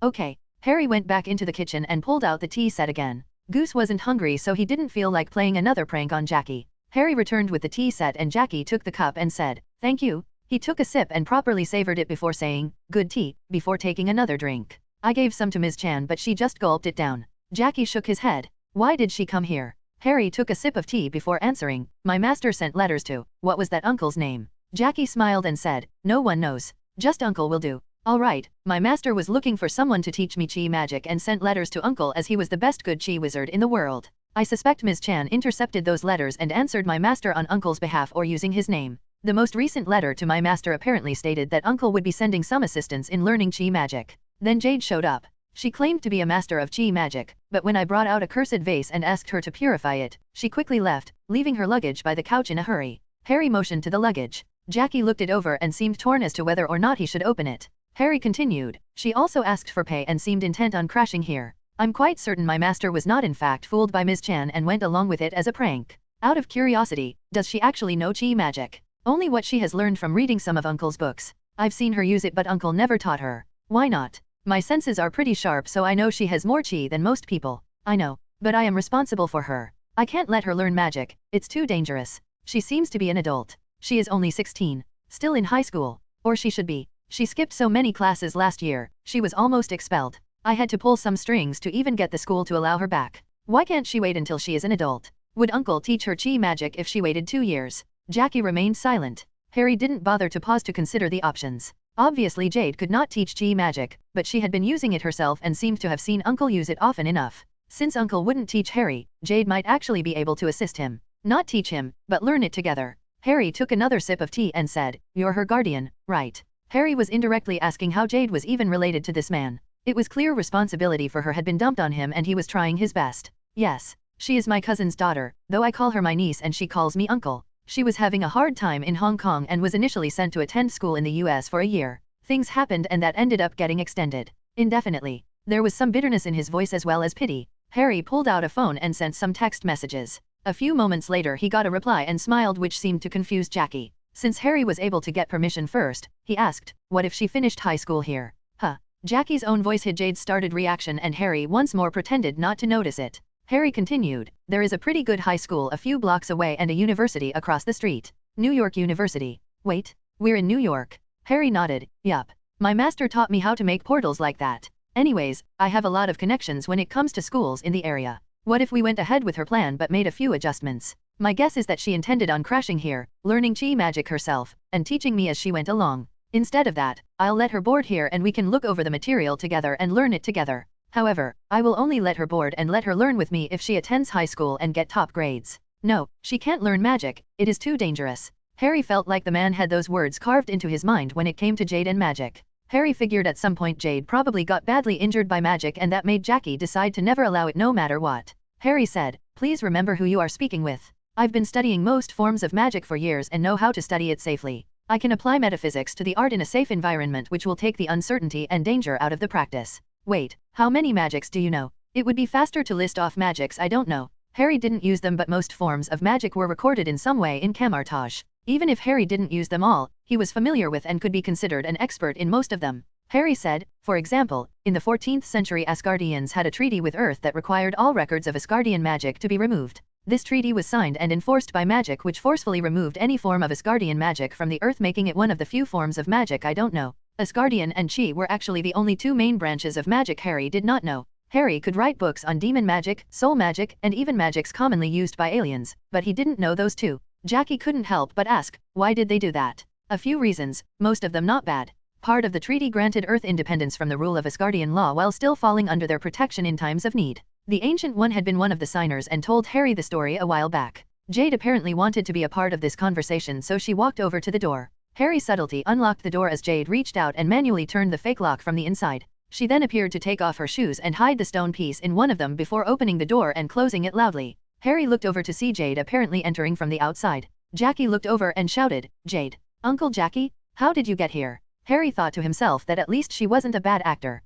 [SPEAKER 1] Okay." Harry went back into the kitchen and pulled out the tea set again. Goose wasn't hungry, so he didn't feel like playing another prank on Jackie. Harry returned with the tea set and Jackie took the cup and said, "Thank you." He took a sip and properly savored it before saying, "Good tea," before taking another drink. "I gave some to Ms. Chan, but she just gulped it down." Jackie shook his head. "Why did she come here?" Harry took a sip of tea before answering, "My master sent letters to." "What was that uncle's name?" Jackie smiled and said, "No one knows. Just uncle will do." "All right, my master was looking for someone to teach me chi magic and sent letters to uncle as he was the best good chi wizard in the world. I suspect Ms. Chan intercepted those letters and answered my master on uncle's behalf or using his name. The most recent letter to my master apparently stated that uncle would be sending some assistance in learning chi magic. Then Jade showed up. She claimed to be a master of chi magic, but when I brought out a cursed vase and asked her to purify it, she quickly left, leaving her luggage by the couch in a hurry." Harry motioned to the luggage. Jackie looked it over and seemed torn as to whether or not he should open it. Harry continued, "She also asked for pay and seemed intent on crashing here. I'm quite certain my master was not in fact fooled by Ms. Chan and went along with it as a prank. Out of curiosity, does she actually know chi magic?" "Only what she has learned from reading some of uncle's books. I've seen her use it, but uncle never taught her." "Why not?" "My senses are pretty sharp, so I know she has more chi than most people." "I know, but I am responsible for her. I can't let her learn magic, it's too dangerous. She seems to be an adult. She is only 16, still in high school. Or she should be. She skipped so many classes last year, she was almost expelled. I had to pull some strings to even get the school to allow her back." Why can't she wait until she is an adult? Would Uncle teach her chi magic if she waited 2 years? Jackie remained silent. Harry didn't bother to pause to consider the options. Obviously Jade could not teach chi magic, but she had been using it herself and seemed to have seen Uncle use it often enough. Since Uncle wouldn't teach Harry, Jade might actually be able to assist him. Not teach him, but learn it together. Harry took another sip of tea and said, "You're her guardian, right?" Harry was indirectly asking how Jade was even related to this man. It was clear responsibility for her had been dumped on him and he was trying his best. "Yes. She is my cousin's daughter, though I call her my niece and she calls me uncle. She was having a hard time in Hong Kong and was initially sent to attend school in the US for a year. Things happened and that ended up getting extended indefinitely." There was some bitterness in his voice as well as pity. Harry pulled out a phone and sent some text messages. A few moments later he got a reply and smiled, which seemed to confuse Jackie. Since Harry was able to get permission first, he asked, "What if she finished high school here?" Huh. Jackie's own voice hid Jade's startled reaction and Harry once more pretended not to notice it. Harry continued, "There is a pretty good high school a few blocks away and a university across the street. New York University." "Wait, we're in New York?" Harry nodded, "Yup. My master taught me how to make portals like that. Anyways, I have a lot of connections when it comes to schools in the area. What if we went ahead with her plan but made a few adjustments? My guess is that she intended on crashing here, learning chi magic herself, and teaching me as she went along. Instead of that, I'll let her board here and we can look over the material together and learn it together. However, I will only let her board and let her learn with me if she attends high school and get top grades. No, she can't learn magic, it is too dangerous." Harry felt like the man had those words carved into his mind when it came to Jade and magic. Harry figured at some point Jade probably got badly injured by magic and that made Jackie decide to never allow it no matter what. Harry said, "Please remember who you are speaking with. I've been studying most forms of magic for years and know how to study it safely. I can apply metaphysics to the art in a safe environment which will take the uncertainty and danger out of the practice." "Wait, how many magics do you know? It would be faster to list off magics I don't know." Harry didn't use them, but most forms of magic were recorded in some way in Camartage. Even if Harry didn't use them all, he was familiar with and could be considered an expert in most of them. Harry said, "For example, in the 14th century Asgardians had a treaty with Earth that required all records of Asgardian magic to be removed. This treaty was signed and enforced by magic which forcefully removed any form of Asgardian magic from the Earth, making it one of the few forms of magic I don't know. Asgardian and Chi were actually the only two main branches of magic Harry did not know. Harry could write books on demon magic, soul magic, and even magics commonly used by aliens, but he didn't know those two." Jackie couldn't help but ask, why did they do that? "A few reasons, most of them not bad. Part of the treaty granted Earth independence from the rule of Asgardian law while still falling under their protection in times of need. The Ancient One had been one of the signers and told Harry the story a while back. Jade apparently wanted to be a part of this conversation, so she walked over to the door. Harry's subtlety unlocked the door as Jade reached out and manually turned the fake lock from the inside. She then appeared to take off her shoes and hide the stone piece in one of them before opening the door and closing it loudly. Harry looked over to see Jade apparently entering from the outside. Jackie looked over and shouted, "Jade! Uncle Jackie? How did you get here?" Harry thought to himself that at least she wasn't a bad actor.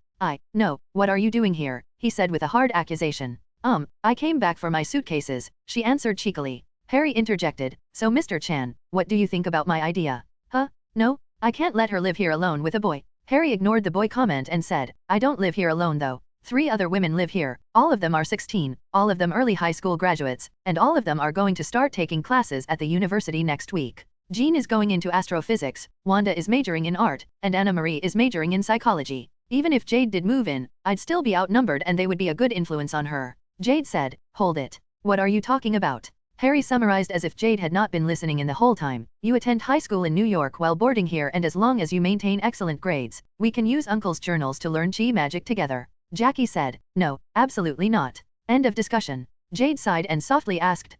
[SPEAKER 1] "No, what are you doing here?" he said with a hard accusation. I came back for my suitcases," she answered cheekily. Harry interjected, "So Mr. Chan, what do you think about my idea?" "Huh? No, I can't let her live here alone with a boy." Harry ignored the boy comment and said, "I don't live here alone though. 3 other women live here, all of them are 16, all of them early high school graduates, and all of them are going to start taking classes at the university next week. Jean is going into astrophysics, Wanda is majoring in art, and Anna Marie is majoring in psychology. Even if Jade did move in, I'd still be outnumbered and they would be a good influence on her." Jade said, "Hold it. What are you talking about?" Harry summarized as if Jade had not been listening in the whole time. "You attend high school in New York while boarding here, and as long as you maintain excellent grades, we can use Uncle's journals to learn chi magic together." Jackie said, "No, absolutely not. End of discussion." Jade sighed and softly asked,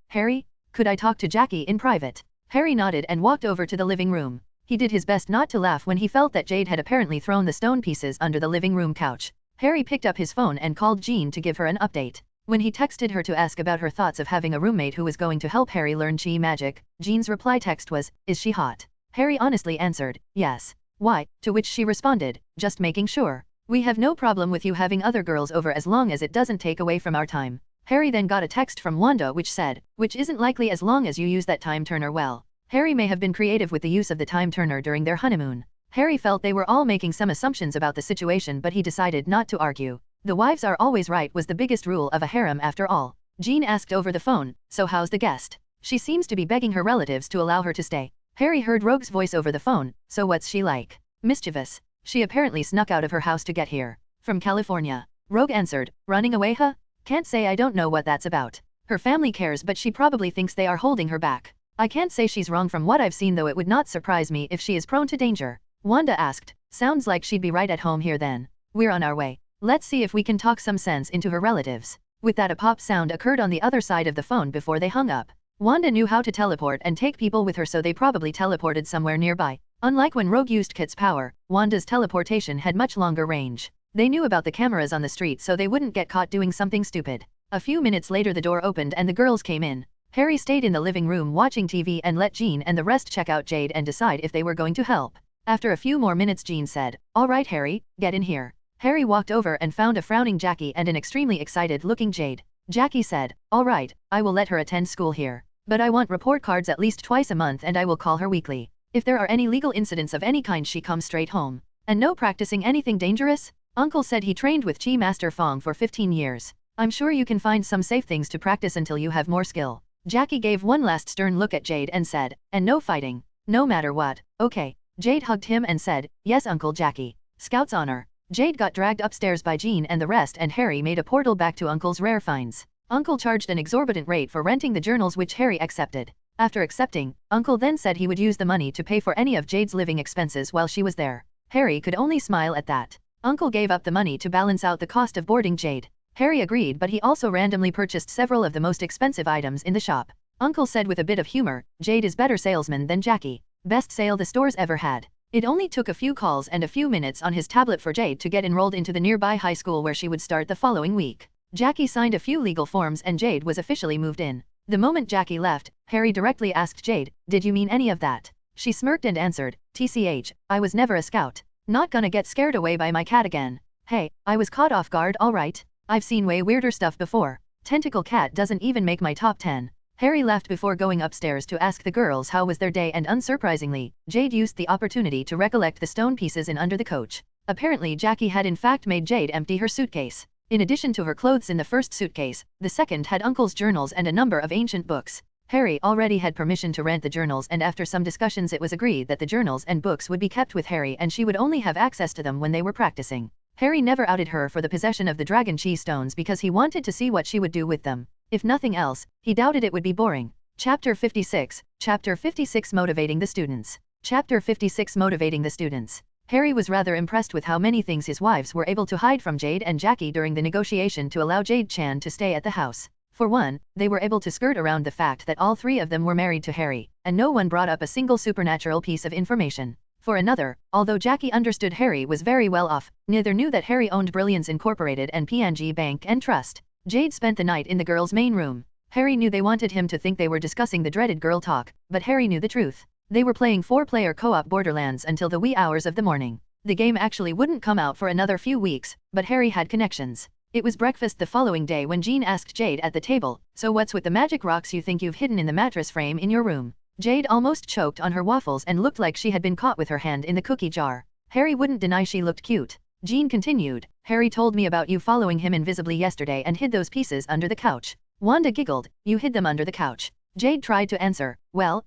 [SPEAKER 1] Harry, could I talk to Jackie in private?" Harry nodded and walked over to the living room. He did his best not to laugh when he felt that Jade had apparently thrown the stone pieces under the living room couch. Harry picked up his phone and called Jean to give her an update. When he texted her to ask about her thoughts of having a roommate who was going to help Harry learn chi magic, Jean's reply text was, "Is she hot?" Harry honestly answered, "Yes." "Why?" To which she responded, "Just making sure. We have no problem with you having other girls over as long as it doesn't take away from our time." Harry then got a text from Wanda which said, "Which isn't likely as long as you use that time turner well." Harry may have been creative with the use of the time turner during their honeymoon. Harry felt they were all making some assumptions about the situation, but he decided not to argue. The wives are always right was the biggest rule of a harem after all. Jean asked over the phone, "So how's the guest? She seems to be begging her relatives to allow her to stay." Harry heard Rogue's voice over the phone, "So what's she like?" "Mischievous. She apparently snuck out of her house to get here. From California." Rogue answered, "Running away huh?" Can't say I don't know what that's about. Her family cares but she probably thinks they are holding her back. I can't say she's wrong from what I've seen though it would not surprise me if she is prone to danger. Wanda asked. Sounds like she'd be right at home here then. We're on our way. Let's see if we can talk some sense into her relatives. With that a pop sound occurred on the other side of the phone before they hung up. Wanda knew how to teleport and take people with her so they probably teleported somewhere nearby. Unlike when Rogue used Kit's power, Wanda's teleportation had much longer range. They knew about the cameras on the street so they wouldn't get caught doing something stupid. A few minutes later the door opened and the girls came in. Harry stayed in the living room watching TV and let Jean and the rest check out Jade and decide if they were going to help. After a few more minutes Jean said, "All right Harry, get in here." Harry walked over and found a frowning Jackie and an extremely excited-looking Jade. Jackie said, "All right, I will let her attend school here. But I want report cards at least twice a month and I will call her weekly. If there are any legal incidents of any kind she comes straight home. And no practicing anything dangerous?" Uncle said he trained with Chi Master Fong for 15 years. "I'm sure you can find some safe things to practice until you have more skill." Jackie gave one last stern look at Jade and said, "And no fighting. No matter what, okay." Jade hugged him and said, "Yes Uncle Jackie. Scout's honor." Jade got dragged upstairs by Jean and the rest and Harry made a portal back to Uncle's rare finds. Uncle charged an exorbitant rate for renting the journals which Harry accepted. After accepting, Uncle then said he would use the money to pay for any of Jade's living expenses while she was there. Harry could only smile at that. Uncle gave up the money to balance out the cost of boarding Jade. Harry agreed but he also randomly purchased several of the most expensive items in the shop. Uncle said with a bit of humor, "Jade is better salesman than Jackie. Best sale the stores ever had." It only took a few calls and a few minutes on his tablet for Jade to get enrolled into the nearby high school where she would start the following week. Jackie signed a few legal forms and Jade was officially moved in. The moment Jackie left, Harry directly asked Jade, "Did you mean any of that?" She smirked and answered, "TCH, I was never a scout. Not gonna get scared away by my cat again. Hey, I was caught off guard alright. I've seen way weirder stuff before. Tentacle cat doesn't even make my top 10. Harry left before going upstairs to ask the girls how was their day and unsurprisingly, Jade used the opportunity to recollect the stone pieces in under the coach. Apparently Jackie had in fact made Jade empty her suitcase. In addition to her clothes in the first suitcase, the second had Uncle's journals and a number of ancient books. Harry already had permission to rent the journals and after some discussions it was agreed that the journals and books would be kept with Harry and she would only have access to them when they were practicing. Harry never outed her for the possession of the Dragon Chi stones because he wanted to see what she would do with them. If nothing else, he doubted it would be boring. Chapter 56, Chapter 56 Motivating the Students. Chapter 56 Motivating the Students. Harry was rather impressed with how many things his wives were able to hide from Jade and Jackie during the negotiation to allow Jade-chan to stay at the house. For one, they were able to skirt around the fact that all three of them were married to Harry, and no one brought up a single supernatural piece of information. For another, although Jackie understood Harry was very well off, neither knew that Harry owned Brilliance Incorporated and P&G Bank and Trust. Jade spent the night in the girls' main room. Harry knew they wanted him to think they were discussing the dreaded girl talk, but Harry knew the truth. They were playing 4-player co-op Borderlands until the wee hours of the morning. The game actually wouldn't come out for another few weeks, but Harry had connections. It was breakfast the following day when Jean asked Jade at the table, "So what's with the magic rocks you think you've hidden in the mattress frame in your room?" Jade almost choked on her waffles and looked like she had been caught with her hand in the cookie jar. Harry wouldn't deny she looked cute. Jean continued, "Harry told me about you following him invisibly yesterday and hid those pieces under the couch." Wanda giggled, "You hid them under the couch?" Jade tried to answer, "Well,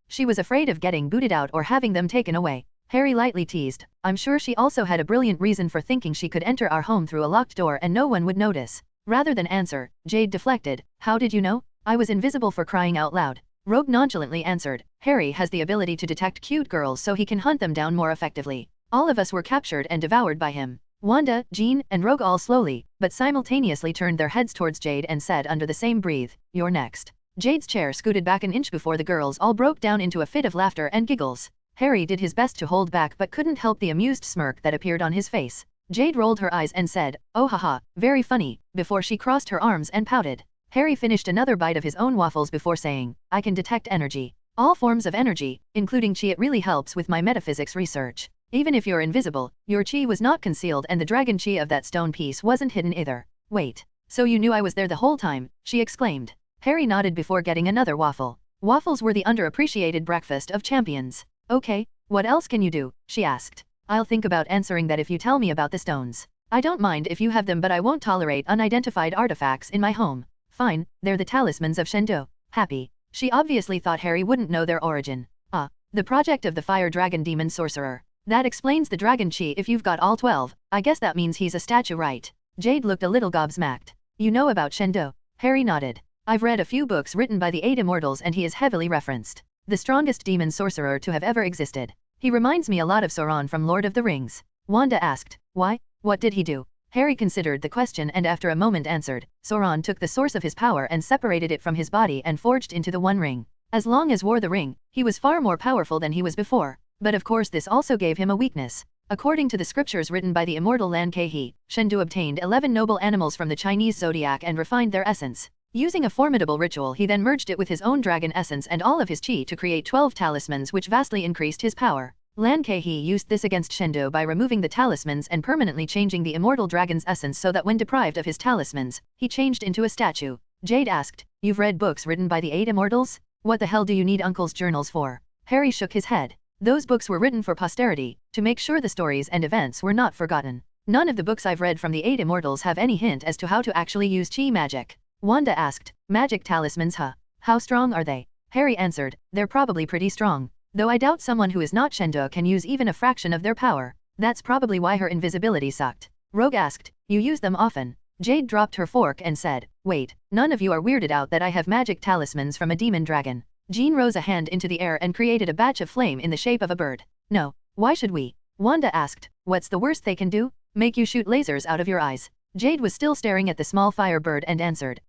[SPEAKER 1] She was afraid of getting booted out or having them taken away. Harry lightly teased, "I'm sure she also had a brilliant reason for thinking she could enter our home through a locked door and no one would notice." Rather than answer, Jade deflected, "How did you know? I was invisible for crying out loud." Rogue nonchalantly answered, "Harry has the ability to detect cute girls so he can hunt them down more effectively. All of us were captured and devoured by him." Wanda, Jean, and Rogue all slowly, but simultaneously turned their heads towards Jade and said under the same breath, "You're next." Jade's chair scooted back an inch before the girls all broke down into a fit of laughter and giggles. Harry did his best to hold back but couldn't help the amused smirk that appeared on his face. Jade rolled her eyes and said, "Oh haha, very funny," before she crossed her arms and pouted. Harry finished another bite of his own waffles before saying, "I can detect energy. All forms of energy, including chi. It really helps with my metaphysics research. Even if you're invisible, your chi was not concealed and the dragon chi of that stone piece wasn't hidden either." "Wait, so you knew I was there the whole time?" she exclaimed. Harry nodded before getting another waffle. Waffles were the underappreciated breakfast of champions. "Okay, what else can you do?" she asked. "I'll think about answering that if you tell me about the stones. I don't mind if you have them but I won't tolerate unidentified artifacts in my home." "Fine, they're the talismans of Shendo." Happy. She obviously thought Harry wouldn't know their origin. The project of the fire dragon demon sorcerer. That explains the dragon chi if you've got all 12, I guess that means he's a statue right? Jade looked a little gobsmacked. You know about Shendo? Harry nodded. I've read a few books written by the 8 Immortals and he is heavily referenced. The strongest demon sorcerer to have ever existed. He reminds me a lot of Sauron from Lord of the Rings. Wanda asked. Why? What did he do? Harry considered the question and after a moment answered. Sauron took the source of his power and separated it from his body and forged into the One Ring. As long as wore the ring, he was far more powerful than he was before. But of course this also gave him a weakness. According to the scriptures written by the immortal Lan Ke, Shendu obtained 11 noble animals from the Chinese zodiac and refined their essence. Using a formidable ritual he then merged it with his own dragon essence and all of his chi to create 12 talismans which vastly increased his power. Lan Ke used this against Shendo by removing the talismans and permanently changing the immortal dragon's essence so that when deprived of his talismans, he changed into a statue. Jade asked, You've read books written by the 8 Immortals? What the hell do you need Uncle's journals for? Harry shook his head. Those books were written for posterity, to make sure the stories and events were not forgotten. None of the books I've read from the 8 Immortals have any hint as to how to actually use chi magic. Wanda asked, Magic talismans huh? How strong are they? Harry answered, They're probably pretty strong. Though I doubt someone who is not Shendo can use even a fraction of their power. That's probably why her invisibility sucked. Rogue asked, You use them often? Jade dropped her fork and said, Wait, none of you are weirded out that I have magic talismans from a demon dragon. Jean rose a hand into the air and created a batch of flame in the shape of a bird. No, why should we? Wanda asked, What's the worst they can do? Make you shoot lasers out of your eyes. Jade was still staring at the small fire bird and answered,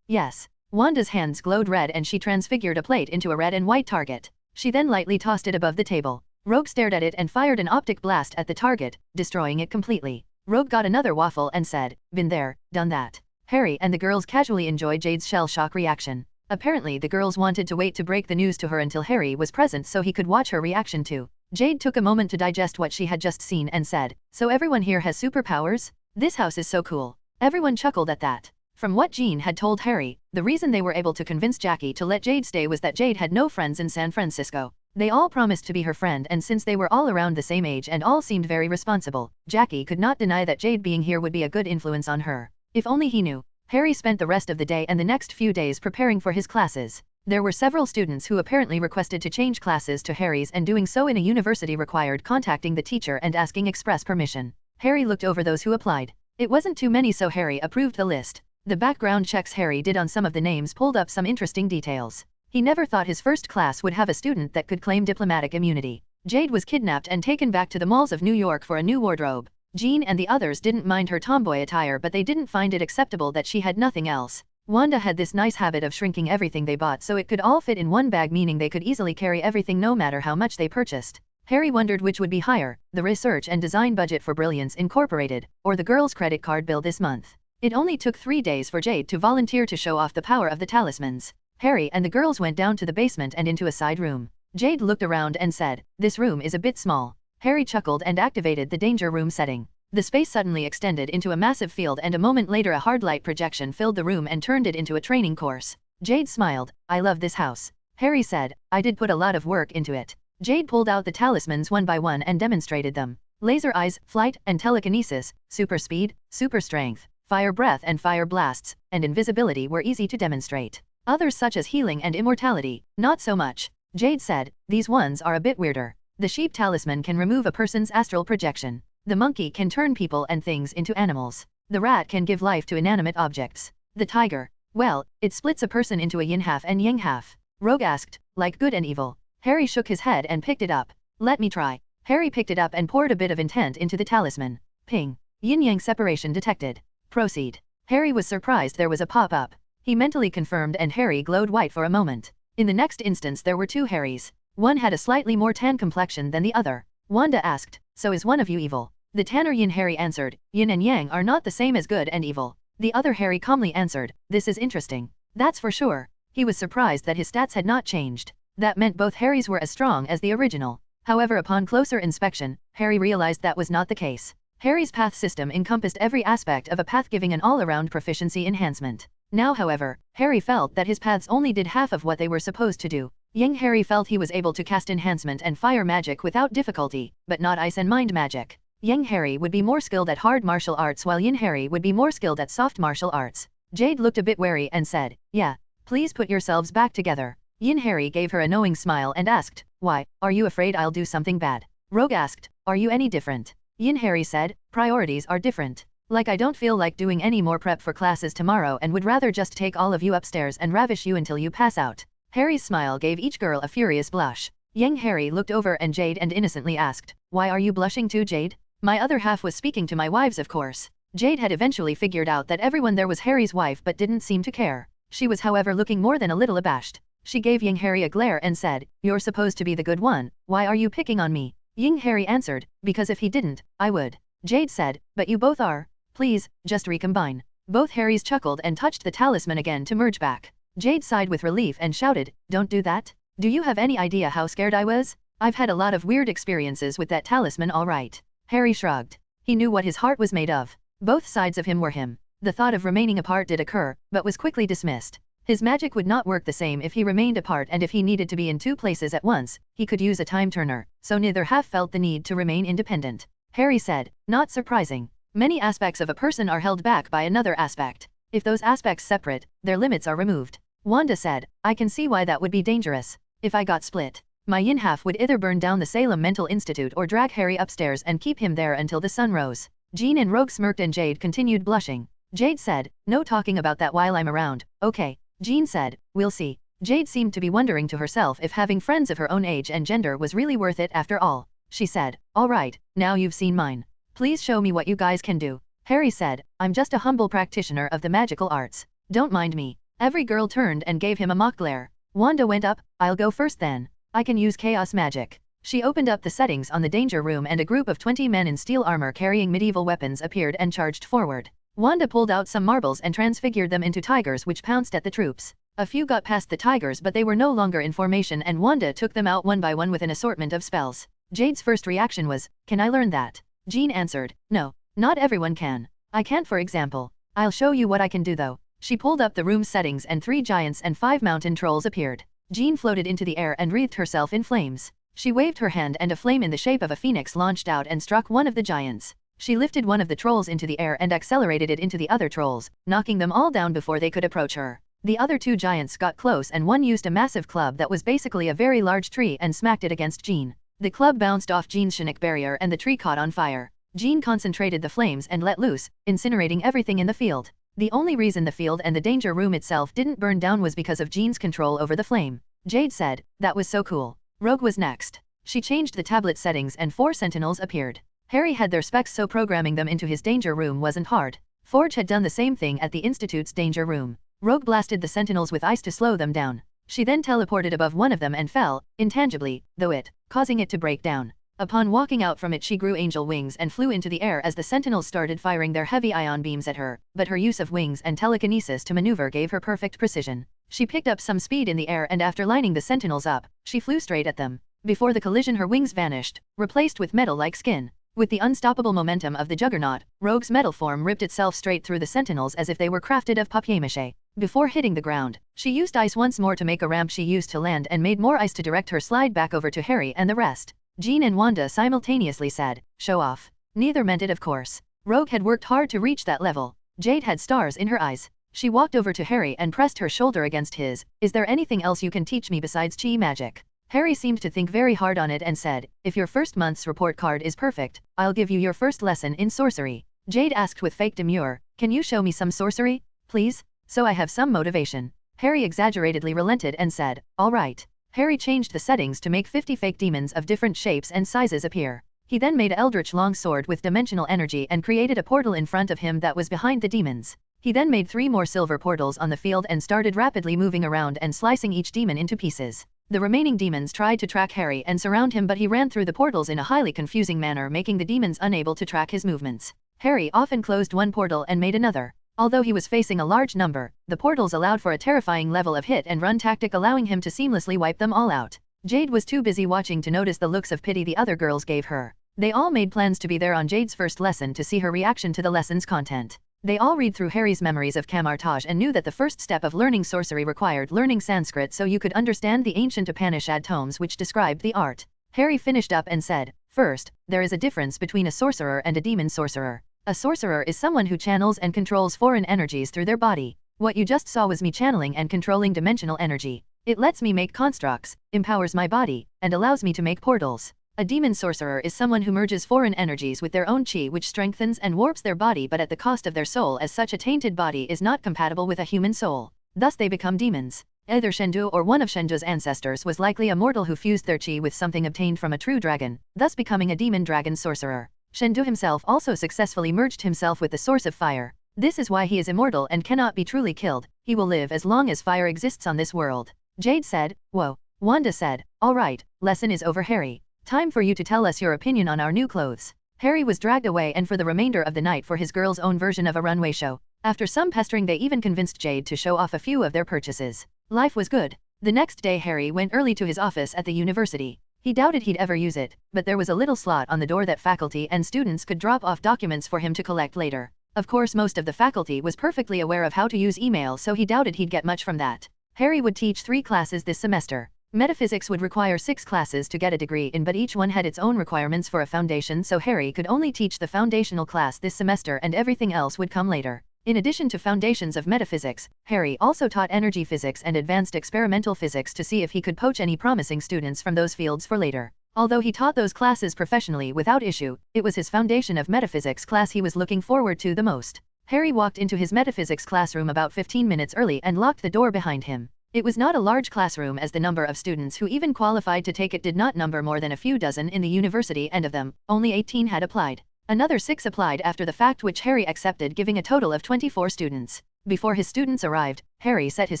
[SPEAKER 1] Yes. Wanda's hands glowed red and she transfigured a plate into a red and white target. She then lightly tossed it above the table. Rogue stared at it and fired an optic blast at the target, destroying it completely. Rogue got another waffle and said, Been there, done that. Harry and the girls casually enjoyed Jade's shell shock reaction. Apparently the girls wanted to wait to break the news to her until Harry was present so he could watch her reaction too. Jade took a moment to digest what she had just seen and said, So everyone here has superpowers? This house is so cool. Everyone chuckled at that. From what Jean had told Harry, the reason they were able to convince Jackie to let Jade stay was that Jade had no friends in San Francisco. They all promised to be her friend and since they were all around the same age and all seemed very responsible, Jackie could not deny that Jade being here would be a good influence on her. If only he knew. Harry spent the rest of the day and the next few days preparing for his classes. There were several students who apparently requested to change classes to Harry's and doing so in a university required contacting the teacher and asking express permission. Harry looked over those who applied. It wasn't too many so Harry approved the list. The background checks Harry did on some of the names pulled up some interesting details. He never thought his first class would have a student that could claim diplomatic immunity. Jade was kidnapped and taken back to the malls of New York for a new wardrobe. Jean and the others didn't mind her tomboy attire but they didn't find it acceptable that she had nothing else. Wanda had this nice habit of shrinking everything they bought so it could all fit in one bag meaning they could easily carry everything no matter how much they purchased. Harry wondered which would be higher, the research and design budget for Brilliance Incorporated, or the girl's credit card bill this month. It only took 3 days for Jade to volunteer to show off the power of the talismans. Harry and the girls went down to the basement and into a side room. Jade looked around and said, This room is a bit small. Harry chuckled and activated the danger room setting. The space suddenly extended into a massive field and a moment later a hard light projection filled the room and turned it into a training course. Jade smiled, I love this house. Harry said, I did put a lot of work into it. Jade pulled out the talismans one by one and demonstrated them. Laser eyes, flight, and telekinesis, super speed, super strength, fire breath and fire blasts, and invisibility were easy to demonstrate. Others such as healing and immortality, not so much. Jade said, These ones are a bit weirder. The sheep talisman can remove a person's astral projection. The monkey can turn people and things into animals. The rat can give life to inanimate objects. The tiger, well, it splits a person into a yin half and yang half. Rogue asked, like good and evil. Harry shook his head and picked it up. Let me try. Harry picked it up and poured a bit of intent into the talisman. Ping. Yin-yang separation detected. Proceed. Harry was surprised there was a pop-up. He mentally confirmed and Harry glowed white for a moment. In the next instance there were 2 Harrys. One had a slightly more tan complexion than the other. Wanda asked, So is one of you evil? The tanner Yin Harry answered, Yin and Yang are not the same as good and evil. The other Harry calmly answered, This is interesting. That's for sure. He was surprised that his stats had not changed. That meant both Harrys were as strong as the original. However, upon closer inspection, Harry realized that was not the case. Harry's path system encompassed every aspect of a path giving an all-around proficiency enhancement. Now however, Harry felt that his paths only did half of what they were supposed to do. Yang Harry felt he was able to cast enhancement and fire magic without difficulty, but not ice and mind magic. Yang Harry would be more skilled at hard martial arts while Yin Harry would be more skilled at soft martial arts. Jade looked a bit wary and said, Yeah, please put yourselves back together. Yin Harry gave her a knowing smile and asked, Why, are you afraid I'll do something bad? Rogue asked, Are you any different? Yin Harry said, Priorities are different. Like I don't feel like doing any more prep for classes tomorrow and would rather just take all of you upstairs and ravish you until you pass out. Harry's smile gave each girl a furious blush. Young Harry looked over at Jade and innocently asked, "Why are you blushing too, Jade?" "My other half was speaking to my wives, of course." Jade had eventually figured out that everyone there was Harry's wife but didn't seem to care. She was however looking more than a little abashed. She gave young Harry a glare and said, "You're supposed to be the good one, why are you picking on me?" Young Harry answered, "Because if he didn't, I would." Jade said, "But you both are. Please, just recombine." Both Harrys chuckled and touched the talisman again to merge back. Jade sighed with relief and shouted, "Don't do that. Do you have any idea how scared I was? I've had a lot of weird experiences with that talisman, all right." Harry shrugged. He knew what his heart was made of. Both sides of him were him. The thought of remaining apart did occur, but was quickly dismissed. His magic would not work the same if he remained apart, and if he needed to be in two places at once, he could use a time turner, so neither half felt the need to remain independent. Harry said, "Not surprising. Many aspects of a person are held back by another aspect. If those aspects separate, their limits are removed." Wanda said, "I can see why that would be dangerous. If I got split, my yin half would either burn down the Salem Mental Institute or drag Harry upstairs and keep him there until the sun rose." Jean and Rogue smirked and Jade continued blushing. Jade said, "No talking about that while I'm around, okay?" Jean said, "We'll see." Jade seemed to be wondering to herself if having friends of her own age and gender was really worth it after all. She said, "All right, now you've seen mine. Please show me what you guys can do." Harry said, "I'm just a humble practitioner of the magical arts. Don't mind me." Every girl turned and gave him a mock glare. Wanda went up, "I'll go first then. I can use chaos magic." She opened up the settings on the danger room and a group of 20 men in steel armor carrying medieval weapons appeared and charged forward. Wanda pulled out some marbles and transfigured them into tigers which pounced at the troops. A few got past the tigers but they were no longer in formation and Wanda took them out one by one with an assortment of spells. Jade's first reaction was, "Can I learn that?" Jean answered, "No, not everyone can. I can't, for example. I'll show you what I can do though." She pulled up the room's settings and 3 giants and 5 mountain trolls appeared. Jean floated into the air and wreathed herself in flames. She waved her hand and a flame in the shape of a phoenix launched out and struck one of the giants. She lifted one of the trolls into the air and accelerated it into the other trolls, knocking them all down before they could approach her. The other 2 giants got close and one used a massive club that was basically a very large tree and smacked it against Jean. The club bounced off Jean's Chinook barrier and the tree caught on fire. Jean concentrated the flames and let loose, incinerating everything in the field. The only reason the field and the danger room itself didn't burn down was because of Jean's control over the flame. Jade said, "That was so cool." Rogue was next. She changed the tablet settings and 4 sentinels appeared. Harry had their specs, so programming them into his danger room wasn't hard. Forge had done the same thing at the Institute's danger room. Rogue blasted the sentinels with ice to slow them down. She then teleported above one of them and fell, intangibly, though it, causing it to break down. Upon walking out from it she grew angel wings and flew into the air as the sentinels started firing their heavy ion beams at her, but her use of wings and telekinesis to maneuver gave her perfect precision. She picked up some speed in the air and after lining the sentinels up, she flew straight at them. Before the collision her wings vanished, replaced with metal-like skin. With the unstoppable momentum of the juggernaut, Rogue's metal form ripped itself straight through the sentinels as if they were crafted of papier-mâché. Before hitting the ground, she used ice once more to make a ramp she used to land and made more ice to direct her slide back over to Harry and the rest. Jean and Wanda simultaneously said, "Show off." Neither meant it, of course. Rogue had worked hard to reach that level. Jade had stars in her eyes. She walked over to Harry and pressed her shoulder against his. "Is there anything else you can teach me besides chi magic?" Harry seemed to think very hard on it and said, "If your first month's report card is perfect, I'll give you your first lesson in sorcery." Jade asked with fake demure, "Can you show me some sorcery, please? So I have some motivation." Harry exaggeratedly relented and said, "All right." Harry changed the settings to make 50 fake demons of different shapes and sizes appear. He then made an eldritch long sword with dimensional energy and created a portal in front of him that was behind the demons. He then made 3 more silver portals on the field and started rapidly moving around and slicing each demon into pieces. The remaining demons tried to track Harry and surround him, but he ran through the portals in a highly confusing manner, making the demons unable to track his movements. Harry often closed one portal and made another. Although he was facing a large number, the portals allowed for a terrifying level of hit and run tactic, allowing him to seamlessly wipe them all out. Jade was too busy watching to notice the looks of pity the other girls gave her. They all made plans to be there on Jade's first lesson to see her reaction to the lesson's content. They all read through Harry's memories of Camartage and knew that the first step of learning sorcery required learning Sanskrit so you could understand the ancient Upanishad tomes which described the art. Harry finished up and said, "First, there is a difference between a sorcerer and a demon sorcerer. A sorcerer is someone who channels and controls foreign energies through their body. What you just saw was me channeling and controlling dimensional energy. It lets me make constructs, empowers my body, and allows me to make portals. A demon sorcerer is someone who merges foreign energies with their own chi, which strengthens and warps their body but at the cost of their soul, as such a tainted body is not compatible with a human soul. Thus they become demons. Either Shendu or one of Shendu's ancestors was likely a mortal who fused their chi with something obtained from a true dragon, thus becoming a demon dragon sorcerer. Shendu himself also successfully merged himself with the source of fire. This is why he is immortal and cannot be truly killed. He will live as long as fire exists on this world. Jade said, "Whoa." Wanda said, "All right, lesson is over, Harry. Time for you to tell us your opinion on our new clothes." Harry was dragged away and for the remainder of the night for his girl's own version of a runway show. After some pestering they even convinced Jade to show off a few of their purchases. Life was good. The next day Harry went early to his office at the university. He doubted he'd ever use it, but there was a little slot on the door that faculty and students could drop off documents for him to collect later. Of course most of the faculty was perfectly aware of how to use email, so he doubted he'd get much from that. Harry would teach 3 classes this semester. Metaphysics would require 6 classes to get a degree in, but each one had its own requirements for a foundation, so Harry could only teach the foundational class this semester and everything else would come later. In addition to foundations of metaphysics, Harry also taught energy physics and advanced experimental physics to see if he could poach any promising students from those fields for later. Although he taught those classes professionally without issue, it was his foundation of metaphysics class he was looking forward to the most. Harry walked into his metaphysics classroom about 15 minutes early and locked the door behind him. It was not a large classroom, as the number of students who even qualified to take it did not number more than a few dozen in the university, and of them, only 18 had applied. Another 6 applied after the fact, which Harry accepted, giving a total of 24 students. Before his students arrived, Harry set his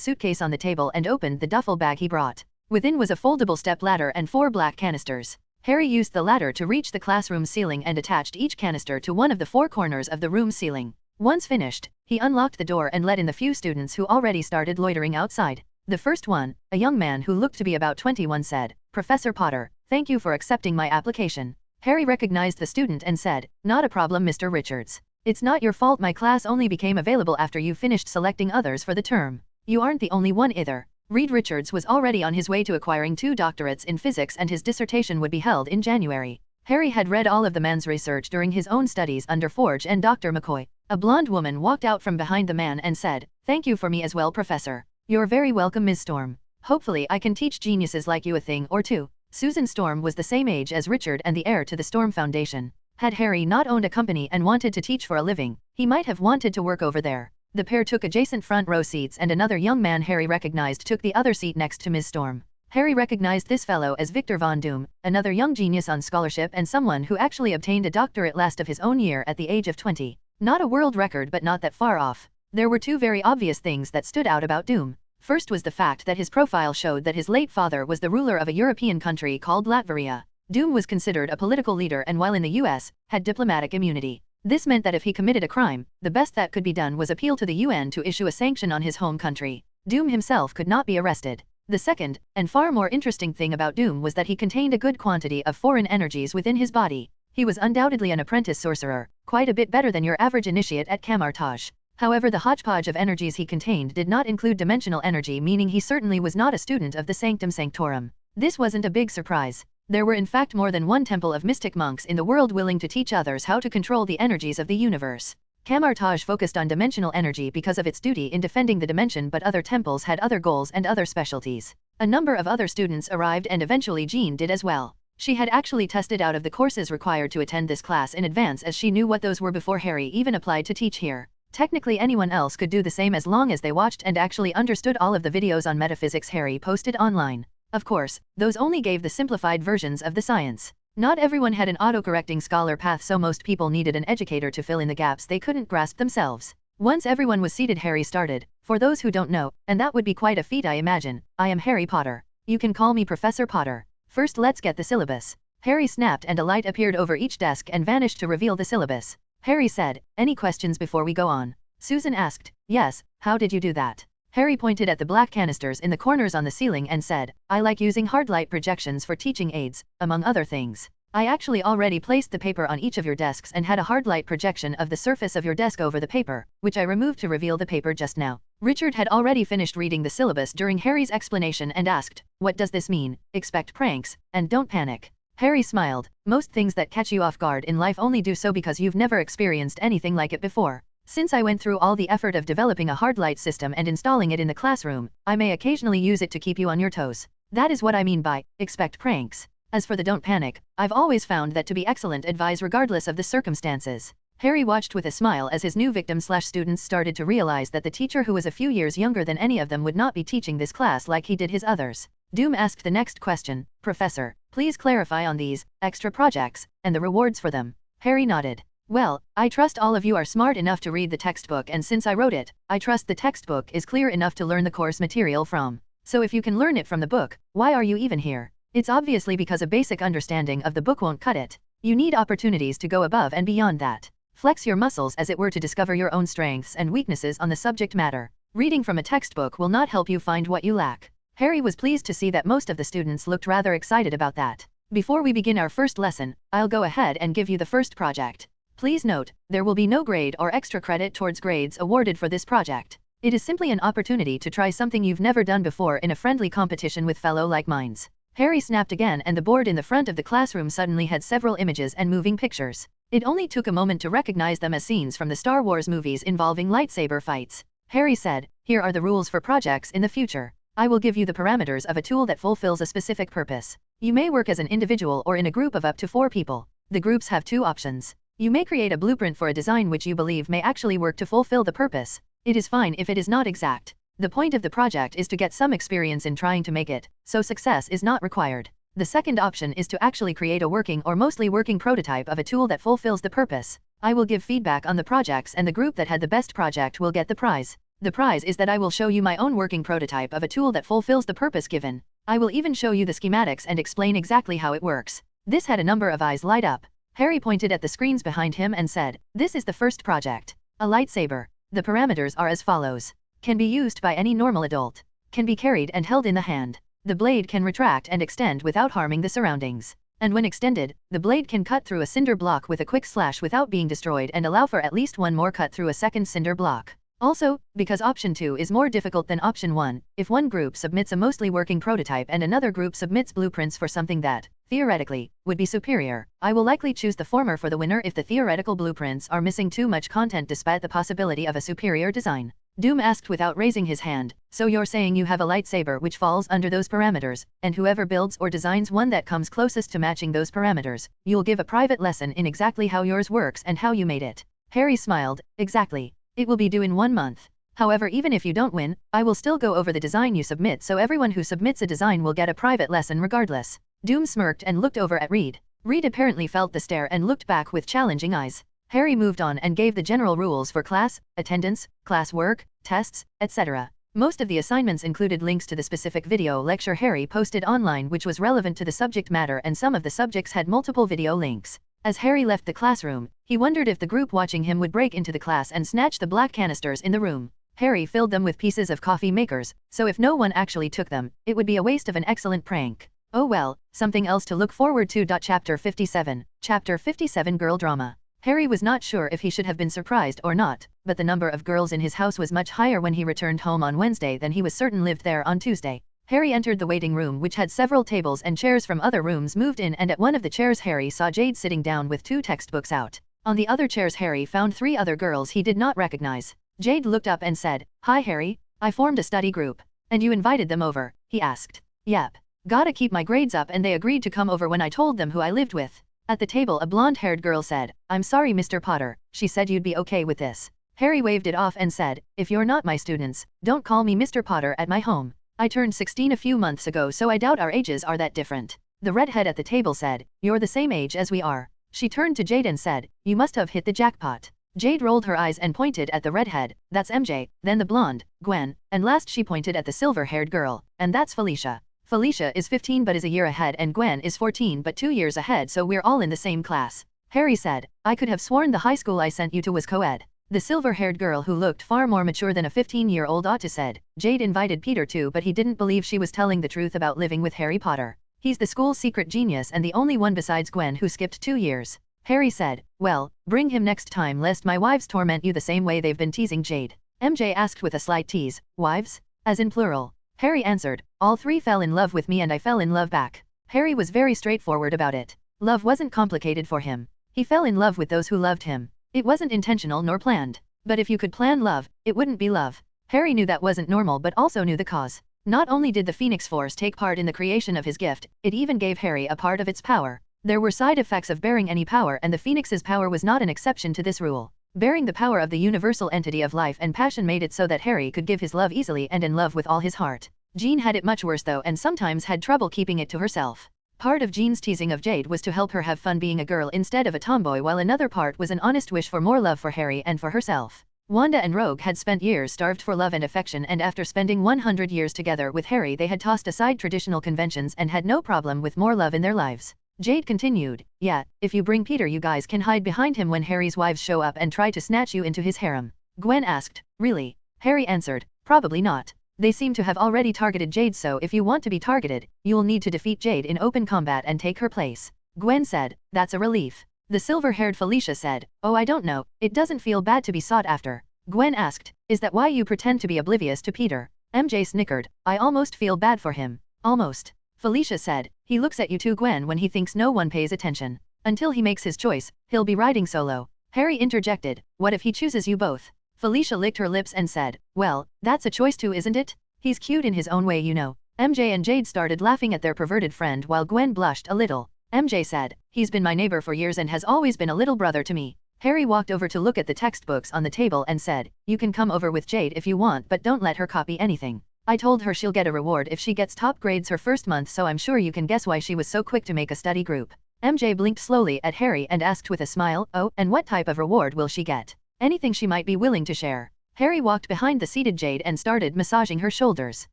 [SPEAKER 1] suitcase on the table and opened the duffel bag he brought. Within was a foldable step ladder and 4 black canisters. Harry used the ladder to reach the classroom ceiling and attached each canister to one of the 4 corners of the room ceiling. Once finished, he unlocked the door and let in the few students who already started loitering outside. The first one, a young man who looked to be about 21, said, "Professor Potter, thank you for accepting my application." Harry recognized the student and said, "Not a problem, Mr. Richards. It's not your fault. My class only became available after you finished selecting others for the term. You aren't the only one either." Reed Richards was already on his way to acquiring 2 doctorates in physics and his dissertation would be held in January. Harry had read all of the man's research during his own studies under Forge and Dr. McCoy. A blonde woman walked out from behind the man and said, "Thank you for me as well, Professor." "You're very welcome, Ms. Storm. Hopefully I can teach geniuses like you a thing or two." Susan Storm was the same age as Richard and the heir to the Storm Foundation. Had Harry not owned a company and wanted to teach for a living, he might have wanted to work over there. The pair took adjacent front row seats and another young man Harry recognized took the other seat next to Ms. Storm. Harry recognized this fellow as Victor Von Doom, another young genius on scholarship and someone who actually obtained a doctorate last of his own year at the age of 20. Not a world record, but not that far off. There were 2 very obvious things that stood out about Doom. First was the fact that his profile showed that his late father was the ruler of a European country called Latveria. Doom was considered a political leader and while in the US, had diplomatic immunity. This meant that if he committed a crime, the best that could be done was appeal to the UN to issue a sanction on his home country. Doom himself could not be arrested. The second, and far more interesting thing about Doom was that he contained a good quantity of foreign energies within his body. He was undoubtedly an apprentice sorcerer, quite a bit better than your average initiate at Camartage. However, the hodgepodge of energies he contained did not include dimensional energy, meaning he certainly was not a student of the Sanctum Sanctorum. This wasn't a big surprise. There were in fact more than one temple of mystic monks in the world willing to teach others how to control the energies of the universe. Camartage focused on dimensional energy because of its duty in defending the dimension, but other temples had other goals and other specialties. A number of other students arrived and eventually Jean did as well. She had actually tested out of the courses required to attend this class in advance, as she knew what those were before Harry even applied to teach here. Technically anyone else could do the same as long as they watched and actually understood all of the videos on metaphysics Harry posted online. Of course, those only gave the simplified versions of the science. Not everyone had an autocorrecting scholar path, so most people needed an educator to fill in the gaps they couldn't grasp themselves. Once everyone was seated, Harry started. "For those who don't know, and that would be quite a feat I imagine, I am Harry Potter. You can call me Professor Potter. First let's get the syllabus." Harry snapped and a light appeared over each desk and vanished to reveal the syllabus. Harry said, "Any questions before we go on?" Susan asked. "Yes, how did you do that?" Harry pointed at the black canisters in the corners on the ceiling and said, "I like using hard light projections for teaching aids, among other things. I actually already placed the paper on each of your desks and had a hard light projection of the surface of your desk over the paper, which I removed to reveal the paper just now." Richard had already finished reading the syllabus during Harry's explanation and asked, "What does this mean? Expect pranks, and don't panic." Harry smiled. "Most things that catch you off guard in life only do so because you've never experienced anything like it before. Since I went through all the effort of developing a hard light system and installing it in the classroom, I may occasionally use it to keep you on your toes. That is what I mean by, expect pranks." As for the don't panic, I've always found that to be excellent advice regardless of the circumstances. Harry watched with a smile as his new victim/students started to realize that the teacher who was a few years younger than any of them would not be teaching this class like he did his others. Doom asked the next question, Professor, please clarify on these extra projects and the rewards for them. Harry nodded. Well, I trust all of you are smart enough to read the textbook, and since I wrote it, I trust the textbook is clear enough to learn the course material from. So if you can learn it from the book, why are you even here? It's obviously because a basic understanding of the book won't cut it. You need opportunities to go above and beyond that. Flex your muscles as it were to discover your own strengths and weaknesses on the subject matter. Reading from a textbook will not help you find what you lack. Harry was pleased to see that most of the students looked rather excited about that. Before we begin our first lesson, I'll go ahead and give you the first project. Please note, there will be no grade or extra credit towards grades awarded for this project. It is simply an opportunity to try something you've never done before in a friendly competition with fellow like minds. Harry snapped again, and the board in the front of the classroom suddenly had several images and moving pictures. It only took a moment to recognize them as scenes from the Star Wars movies involving lightsaber fights. Harry said, here are the rules for projects in the future. I will give you the parameters of a tool that fulfills a specific purpose. You may work as an individual or in a group of up to 4 people. The groups have 2 options. You may create a blueprint for a design which you believe may actually work to fulfill the purpose. It is fine if it is not exact. The point of the project is to get some experience in trying to make it, so success is not required. The second option is to actually create a working or mostly working prototype of a tool that fulfills the purpose. I will give feedback on the projects, and the group that had the best project will get the prize. The prize is that I will show you my own working prototype of a tool that fulfills the purpose given. I will even show you the schematics and explain exactly how it works. This had a number of eyes light up. Harry pointed at the screens behind him and said, this is the first project. A lightsaber. The parameters are as follows. Can be used by any normal adult. Can be carried and held in the hand. The blade can retract and extend without harming the surroundings. And when extended, the blade can cut through a cinder block with a quick slash without being destroyed and allow for at least one more cut through a second cinder block. Also, because option 2 is more difficult than option 1, if one group submits a mostly working prototype and another group submits blueprints for something that, theoretically, would be superior, I will likely choose the former for the winner if the theoretical blueprints are missing too much content despite the possibility of a superior design. Doom asked without raising his hand, so you're saying you have a lightsaber which falls under those parameters, and whoever builds or designs one that comes closest to matching those parameters, you'll give a private lesson in exactly how yours works and how you made it. Harry smiled, exactly. It will be due in 1 month. However, even if you don't win, I will still go over the design you submit, so everyone who submits a design will get a private lesson regardless. Doom smirked and looked over at Reed. Reed apparently felt the stare and looked back with challenging eyes. Harry moved on and gave the general rules for class, attendance, class work, tests, etc. Most of the assignments included links to the specific video lecture Harry posted online which was relevant to the subject matter, and some of the subjects had multiple video links. As Harry left the classroom, he wondered if the group watching him would break into the class and snatch the black canisters in the room. Harry filled them with pieces of coffee makers, so if no one actually took them, it would be a waste of an excellent prank. Oh well, something else to look forward to. Chapter 57. Chapter 57 Girl Drama. Harry was not sure if he should have been surprised or not, but the number of girls in his house was much higher when he returned home on Wednesday than he was certain lived there on Tuesday. Harry entered the waiting room, which had several tables and chairs from other rooms moved in, and at one of the chairs Harry saw Jade sitting down with 2 textbooks out. On the other chairs Harry found 3 other girls he did not recognize. Jade looked up and said, "Hi Harry, I formed a study group. And you invited them over?" he asked. "Yep. Gotta keep my grades up, and they agreed to come over when I told them who I lived with." At the table a blonde-haired girl said, "I'm sorry Mr. Potter, she said you'd be okay with this." Harry waved it off and said, "If you're not my students, don't call me Mr. Potter at my home. I turned 16 a few months ago, so I doubt our ages are that different." The redhead at the table said, "You're the same age as we are." She turned to Jade and said, "You must have hit the jackpot." Jade rolled her eyes and pointed at the redhead, "That's MJ, then the blonde, Gwen, and last she pointed at the silver-haired girl, and that's Felicia. Felicia is 15 but is a year ahead, and Gwen is 14 but 2 years ahead, so we're all in the same class." Harry said, "I could have sworn the high school I sent you to was co-ed." The silver-haired girl, who looked far more mature than a 15-year-old ought to, said, "Jade invited Peter too, but he didn't believe she was telling the truth about living with Harry Potter. He's the school's secret genius and the only one besides Gwen who skipped 2 years. Harry said, "Well, bring him next time lest my wives torment you the same way they've been teasing Jade." MJ asked with a slight tease, "Wives? As in plural?" Harry answered, "All 3 fell in love with me and I fell in love back." Harry was very straightforward about it. Love wasn't complicated for him. He fell in love with those who loved him. It wasn't intentional nor planned. But if you could plan love, it wouldn't be love. Harry knew that wasn't normal, but also knew the cause. Not only did the Phoenix Force take part in the creation of his gift, it even gave Harry a part of its power. There were side effects of bearing any power, and the Phoenix's power was not an exception to this rule. Bearing the power of the universal entity of life and passion made it so that Harry could give his love easily and in love with all his heart. Jean had it much worse though, and sometimes had trouble keeping it to herself. Part of Jean's teasing of Jade was to help her have fun being a girl instead of a tomboy, while another part was an honest wish for more love for Harry and for herself. Wanda and Rogue had spent years starved for love and affection, and after spending 100 years together with Harry they had tossed aside traditional conventions and had no problem with more love in their lives. Jade continued, yeah, if you bring Peter you guys can hide behind him when Harry's wives show up and try to snatch you into his harem. Gwen asked, really? Harry answered, probably not. They seem to have already targeted Jade, so if you want to be targeted, you will need to defeat Jade in open combat and take her place. Gwen said, that's a relief. The silver-haired Felicia said, oh I don't know, it doesn't feel bad to be sought after. Gwen asked, is that why you pretend to be oblivious to Peter? MJ snickered, I almost feel bad for him. Almost. Felicia said, he looks at you too Gwen when he thinks no one pays attention. Until he makes his choice, he'll be riding solo. Harry interjected, what if he chooses you both? Felicia licked her lips and said, well, that's a choice too isn't it? He's cute in his own way you know. MJ and Jade started laughing at their perverted friend while Gwen blushed a little. MJ said, he's been my neighbor for years and has always been a little brother to me. Harry walked over to look at the textbooks on the table and said, you can come over with Jade if you want, but don't let her copy anything. I told her she'll get a reward if she gets top grades her first month, so I'm sure you can guess why she was so quick to make a study group. MJ blinked slowly at Harry and asked with a smile, oh, and what type of reward will she get? Anything she might be willing to share. Harry walked behind the seated Jade and started massaging her shoulders.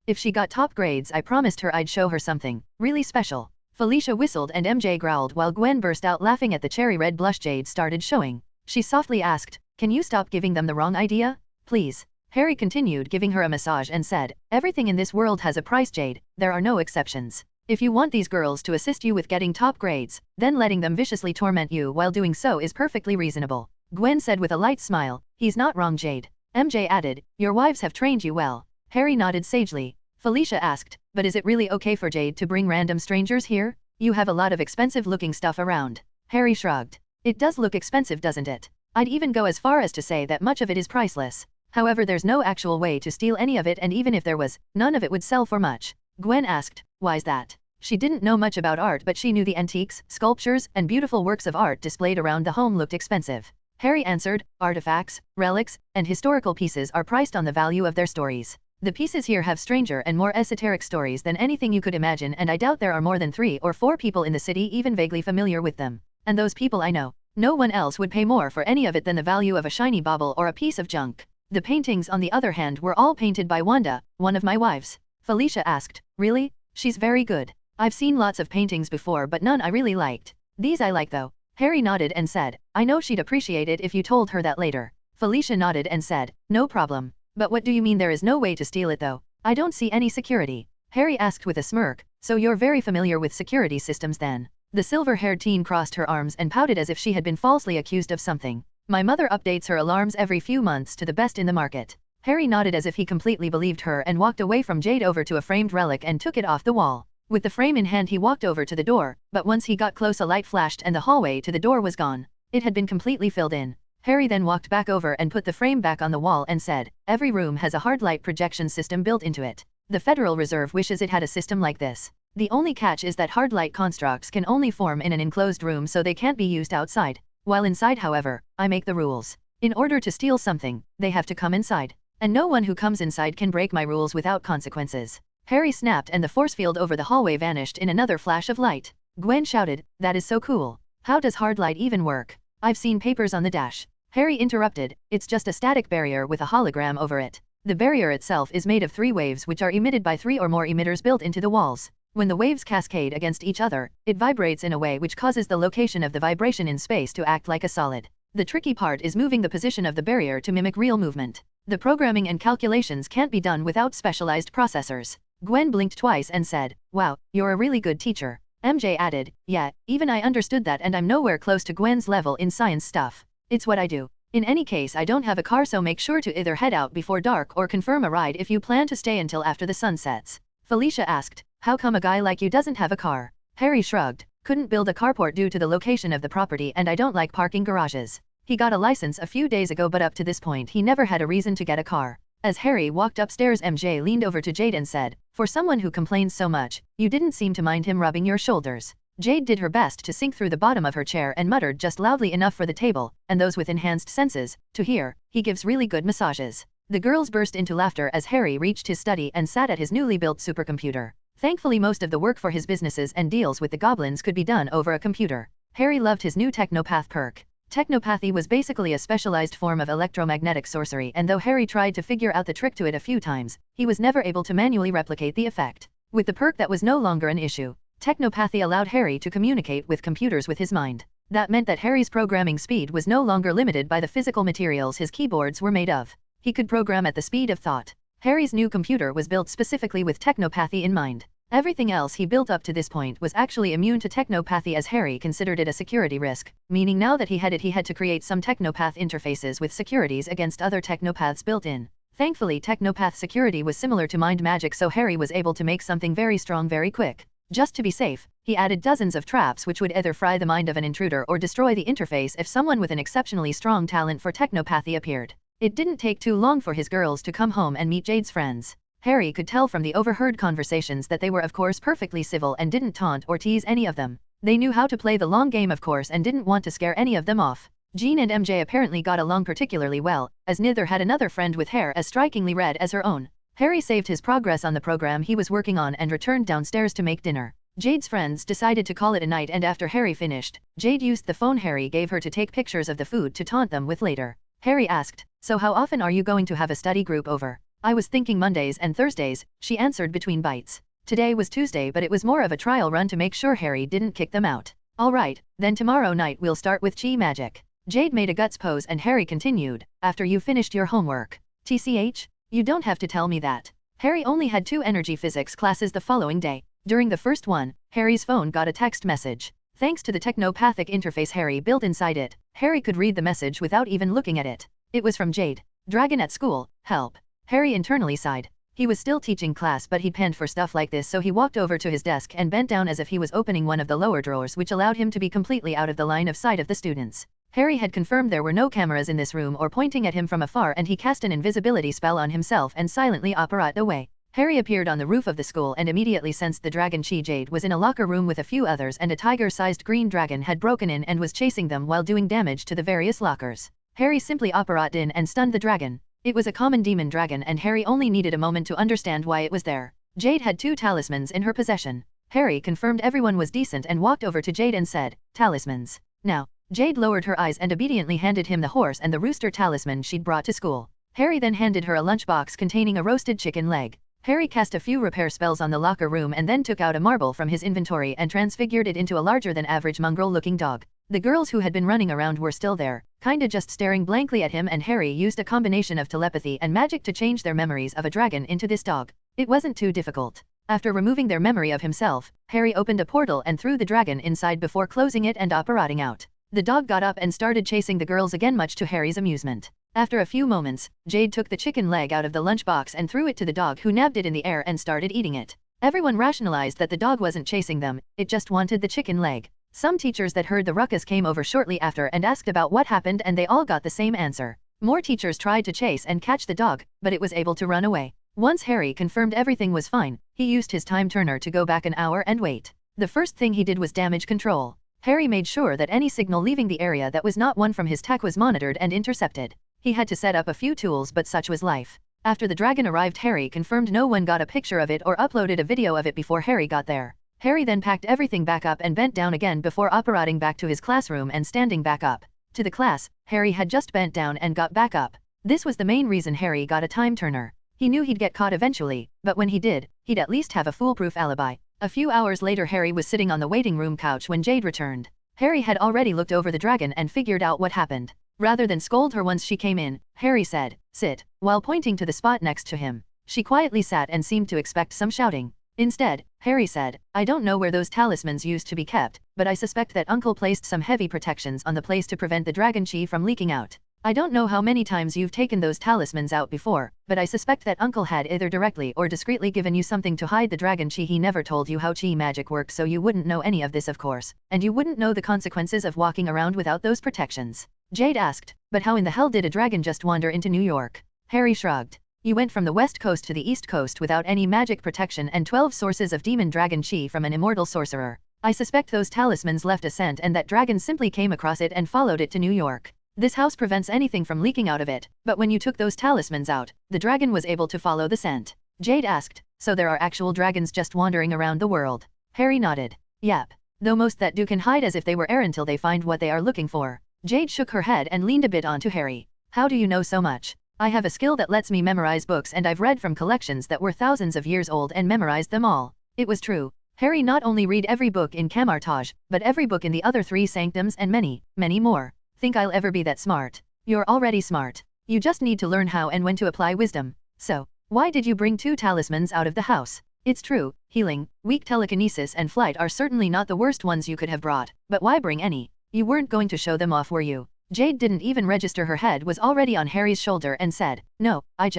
[SPEAKER 1] If she got top grades I promised her I'd show her something really special. Felicia whistled and MJ growled while Gwen burst out laughing at the cherry red blush Jade started showing. She softly asked, can you stop giving them the wrong idea? Please. Harry continued giving her a massage and said, everything in this world has a price Jade, there are no exceptions. If you want these girls to assist you with getting top grades, then letting them viciously torment you while doing so is perfectly reasonable. Gwen said with a light smile, he's not wrong Jade. MJ added, your wives have trained you well. Harry nodded sagely. Felicia asked, but is it really okay for Jade to bring random strangers here? You have a lot of expensive looking stuff around. Harry shrugged. It does look expensive doesn't it? I'd even go as far as to say that much of it is priceless. However, there's no actual way to steal any of it, and even if there was, none of it would sell for much. Gwen asked, why's that? She didn't know much about art, but she knew the antiques, sculptures, and beautiful works of art displayed around the home looked expensive. Harry answered, artifacts, relics, and historical pieces are priced on the value of their stories. The pieces here have stranger and more esoteric stories than anything you could imagine, and I doubt there are more than 3 or 4 people in the city even vaguely familiar with them. And those people I know. No one else would pay more for any of it than the value of a shiny bauble or a piece of junk. The paintings on the other hand were all painted by Wanda, one of my wives. Felicia asked, really? She's very good. I've seen lots of paintings before but none I really liked. These I like though. Harry nodded and said, I know she'd appreciate it if you told her that later. Felicia nodded and said, no problem. But what do you mean there is no way to steal it though? I don't see any security. Harry asked with a smirk, so you're very familiar with security systems then. The silver-haired teen crossed her arms and pouted as if she had been falsely accused of something. My mother updates her alarms every few months to the best in the market. Harry nodded as if he completely believed her and walked away from Jade over to a framed relic and took it off the wall. With the frame in hand he walked over to the door, but once he got close a light flashed and the hallway to the door was gone. It had been completely filled in. Harry then walked back over and put the frame back on the wall and said, every room has a hard light projection system built into it. The Federal Reserve wishes it had a system like this. The only catch is that hard light constructs can only form in an enclosed room, so they can't be used outside. While inside, however, I make the rules. In order to steal something, they have to come inside. And no one who comes inside can break my rules without consequences. Harry snapped and the force field over the hallway vanished in another flash of light. Gwen shouted, that is so cool. How does hard light even work? I've seen papers on the dash. Harry interrupted, it's just a static barrier with a hologram over it. The barrier itself is made of 3 waves which are emitted by 3 or more emitters built into the walls. When the waves cascade against each other, it vibrates in a way which causes the location of the vibration in space to act like a solid. The tricky part is moving the position of the barrier to mimic real movement. The programming and calculations can't be done without specialized processors. Gwen blinked twice and said, wow, you're a really good teacher. MJ added, yeah, even I understood that, and I'm nowhere close to Gwen's level in science stuff. It's what I do. In any case, I don't have a car, so make sure to either head out before dark or confirm a ride if you plan to stay until after the sun sets. Felicia asked, how come a guy like you doesn't have a car? Harry shrugged, couldn't build a carport due to the location of the property, and I don't like parking garages. He got a license a few days ago, but up to this point he never had a reason to get a car. As Harry walked upstairs, MJ leaned over to Jade and said, "For someone who complains so much, you didn't seem to mind him rubbing your shoulders." Jade did her best to sink through the bottom of her chair and muttered just loudly enough for the table, and those with enhanced senses, to hear, "He gives really good massages." The girls burst into laughter as Harry reached his study and sat at his newly built supercomputer. Thankfully, most of the work for his businesses and deals with the goblins could be done over a computer. Harry loved his new technopath perk. Technopathy was basically a specialized form of electromagnetic sorcery, and though Harry tried to figure out the trick to it a few times, he was never able to manually replicate the effect. With the perk, that was no longer an issue. Technopathy allowed Harry to communicate with computers with his mind. That meant that Harry's programming speed was no longer limited by the physical materials his keyboards were made of. He could program at the speed of thought. Harry's new computer was built specifically with technopathy in mind. Everything else he built up to this point was actually immune to technopathy, as Harry considered it a security risk, meaning now that he had to create some technopath interfaces with securities against other technopaths built in. Thankfully, technopath security was similar to mind magic, so Harry was able to make something very strong very quick. Just to be safe, he added dozens of traps which would either fry the mind of an intruder or destroy the interface if someone with an exceptionally strong talent for technopathy appeared. It didn't take too long for his girls to come home and meet Jade's friends. Harry could tell from the overheard conversations that they were of course perfectly civil and didn't taunt or tease any of them. They knew how to play the long game of course and didn't want to scare any of them off. Jean and MJ apparently got along particularly well, as neither had another friend with hair as strikingly red as her own. Harry saved his progress on the program he was working on and returned downstairs to make dinner. Jade's friends decided to call it a night, and after Harry finished, Jade used the phone Harry gave her to take pictures of the food to taunt them with later. Harry asked, "So how often are you going to have a study group over?" "I was thinking Mondays and Thursdays," she answered between bites. Today was Tuesday, but it was more of a trial run to make sure Harry didn't kick them out. "All right, then tomorrow night we'll start with chi magic." Jade made a guts pose and Harry continued, "After you finished your homework." "TCH? You don't have to tell me that." Harry only had 2 energy physics classes the following day. During the first one, Harry's phone got a text message. Thanks to the technopathic interface Harry built inside it, Harry could read the message without even looking at it. It was from Jade. "Dragon at school, help." Harry internally sighed. He was still teaching class, but he panned for stuff like this, so he walked over to his desk and bent down as if he was opening one of the lower drawers, which allowed him to be completely out of the line of sight of the students. Harry had confirmed there were no cameras in this room or pointing at him from afar, and he cast an invisibility spell on himself and silently operated away. Harry appeared on the roof of the school and immediately sensed the dragon chi. Jade was in a locker room with a few others, and a tiger-sized green dragon had broken in and was chasing them while doing damage to the various lockers. Harry simply operated in and stunned the dragon. It was a common demon dragon, and Harry only needed a moment to understand why it was there. Jade had 2 talismans in her possession. Harry confirmed everyone was decent and walked over to Jade and said, "Talismans. Now." Jade lowered her eyes and obediently handed him the horse and the rooster talisman she'd brought to school. Harry then handed her a lunchbox containing a roasted chicken leg. Harry cast a few repair spells on the locker room and then took out a marble from his inventory and transfigured it into a larger-than-average mongrel-looking dog. The girls who had been running around were still there, kinda just staring blankly at him, and Harry used a combination of telepathy and magic to change their memories of a dragon into this dog. It wasn't too difficult. After removing their memory of himself, Harry opened a portal and threw the dragon inside before closing it and operating out. The dog got up and started chasing the girls again, much to Harry's amusement. After a few moments, Jade took the chicken leg out of the lunchbox and threw it to the dog, who nabbed it in the air and started eating it. Everyone rationalized that the dog wasn't chasing them, it just wanted the chicken leg. Some teachers that heard the ruckus came over shortly after and asked about what happened, and they all got the same answer. More teachers tried to chase and catch the dog, but it was able to run away. Once Harry confirmed everything was fine, he used his time turner to go back an hour and wait. The first thing he did was damage control. Harry made sure that any signal leaving the area that was not one from his tech was monitored and intercepted. He had to set up a few tools, but such was life. After the dragon arrived, Harry confirmed no one got a picture of it or uploaded a video of it before Harry got there. Harry then packed everything back up and bent down again before operating back to his classroom and standing back up. To the class, Harry had just bent down and got back up. This was the main reason Harry got a time turner. He knew he'd get caught eventually, but when he did, he'd at least have a foolproof alibi. A few hours later, Harry was sitting on the waiting room couch when Jade returned. Harry had already looked over the dragon and figured out what happened. Rather than scold her once she came in, Harry said, "Sit," while pointing to the spot next to him. She quietly sat and seemed to expect some shouting. Instead, Harry said, "I don't know where those talismans used to be kept, but I suspect that Uncle placed some heavy protections on the place to prevent the dragon chi from leaking out. I don't know how many times you've taken those talismans out before, but I suspect that Uncle had either directly or discreetly given you something to hide the dragon chi. He never told you how chi magic works, so you wouldn't know any of this, of course, and you wouldn't know the consequences of walking around without those protections." Jade asked, "But how in the hell did a dragon just wander into New York?" Harry shrugged. You went from the west coast to the east coast without any magic protection and 12 sources of demon dragon chi from an immortal sorcerer. I suspect those talismans left a scent and that dragon simply came across it and followed it to New York. This house prevents anything from leaking out of it, but when you took those talismans out, the dragon was able to follow the scent. Jade asked, so there are actual dragons just wandering around the world. Harry nodded. Yep. Though most that do can hide as if they were air until they find what they are looking for. Jade shook her head and leaned a bit onto Harry. How do you know so much? I have a skill that lets me memorize books and I've read from collections that were thousands of years old and memorized them all. It was true. Harry not only read every book in Camartage, but every book in the other 3 sanctums and many, many more. Think I'll ever be that smart? You're already smart. You just need to learn how and when to apply wisdom. So, why did you bring 2 talismans out of the house? It's true, healing, weak telekinesis and flight are certainly not the worst ones you could have brought, but why bring any? You weren't going to show them off, were you? Jade didn't even register her head was already on Harry's shoulder and said, no, I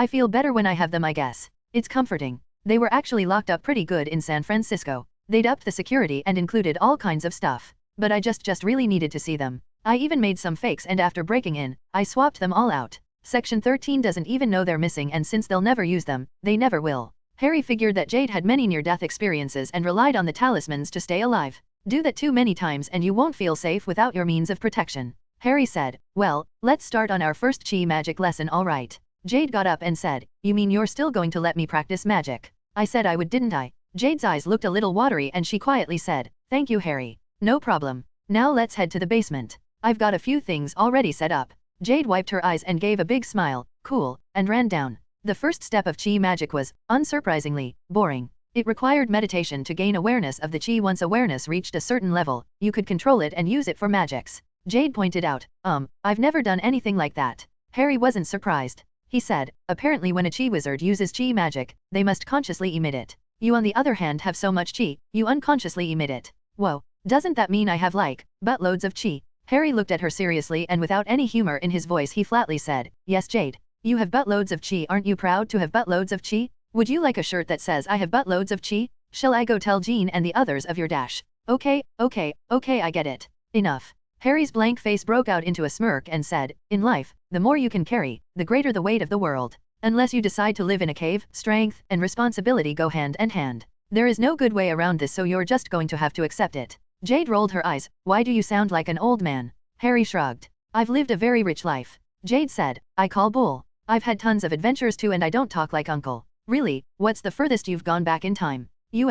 [SPEAKER 1] feel better when I have them, I guess. It's comforting. They were actually locked up pretty good in San Francisco. They'd upped the security and included all kinds of stuff. But I just really needed to see them. I even made some fakes and after breaking in, I swapped them all out. Section 13 doesn't even know they're missing and since they'll never use them, they never will. Harry figured that Jade had many near-death experiences and relied on the talismans to stay alive. Do that too many times and you won't feel safe without your means of protection. Harry said, well, let's start on our first chi magic lesson, alright. Jade got up and said, you mean you're still going to let me practice magic? I said I would, didn't I? Jade's eyes looked a little watery and she quietly said, thank you, Harry. No problem. Now let's head to the basement. I've got a few things already set up. Jade wiped her eyes and gave a big smile, cool, and ran down. The first step of chi magic was, unsurprisingly, boring. It required meditation to gain awareness of the chi. Once awareness reached a certain level, you could control it and use it for magics. Jade pointed out, I've never done anything like that. Harry wasn't surprised. He said, apparently when a chi wizard uses chi magic, they must consciously emit it. You on the other hand have so much chi, you unconsciously emit it. Whoa, doesn't that mean I have like, buttloads of chi? Harry looked at her seriously and without any humor in his voice he flatly said, yes Jade. You have buttloads of chi. Aren't you proud to have buttloads of chi? Would you like a shirt that says I have buttloads of chi? Shall I go tell Jean and the others of your dash? Okay, I get it. Enough. Harry's blank face broke out into a smirk and said, in life, the more you can carry, the greater the weight of the world. Unless you decide to live in a cave, strength and responsibility go hand in hand. There is no good way around this, so you're just going to have to accept it. Jade rolled her eyes. Why do you sound like an old man? Harry shrugged. I've lived a very rich life. Jade said, I call bull. I've had tons of adventures too and I don't talk like uncle. Really, what's the furthest you've gone back in time? The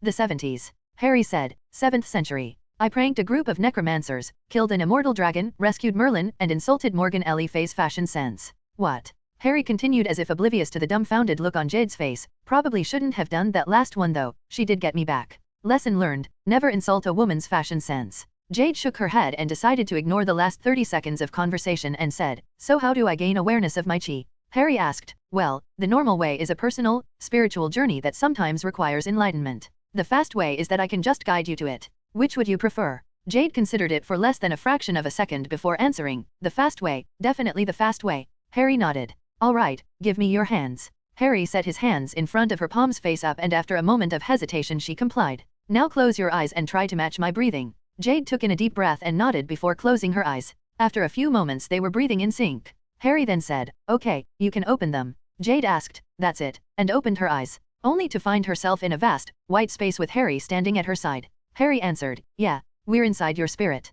[SPEAKER 1] 70s. Harry said, 7th century. I pranked a group of necromancers, killed an immortal dragon, rescued Merlin, and insulted Morgan Le Fay's fashion sense. What? Harry continued as if oblivious to the dumbfounded look on Jade's face. Probably shouldn't have done that last one though, she did get me back. Lesson learned, never insult a woman's fashion sense. Jade shook her head and decided to ignore the last 30 seconds of conversation and said, so how do I gain awareness of my chi? Harry asked, well, the normal way is a personal, spiritual journey that sometimes requires enlightenment. The fast way is that I can just guide you to it. Which would you prefer? Jade considered it for less than a fraction of a second before answering, the fast way, definitely the fast way. Harry nodded. All right, give me your hands. Harry set his hands in front of her, palms face up, and after a moment of hesitation she complied. Now close your eyes and try to match my breathing. Jade took in a deep breath and nodded before closing her eyes. After a few moments they were breathing in sync. Harry then said, okay, you can open them. Jade asked, that's it, and opened her eyes, only to find herself in a vast, white space with Harry standing at her side. Harry answered, yeah, we're inside your spirit.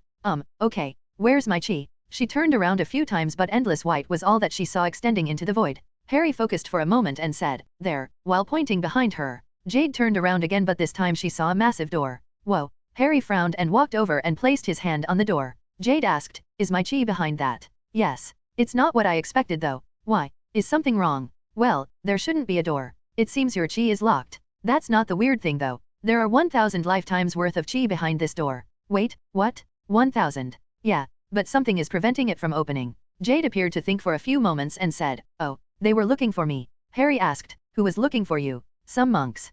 [SPEAKER 1] Okay, where's my chi? She turned around a few times but endless white was all that she saw extending into the void. Harry focused for a moment and said, there, while pointing behind her. Jade turned around again but this time she saw a massive door. Whoa. Harry frowned and walked over and placed his hand on the door. Jade asked, is my chi behind that? Yes. It's not what I expected though. Why? Is something wrong? Well, there shouldn't be a door. It seems your chi is locked. That's not the weird thing though. There are 1,000 lifetimes worth of chi behind this door. Wait, what? 1,000? Yeah, but something is preventing it from opening. Jade appeared to think for a few moments and said, oh, they were looking for me. Harry asked, who was looking for you? Some monks.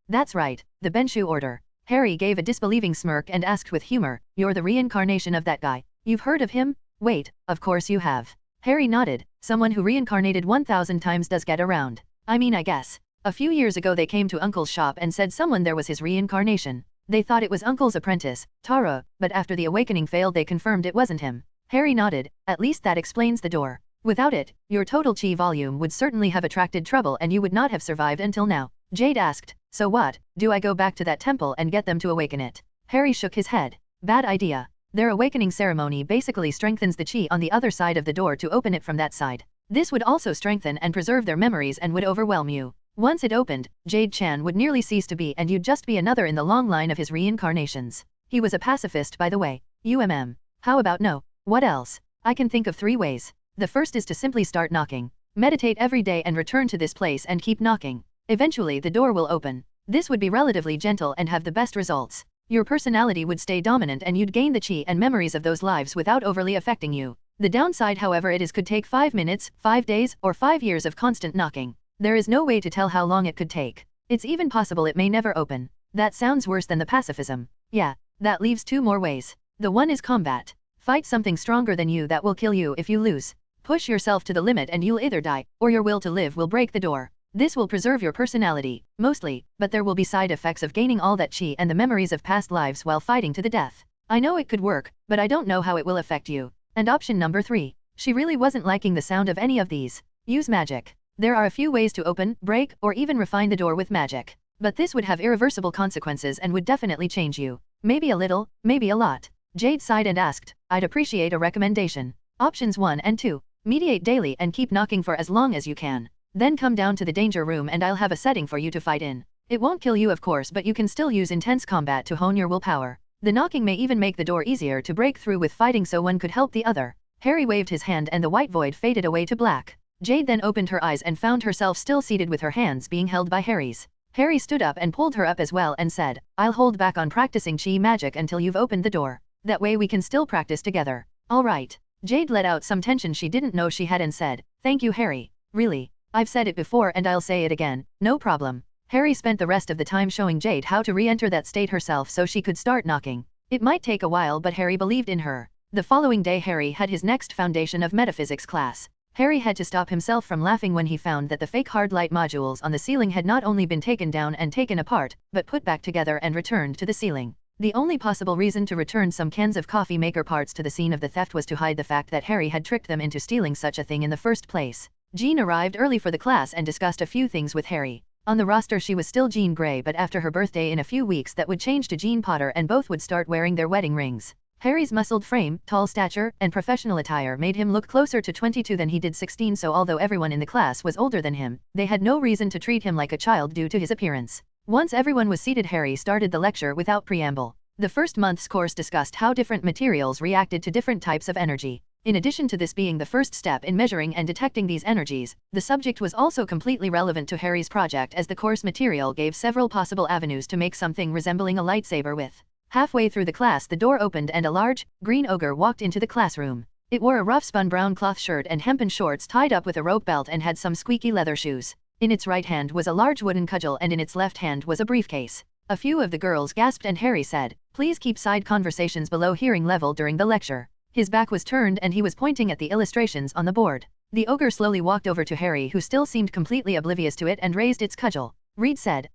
[SPEAKER 1] That's right, the Benshu order. Harry gave a disbelieving smirk and asked with humor, you're the reincarnation of that guy. You've heard of him? Wait, of course you have. Harry nodded. Someone who reincarnated 1,000 times does get around. I mean, I guess. A few years ago they came to Uncle's shop and said someone there was his reincarnation. They thought it was Uncle's apprentice, Tara, but after the awakening failed they confirmed it wasn't him. Harry nodded. At least that explains the door. Without it, your total chi volume would certainly have attracted trouble and you would not have survived until now. Jade asked, so what, do I go back to that temple and get them to awaken it? Harry shook his head. Bad idea. Their awakening ceremony basically strengthens the chi on the other side of the door to open it from that side. This would also strengthen and preserve their memories and would overwhelm you. Once it opened, Jade-chan would nearly cease to be and you'd just be another in the long line of his reincarnations. He was a pacifist by the way. How about no? What else? I can think of 3 ways. The first is to simply start knocking. Meditate every day and return to this place and keep knocking. Eventually the door will open. This would be relatively gentle and have the best results. Your personality would stay dominant and you'd gain the chi and memories of those lives without overly affecting you. The downside however could take 5 minutes, 5 days, or 5 years of constant knocking. There is no way to tell how long it could take. It's even possible it may never open. That sounds worse than the pacifism. Yeah, that leaves 2 more ways. The one is combat. Fight something stronger than you that will kill you if you lose. Push yourself to the limit and you'll either die, or your will to live will break the door. This will preserve your personality, mostly, but there will be side effects of gaining all that chi and the memories of past lives while fighting to the death. I know it could work, but I don't know how it will affect you. And option number 3. She really wasn't liking the sound of any of these. Use magic. There are a few ways to open, break, or even refine the door with magic. But this would have irreversible consequences and would definitely change you. Maybe a little, maybe a lot. Jade sighed and asked, I'd appreciate a recommendation. Options 1 and 2. Meditate daily and keep knocking for as long as you can. Then come down to the danger room and I'll have a setting for you to fight in. It won't kill you of course, but you can still use intense combat to hone your willpower. The knocking may even make the door easier to break through with fighting so one could help the other. Harry waved his hand and the white void faded away to black. Jade then opened her eyes and found herself still seated with her hands being held by Harry's. Harry stood up and pulled her up as well and said, I'll hold back on practicing chi magic until you've opened the door. That way we can still practice together. All right. Jade let out some tension she didn't know she had and said, Thank you Harry. Really. I've said it before and I'll say it again, no problem. Harry spent the rest of the time showing Jade how to re-enter that state herself so she could start knocking. It might take a while but Harry believed in her. The following day Harry had his next Foundation of Metaphysics class. Harry had to stop himself from laughing when he found that the fake hard light modules on the ceiling had not only been taken down and taken apart, but put back together and returned to the ceiling. The only possible reason to return some cans of coffee maker parts to the scene of the theft was to hide the fact that Harry had tricked them into stealing such a thing in the first place. Jean arrived early for the class and discussed a few things with Harry. On the roster she was still Jean Grey, but after her birthday in a few weeks that would change to Jean Potter and both would start wearing their wedding rings. Harry's muscled frame, tall stature, and professional attire made him look closer to 22 than he did 16, so although everyone in the class was older than him, they had no reason to treat him like a child due to his appearance. Once everyone was seated, Harry started the lecture without preamble. The first month's course discussed how different materials reacted to different types of energy. In addition to this being the first step in measuring and detecting these energies, the subject was also completely relevant to Harry's project as the course material gave several possible avenues to make something resembling a lightsaber with. Halfway through the class the door opened and a large, green ogre walked into the classroom. It wore a rough-spun brown cloth shirt and hempen shorts tied up with a rope belt and had some squeaky leather shoes. In its right hand was a large wooden cudgel and in its left hand was a briefcase. A few of the girls gasped and Harry said, Please keep side conversations below hearing level during the lecture. His back was turned and he was pointing at the illustrations on the board. The ogre slowly walked over to Harry, who still seemed completely oblivious to it, and raised its cudgel. Reed said,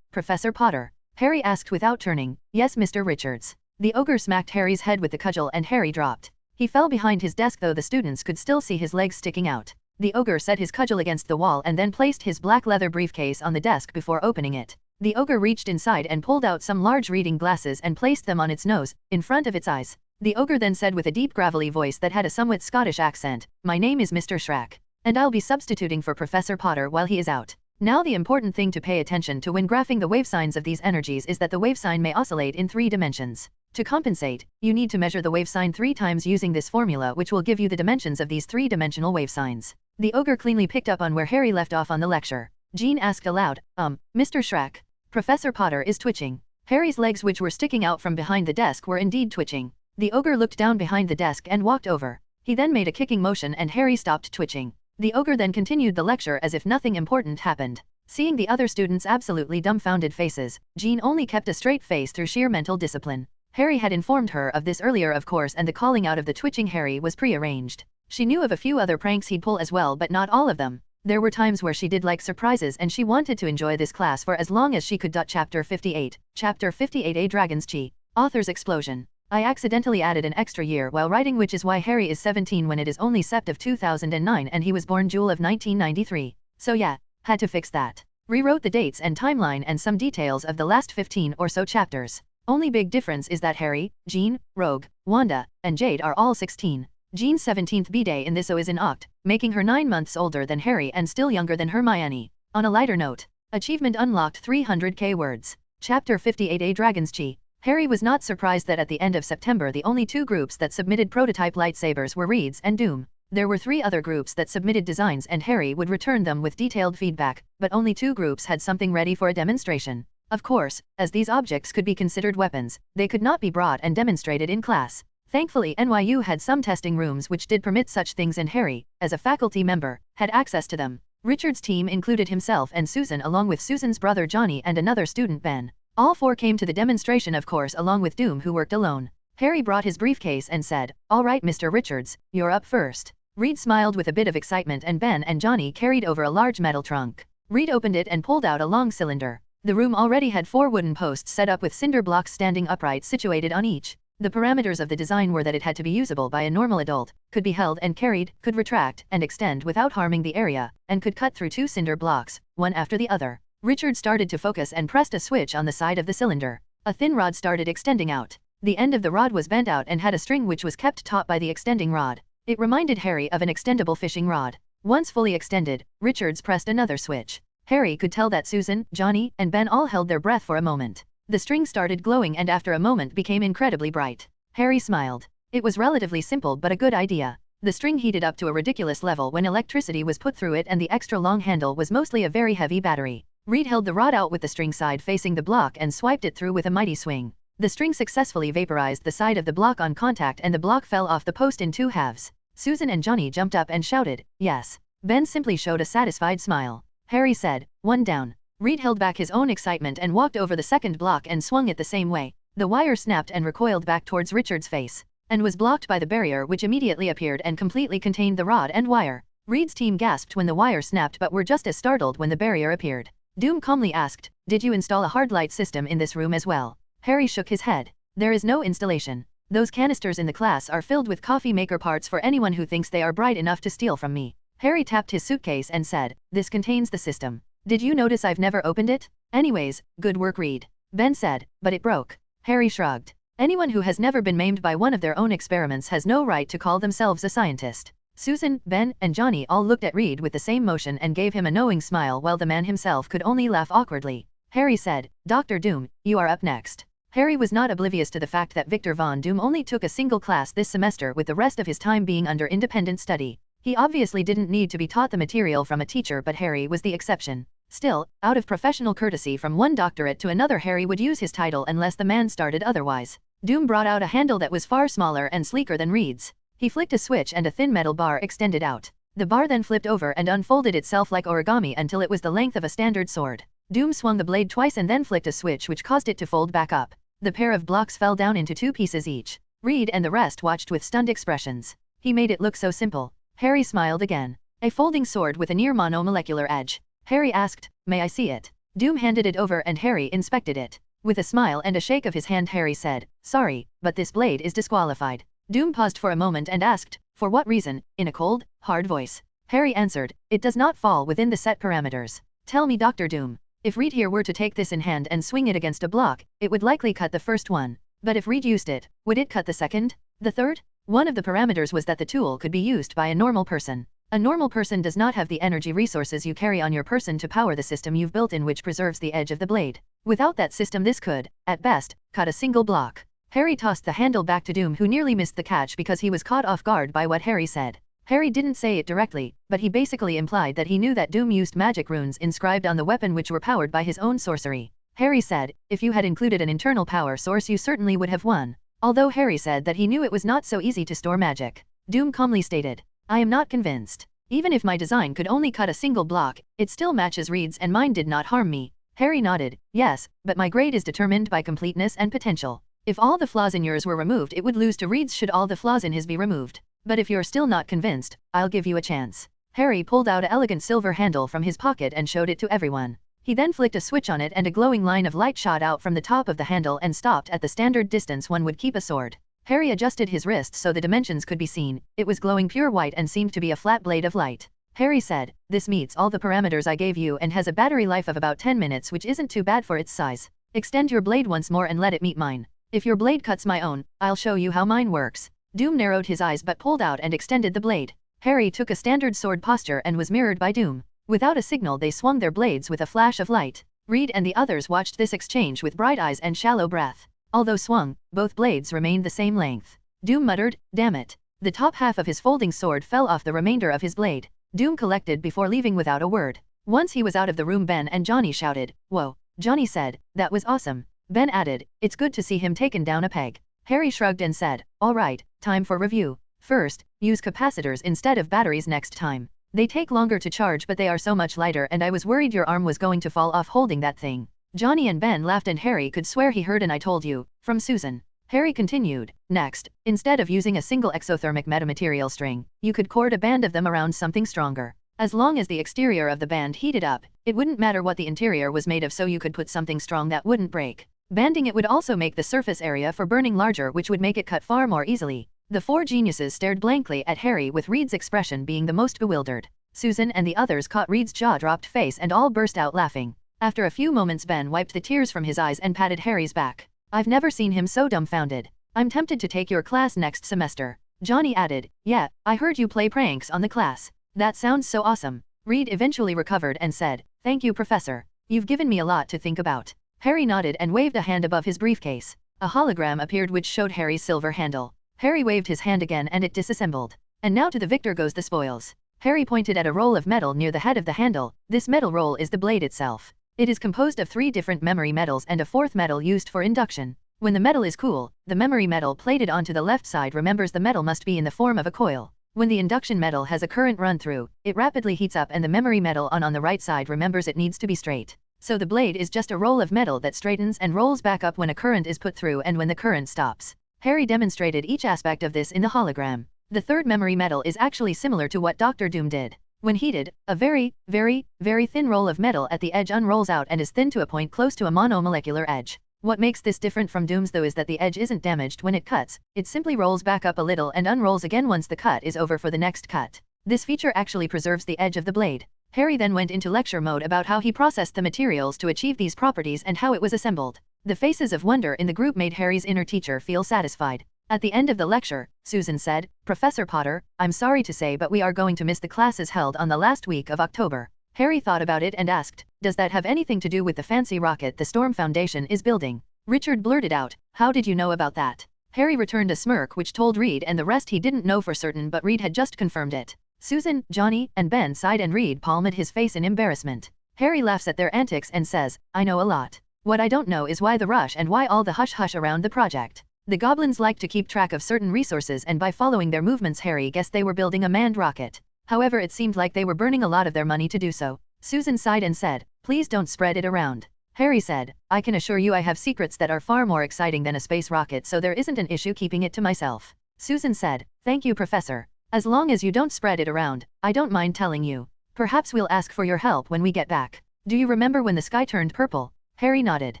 [SPEAKER 1] Professor Potter. Harry asked without turning, Yes, Mr. Richards. The ogre smacked Harry's head with the cudgel and Harry dropped. He fell behind his desk though the students could still see his legs sticking out. The ogre set his cudgel against the wall and then placed his black leather briefcase on the desk before opening it. The ogre reached inside and pulled out some large reading glasses and placed them on its nose, in front of its eyes. The ogre then said with a deep gravelly voice that had a somewhat Scottish accent, My name is Mr. Schrack. And I'll be substituting for Professor Potter while he is out. Now the important thing to pay attention to when graphing the wave signs of these energies is that the wave sign may oscillate in 3 dimensions. To compensate, you need to measure the wave sign 3 times using this formula, which will give you the dimensions of these 3-dimensional wave signs. The ogre cleanly picked up on where Harry left off on the lecture. Jean asked aloud, Mr. Schrack. Professor Potter is twitching. Harry's legs, which were sticking out from behind the desk, were indeed twitching. The ogre looked down behind the desk and walked over. He then made a kicking motion and Harry stopped twitching. The ogre then continued the lecture as if nothing important happened. Seeing the other students' absolutely dumbfounded faces, Jean only kept a straight face through sheer mental discipline. Harry had informed her of this earlier of course, and the calling out of the twitching Harry was pre-arranged. She knew of a few other pranks he'd pull as well, but not all of them. There were times where she did like surprises and she wanted to enjoy this class for as long as she could. Chapter 58. Chapter 58, A Dragon's Chi. Author's Explosion. I accidentally added an extra year while writing, which is why Harry is 17 when it is only Sept of 2009 and he was born June of 1993. So yeah, had to fix that. Rewrote the dates and timeline and some details of the last 15 or so chapters. Only big difference is that Harry, Jean, Rogue, Wanda, and Jade are all 16. Jean's 17th B-day in this is in Oct, making her 9 months older than Harry and still younger than Hermione. On a lighter note, achievement unlocked 300k words. Chapter 58 A Dragon's Chi. Harry was not surprised that at the end of September the only 2 groups that submitted prototype lightsabers were Reed's and Doom. There were 3 other groups that submitted designs and Harry would return them with detailed feedback, but only 2 groups had something ready for a demonstration. Of course, as these objects could be considered weapons, they could not be brought and demonstrated in class. Thankfully NYU had some testing rooms which did permit such things and Harry, as a faculty member, had access to them. Richard's team included himself and Susan along with Susan's brother Johnny and another student Ben. All 4 came to the demonstration of course along with Doom who worked alone. Harry brought his briefcase and said, "All right Mr. Richards, you're up first." Reed smiled with a bit of excitement and Ben and Johnny carried over a large metal trunk. Reed opened it and pulled out a long cylinder. The room already had 4 wooden posts set up with cinder blocks standing upright situated on each. The parameters of the design were that it had to be usable by a normal adult, could be held and carried, could retract and extend without harming the area, and could cut through 2 cinder blocks, one after the other. Richard started to focus and pressed a switch on the side of the cylinder. A thin rod started extending out. The end of the rod was bent out and had a string which was kept taut by the extending rod. It reminded Harry of an extendable fishing rod. Once fully extended, Richards pressed another switch. Harry could tell that Susan, Johnny, and Ben all held their breath for a moment. The string started glowing and after a moment became incredibly bright. Harry smiled. It was relatively simple but a good idea. The string heated up to a ridiculous level when electricity was put through it and the extra long handle was mostly a very heavy battery. Reed held the rod out with the string side facing the block and swiped it through with a mighty swing. The string successfully vaporized the side of the block on contact and the block fell off the post in 2 halves. Susan and Johnny jumped up and shouted, "Yes." Ben simply showed a satisfied smile. Harry said, "1 down." Reed held back his own excitement and walked over the second block and swung it the same way. The wire snapped and recoiled back towards Richard's face, and was blocked by the barrier which immediately appeared and completely contained the rod and wire. Reed's team gasped when the wire snapped but were just as startled when the barrier appeared. Doom calmly asked, "Did you install a hard light system in this room as well?" Harry shook his head. "There is no installation. Those canisters in the class are filled with coffee maker parts for anyone who thinks they are bright enough to steal from me." Harry tapped his suitcase and said, "This contains the system. Did you notice I've never opened it? Anyways, good work Reed." Ben said, "But it broke." Harry shrugged. Anyone who has never been maimed by one of their own experiments has no right to call themselves a scientist. Susan, Ben, and Johnny all looked at Reed with the same motion and gave him a knowing smile while the man himself could only laugh awkwardly. Harry said, "Dr. Doom, you are up next." Harry was not oblivious to the fact that Victor Von Doom only took a single class this semester with the rest of his time being under independent study. He obviously didn't need to be taught the material from a teacher but Harry was the exception. Still, out of professional courtesy from one doctorate to another Harry would use his title unless the man started otherwise. Doom brought out a handle that was far smaller and sleeker than Reed's. He flicked a switch and a thin metal bar extended out. The bar then flipped over and unfolded itself like origami until it was the length of a standard sword. Doom swung the blade twice and then flicked a switch which caused it to fold back up. The pair of blocks fell down into 2 pieces each. Reed and the rest watched with stunned expressions. He made it look so simple. Harry smiled again. A folding sword with a near monomolecular edge. Harry asked, "May I see it?" Doom handed it over and Harry inspected it. With a smile and a shake of his hand Harry said, "Sorry, but this blade is disqualified." Doom paused for a moment and asked, "For what reason?" in a cold, hard voice. Harry answered, "It does not fall within the set parameters." "Tell me Dr. Doom, if Reed here were to take this in hand and swing it against a block, it would likely cut the first one. But if Reed used it, would it cut the second? The third?" One of the parameters was that the tool could be used by a normal person. A normal person does not have the energy resources you carry on your person to power the system you've built in which preserves the edge of the blade. Without that system this could, at best, cut a single block. Harry tossed the handle back to Doom who nearly missed the catch because he was caught off guard by what Harry said. Harry didn't say it directly, but he basically implied that he knew that Doom used magic runes inscribed on the weapon which were powered by his own sorcery. Harry said, "If you had included an internal power source you certainly would have won." Although Harry said that he knew it was not so easy to store magic. Doom calmly stated, "I am not convinced. Even if my design could only cut a single block, it still matches Reed's and mine did not harm me." Harry nodded, "Yes, but my grade is determined by completeness and potential. If all the flaws in yours were removed it would lose to Reed's should all the flaws in his be removed. But if you're still not convinced, I'll give you a chance." Harry pulled out an elegant silver handle from his pocket and showed it to everyone. He then flicked a switch on it and a glowing line of light shot out from the top of the handle and stopped at the standard distance one would keep a sword. Harry adjusted his wrist so the dimensions could be seen. It was glowing pure white and seemed to be a flat blade of light. Harry said, "This meets all the parameters I gave you and has a battery life of about 10 minutes, which isn't too bad for its size. Extend your blade once more and let it meet mine. If your blade cuts my own, I'll show you how mine works." Doom narrowed his eyes but pulled out and extended the blade. Harry took a standard sword posture and was mirrored by Doom. Without a signal they swung their blades with a flash of light. Reed and the others watched this exchange with bright eyes and shallow breath. Although swung, both blades remained the same length. Doom muttered, "Damn it." The top half of his folding sword fell off the remainder of his blade. Doom collected before leaving without a word. Once he was out of the room, Ben and Johnny shouted, "Whoa." Johnny said, "That was awesome." Ben added, "It's good to see him taken down a peg." Harry shrugged and said, "All right, time for review. First, use capacitors instead of batteries next time. They take longer to charge but they are so much lighter and I was worried your arm was going to fall off holding that thing." Johnny and Ben laughed and Harry could swear he heard an "I told you" from Susan. Harry continued, "Next, instead of using a single exothermic metamaterial string, you could cord a band of them around something stronger. As long as the exterior of the band heated up, it wouldn't matter what the interior was made of, so you could put something strong that wouldn't break. Banding it would also make the surface area for burning larger, which would make it cut far more easily." The four geniuses stared blankly at Harry, with Reed's expression being the most bewildered. Susan and the others caught Reed's jaw-dropped face and all burst out laughing. After a few moments Ben wiped the tears from his eyes and patted Harry's back. "I've never seen him so dumbfounded. I'm tempted to take your class next semester." Johnny added, "Yeah, I heard you play pranks on the class. That sounds so awesome." Reed eventually recovered and said, "Thank you, Professor. You've given me a lot to think about." Harry nodded and waved a hand above his briefcase. A hologram appeared which showed Harry's silver handle. Harry waved his hand again and it disassembled. "And now to the victor goes the spoils." Harry pointed at a roll of metal near the head of the handle. This metal roll is the blade itself. It is composed of 3 different memory metals and a 4th metal used for induction. When the metal is cool, the memory metal plated onto the left side remembers the metal must be in the form of a coil. When the induction metal has a current run through, it rapidly heats up and the memory metal on the right side remembers it needs to be straight. So the blade is just a roll of metal that straightens and rolls back up when a current is put through and when the current stops. Harry demonstrated each aspect of this in the hologram. The 3rd memory metal is actually similar to what Dr. Doom did. When heated, a very, very, very thin roll of metal at the edge unrolls out and is thin to a point close to a monomolecular edge. What makes this different from Doom's though is that the edge isn't damaged when it cuts, it simply rolls back up a little and unrolls again once the cut is over for the next cut. This feature actually preserves the edge of the blade. Harry then went into lecture mode about how he processed the materials to achieve these properties and how it was assembled. The faces of wonder in the group made Harry's inner teacher feel satisfied. At the end of the lecture, Susan said, "Professor Potter, I'm sorry to say but we are going to miss the classes held on the last week of October." Harry thought about it and asked, "Does that have anything to do with the fancy rocket the Storm Foundation is building?" Richard blurted out, "How did you know about that?" Harry returned a smirk which told Reed and the rest he didn't know for certain, but Reed had just confirmed it. Susan, Johnny, and Ben sighed and Reed palmed his face in embarrassment. Harry laughs at their antics and says, "I know a lot. What I don't know is why the rush and why all the hush-hush around the project. The goblins like to keep track of certain resources and by following their movements Harry guessed they were building a manned rocket. However, it seemed like they were burning a lot of their money to do so." Susan sighed and said, "Please don't spread it around." Harry said, "I can assure you I have secrets that are far more exciting than a space rocket, so there isn't an issue keeping it to myself." Susan said, "Thank you, Professor. As long as you don't spread it around, I don't mind telling you. Perhaps we'll ask for your help when we get back. Do you remember when the sky turned purple?" Harry nodded.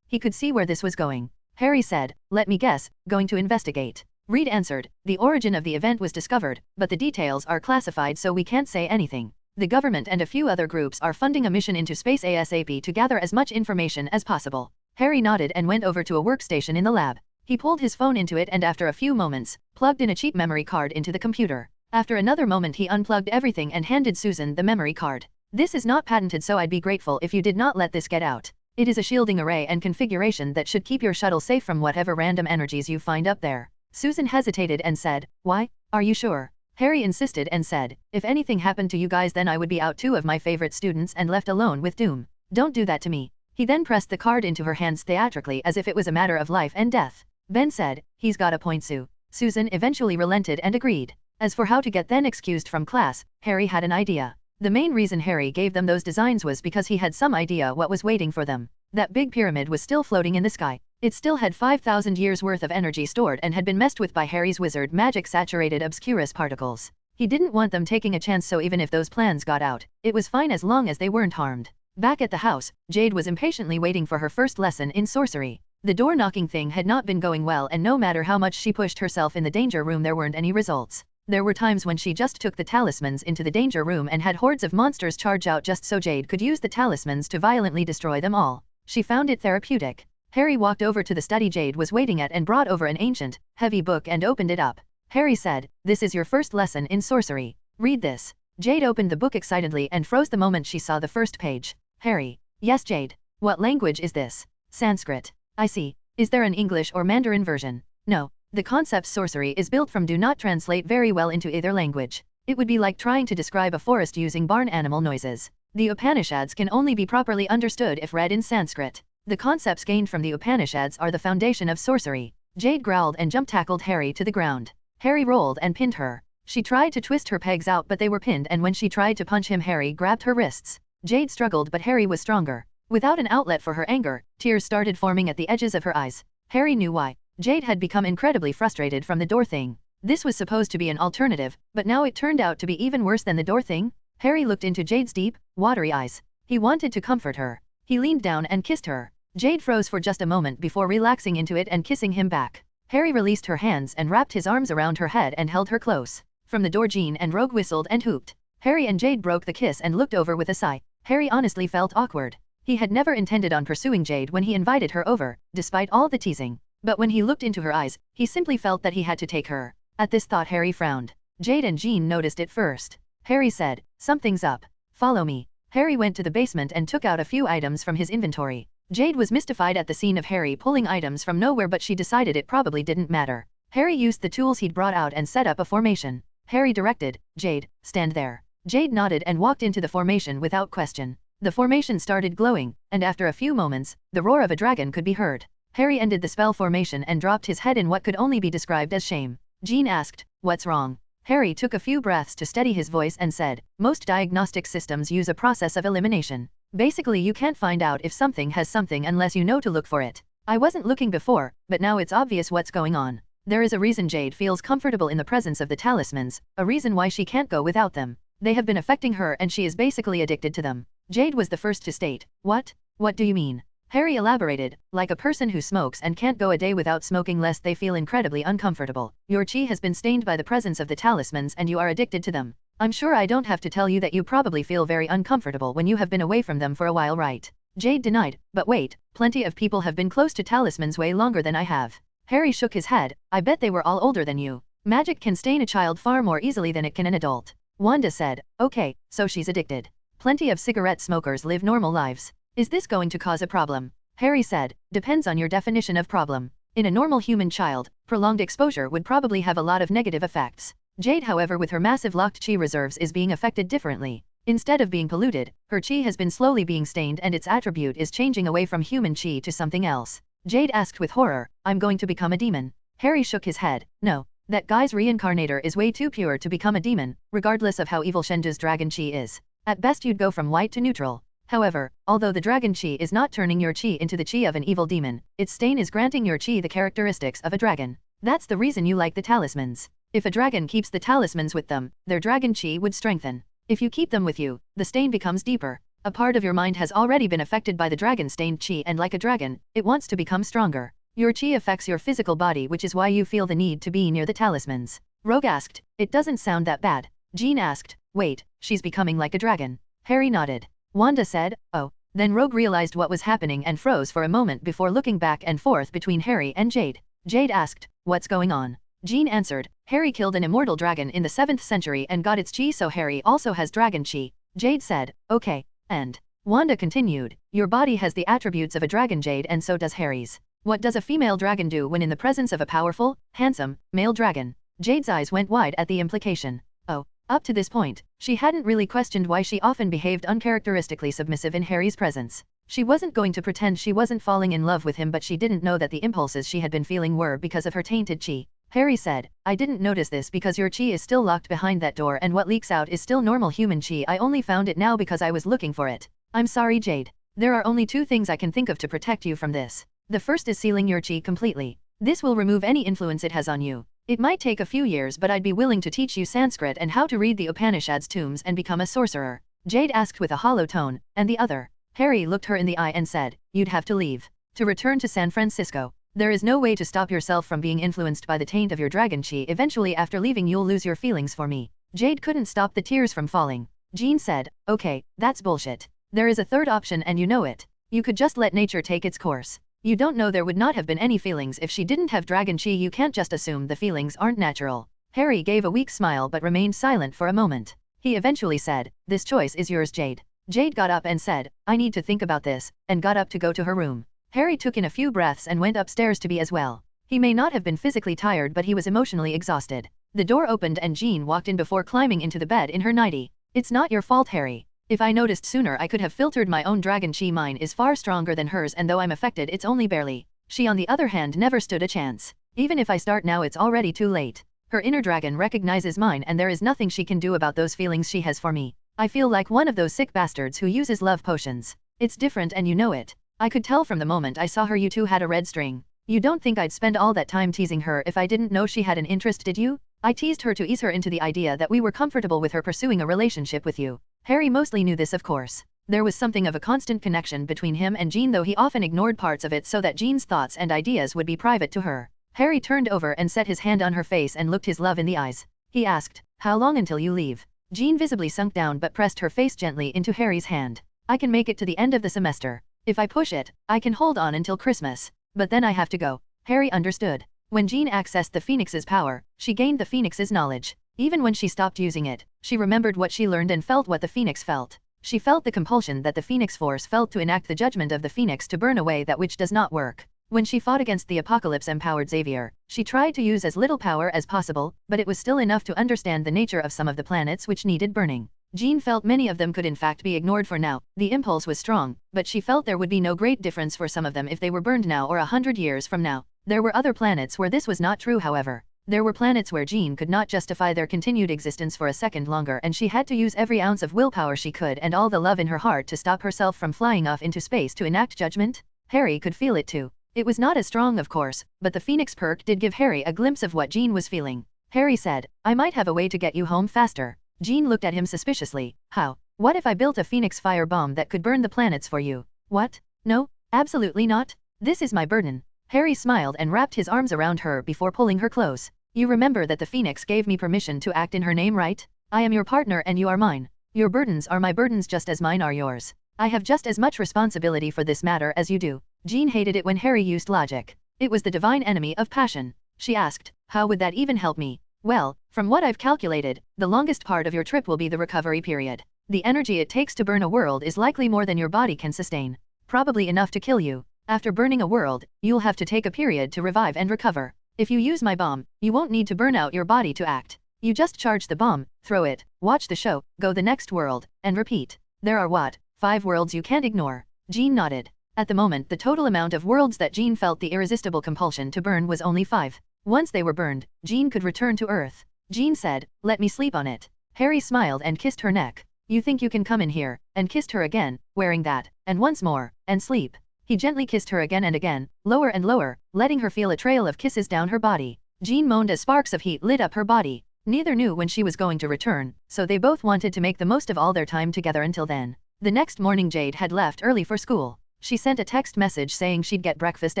[SPEAKER 1] He could see where this was going. Harry said, "Let me guess, going to investigate." Reed answered, "The origin of the event was discovered, but the details are classified so we can't say anything. The government and a few other groups are funding a mission into space ASAP to gather as much information as possible." Harry nodded and went over to a workstation in the lab. He pulled his phone into it and after a few moments, plugged in a cheap memory card into the computer. After another moment he unplugged everything and handed Susan the memory card. "This is not patented, so I'd be grateful if you did not let this get out. It is a shielding array and configuration that should keep your shuttle safe from whatever random energies you find up there." Susan hesitated and said, "Why? Are you sure?" Harry insisted and said, "If anything happened to you guys then I would be out 2 of my favorite students and left alone with Doom. Don't do that to me." He then pressed the card into her hands theatrically as if it was a matter of life and death. Ben said, "He's got a point, Sue." Susan eventually relented and agreed. As for how to get them excused from class, Harry had an idea. The main reason Harry gave them those designs was because he had some idea what was waiting for them. That big pyramid was still floating in the sky. It still had 5,000 years worth of energy stored and had been messed with by Harry's wizard magic saturated obscurus particles. He didn't want them taking a chance, so even if those plans got out, it was fine as long as they weren't harmed. Back at the house, Jade was impatiently waiting for her first lesson in sorcery. The door-knocking thing had not been going well, and no matter how much she pushed herself in the danger room, there weren't any results. There were times when she just took the talismans into the danger room and had hordes of monsters charge out just so Jade could use the talismans to violently destroy them all. She found it therapeutic. Harry walked over to the study Jade was waiting at and brought over an ancient, heavy book and opened it up. Harry said, "This is your first lesson in sorcery. Read this." Jade opened the book excitedly and froze the moment she saw the first page. Harry: "Yes, Jade. What language is this?" "Sanskrit." "I see. Is there an English or Mandarin version?" "No. The concept sorcery is built from do not translate very well into either language. It would be like trying to describe a forest using barn animal noises. The Upanishads can only be properly understood if read in Sanskrit. The concepts gained from the Upanishads are the foundation of sorcery." Jade growled and jump-tackled Harry to the ground. Harry rolled and pinned her. She tried to twist her pegs out, but they were pinned, and when she tried to punch him, Harry grabbed her wrists. Jade struggled, but Harry was stronger. Without an outlet for her anger, tears started forming at the edges of her eyes. Harry knew why. Jade had become incredibly frustrated from the door thing. This was supposed to be an alternative, but now it turned out to be even worse than the door thing. Harry looked into Jade's deep, watery eyes. He wanted to comfort her. He leaned down and kissed her. Jade froze for just a moment before relaxing into it and kissing him back. Harry released her hands and wrapped his arms around her head and held her close. From the door, Jean and Rogue whistled and hooped. Harry and Jade broke the kiss and looked over with a sigh. Harry honestly felt awkward. He had never intended on pursuing Jade when he invited her over, despite all the teasing. But when he looked into her eyes, he simply felt that he had to take her. At this thought, Harry frowned. Jade and Jean noticed it first. Harry said, "Something's up. Follow me." Harry went to the basement and took out a few items from his inventory. Jade was mystified at the scene of Harry pulling items from nowhere, but she decided it probably didn't matter. Harry used the tools he'd brought out and set up a formation. Harry directed, "Jade, stand there." Jade nodded and walked into the formation without question. The formation started glowing, and after a few moments, the roar of a dragon could be heard. Harry ended the spell formation and dropped his head in what could only be described as shame. Jean asked, "What's wrong?" Harry took a few breaths to steady his voice and said, "Most diagnostic systems use a process of elimination. Basically, you can't find out if something has something unless you know to look for it. I wasn't looking before, but now it's obvious what's going on. There is a reason Jade feels comfortable in the presence of the talismans, a reason why she can't go without them. They have been affecting her and she is basically addicted to them." Jade was the first to state, "What? What do you mean?" Harry elaborated, "Like a person who smokes and can't go a day without smoking lest they feel incredibly uncomfortable. Your chi has been stained by the presence of the talismans and you are addicted to them. I'm sure I don't have to tell you that you probably feel very uncomfortable when you have been away from them for a while, right?" Jade denied, "But wait, plenty of people have been close to talismans way longer than I have." Harry shook his head, "I bet they were all older than you. Magic can stain a child far more easily than it can an adult." Wanda said, "Okay, so she's addicted. Plenty of cigarette smokers live normal lives. Is this going to cause a problem?" Harry said, "Depends on your definition of problem. In a normal human child, prolonged exposure would probably have a lot of negative effects. Jade, however, with her massive locked chi reserves, is being affected differently. Instead of being polluted, her chi has been slowly being stained and its attribute is changing away from human chi to something else." Jade asked with horror, "I'm going to become a demon?" Harry shook his head, "No. That guy's reincarnator is way too pure to become a demon, regardless of how evil Shendu's dragon chi is. At best you'd go from white to neutral. However, although the dragon chi is not turning your chi into the chi of an evil demon, its stain is granting your chi the characteristics of a dragon. That's the reason you like the talismans. If a dragon keeps the talismans with them, their dragon chi would strengthen. If you keep them with you, the stain becomes deeper. A part of your mind has already been affected by the dragon-stained chi, and like a dragon, it wants to become stronger. Your chi affects your physical body, which is why you feel the need to be near the talismans." Rogue asked, "It doesn't sound that bad." Jean asked, "Wait, she's becoming like a dragon?" Harry nodded. Wanda said, "Oh." Then Rogue realized what was happening and froze for a moment before looking back and forth between Harry and Jade. Jade asked, "What's going on?" Jean answered, "Harry killed an immortal dragon in the 7th century and got its chi, so Harry also has dragon chi." Jade said, "Okay, and?" Wanda continued, "Your body has the attributes of a dragon, Jade, and so does Harry's. What does a female dragon do when in the presence of a powerful, handsome, male dragon?" Jade's eyes went wide at the implication. Oh. Up to this point, she hadn't really questioned why she often behaved uncharacteristically submissive in Harry's presence. She wasn't going to pretend she wasn't falling in love with him, but she didn't know that the impulses she had been feeling were because of her tainted chi. Harry said, "I didn't notice this because your chi is still locked behind that door and what leaks out is still normal human chi. I only found it now because I was looking for it. I'm sorry, Jade. There are only 2 things I can think of to protect you from this. The first is sealing your chi completely. This will remove any influence it has on you. It might take a few years, but I'd be willing to teach you Sanskrit and how to read the Upanishads tombs and become a sorcerer." Jade asked with a hollow tone, "And the other?" Harry looked her in the eye and said, "You'd have to leave. To return to San Francisco. There is no way to stop yourself from being influenced by the taint of your dragon chi. Eventually after leaving you'll lose your feelings for me." Jade couldn't stop the tears from falling. Jean said, "Okay, that's bullshit. There is a third option and you know it. You could just let nature take its course. You don't know there would not have been any feelings if she didn't have dragon chi. You can't just assume the feelings aren't natural." Harry gave a weak smile but remained silent for a moment. He eventually said, "This choice is yours, Jade." Jade got up and said, "I need to think about this," and got up to go to her room. Harry took in a few breaths and went upstairs to be as well. He may not have been physically tired but he was emotionally exhausted. The door opened and Jean walked in before climbing into the bed in her nightie. "It's not your fault, Harry. If I noticed sooner I could have filtered my own dragon chi. Mine is far stronger than hers and though I'm affected it's only barely. She on the other hand never stood a chance. Even if I start now it's already too late. Her inner dragon recognizes mine and there is nothing she can do about those feelings she has for me. I feel like one of those sick bastards who uses love potions. It's different and you know it. I could tell from the moment I saw her you two had a red string. You don't think I'd spend all that time teasing her if I didn't know she had an interest, did you? I teased her to ease her into the idea that we were comfortable with her pursuing a relationship with you." Harry mostly knew this, of course. There was something of a constant connection between him and Jean, though he often ignored parts of it so that Jean's thoughts and ideas would be private to her. Harry turned over and set his hand on her face and looked his love in the eyes. He asked, "How long until you leave?" Jean visibly sunk down but pressed her face gently into Harry's hand. "I can make it to the end of the semester. If I push it, I can hold on until Christmas. But then I have to go." Harry understood. When Jean accessed the Phoenix's power, she gained the Phoenix's knowledge. Even when she stopped using it, she remembered what she learned and felt what the Phoenix felt. She felt the compulsion that the Phoenix Force felt to enact the judgment of the Phoenix to burn away that which does not work. When she fought against the Apocalypse-empowered Xavier, she tried to use as little power as possible, but it was still enough to understand the nature of some of the planets which needed burning. Jean felt many of them could in fact be ignored for now. The impulse was strong, but she felt there would be no great difference for some of them if they were burned now or 100 years from now. There were other planets where this was not true, however. There were planets where Jean could not justify their continued existence for a second longer and she had to use every ounce of willpower she could and all the love in her heart to stop herself from flying off into space to enact judgment. Harry could feel it too. It was not as strong, of course, but the Phoenix perk did give Harry a glimpse of what Jean was feeling. Harry said, "I might have a way to get you home faster." Jean looked at him suspiciously. "How? What if I built a Phoenix fire bomb that could burn the planets for you?" "What? No, absolutely not. This is my burden." Harry smiled and wrapped his arms around her before pulling her close. "You remember that the Phoenix gave me permission to act in her name, right? I am your partner and you are mine. Your burdens are my burdens just as mine are yours. I have just as much responsibility for this matter as you do." Jean hated it when Harry used logic. It was the divine enemy of passion. She asked, "How would that even help me?" "Well, from what I've calculated, the longest part of your trip will be the recovery period. The energy it takes to burn a world is likely more than your body can sustain. Probably enough to kill you. After burning a world, you'll have to take a period to revive and recover. If you use my bomb, you won't need to burn out your body to act. You just charge the bomb, throw it, watch the show, go the next world, and repeat. There are what, 5 worlds you can't ignore." Jean nodded. At the moment the total amount of worlds that Jean felt the irresistible compulsion to burn was only 5. Once they were burned, Jean could return to Earth. Jean said, "Let me sleep on it." Harry smiled and kissed her neck. "You think you can come in here," and kissed her again, wearing that, and once more, and sleep. He gently kissed her again and again, lower and lower, letting her feel a trail of kisses down her body. Jean moaned as sparks of heat lit up her body. Neither knew when she was going to return, so they both wanted to make the most of all their time together until then. The next morning Jade had left early for school. She sent a text message saying she'd get breakfast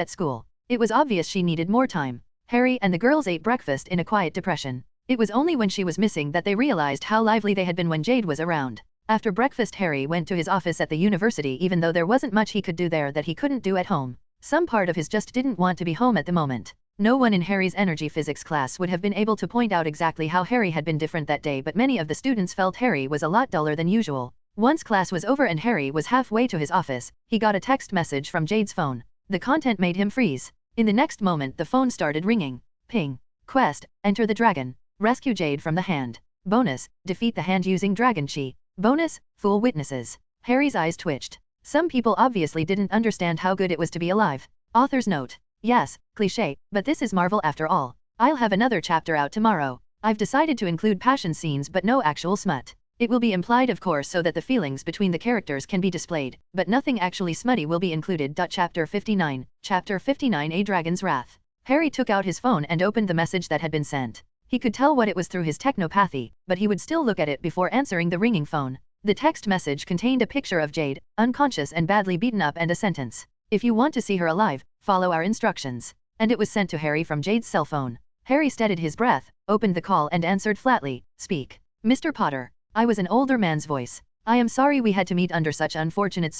[SPEAKER 1] at school. It was obvious she needed more time. Harry and the girls ate breakfast in a quiet depression. It was only when she was missing that they realized how lively they had been when Jade was around. After breakfast Harry went to his office at the university even though there wasn't much he could do there that he couldn't do at home. Some part of his just didn't want to be home at the moment. No one in Harry's energy physics class would have been able to point out exactly how Harry had been different that day, but many of the students felt Harry was a lot duller than usual. Once class was over and Harry was halfway to his office, he got a text message from Jade's phone. The content made him freeze. In the next moment the phone started ringing. Ping. Quest, enter the dragon. Rescue Jade from the hand. Bonus, defeat the hand using dragon chi. Bonus, fool witnesses. Harry's eyes twitched. Some people obviously didn't understand how good it was to be alive. Author's note. Yes, cliché, but this is Marvel after all. I'll have another chapter out tomorrow. I've decided to include passion scenes but no actual smut. It will be implied of course so that the feelings between the characters can be displayed, but nothing actually smutty will be included. Chapter 59. Chapter 59 A Dragon's Wrath. Harry took out his phone and opened the message that had been sent. He could tell what it was through his technopathy, but he would still look at it before answering the ringing phone. The text message contained a picture of Jade, unconscious and badly beaten up, and a sentence: "If you want to see her alive, follow our instructions." And it was sent to Harry from Jade's cell phone. Harry steadied his breath, opened the call and answered flatly, "Speak." "Mr. Potter." I was an older man's voice. "I am sorry we had to meet under such unfortunate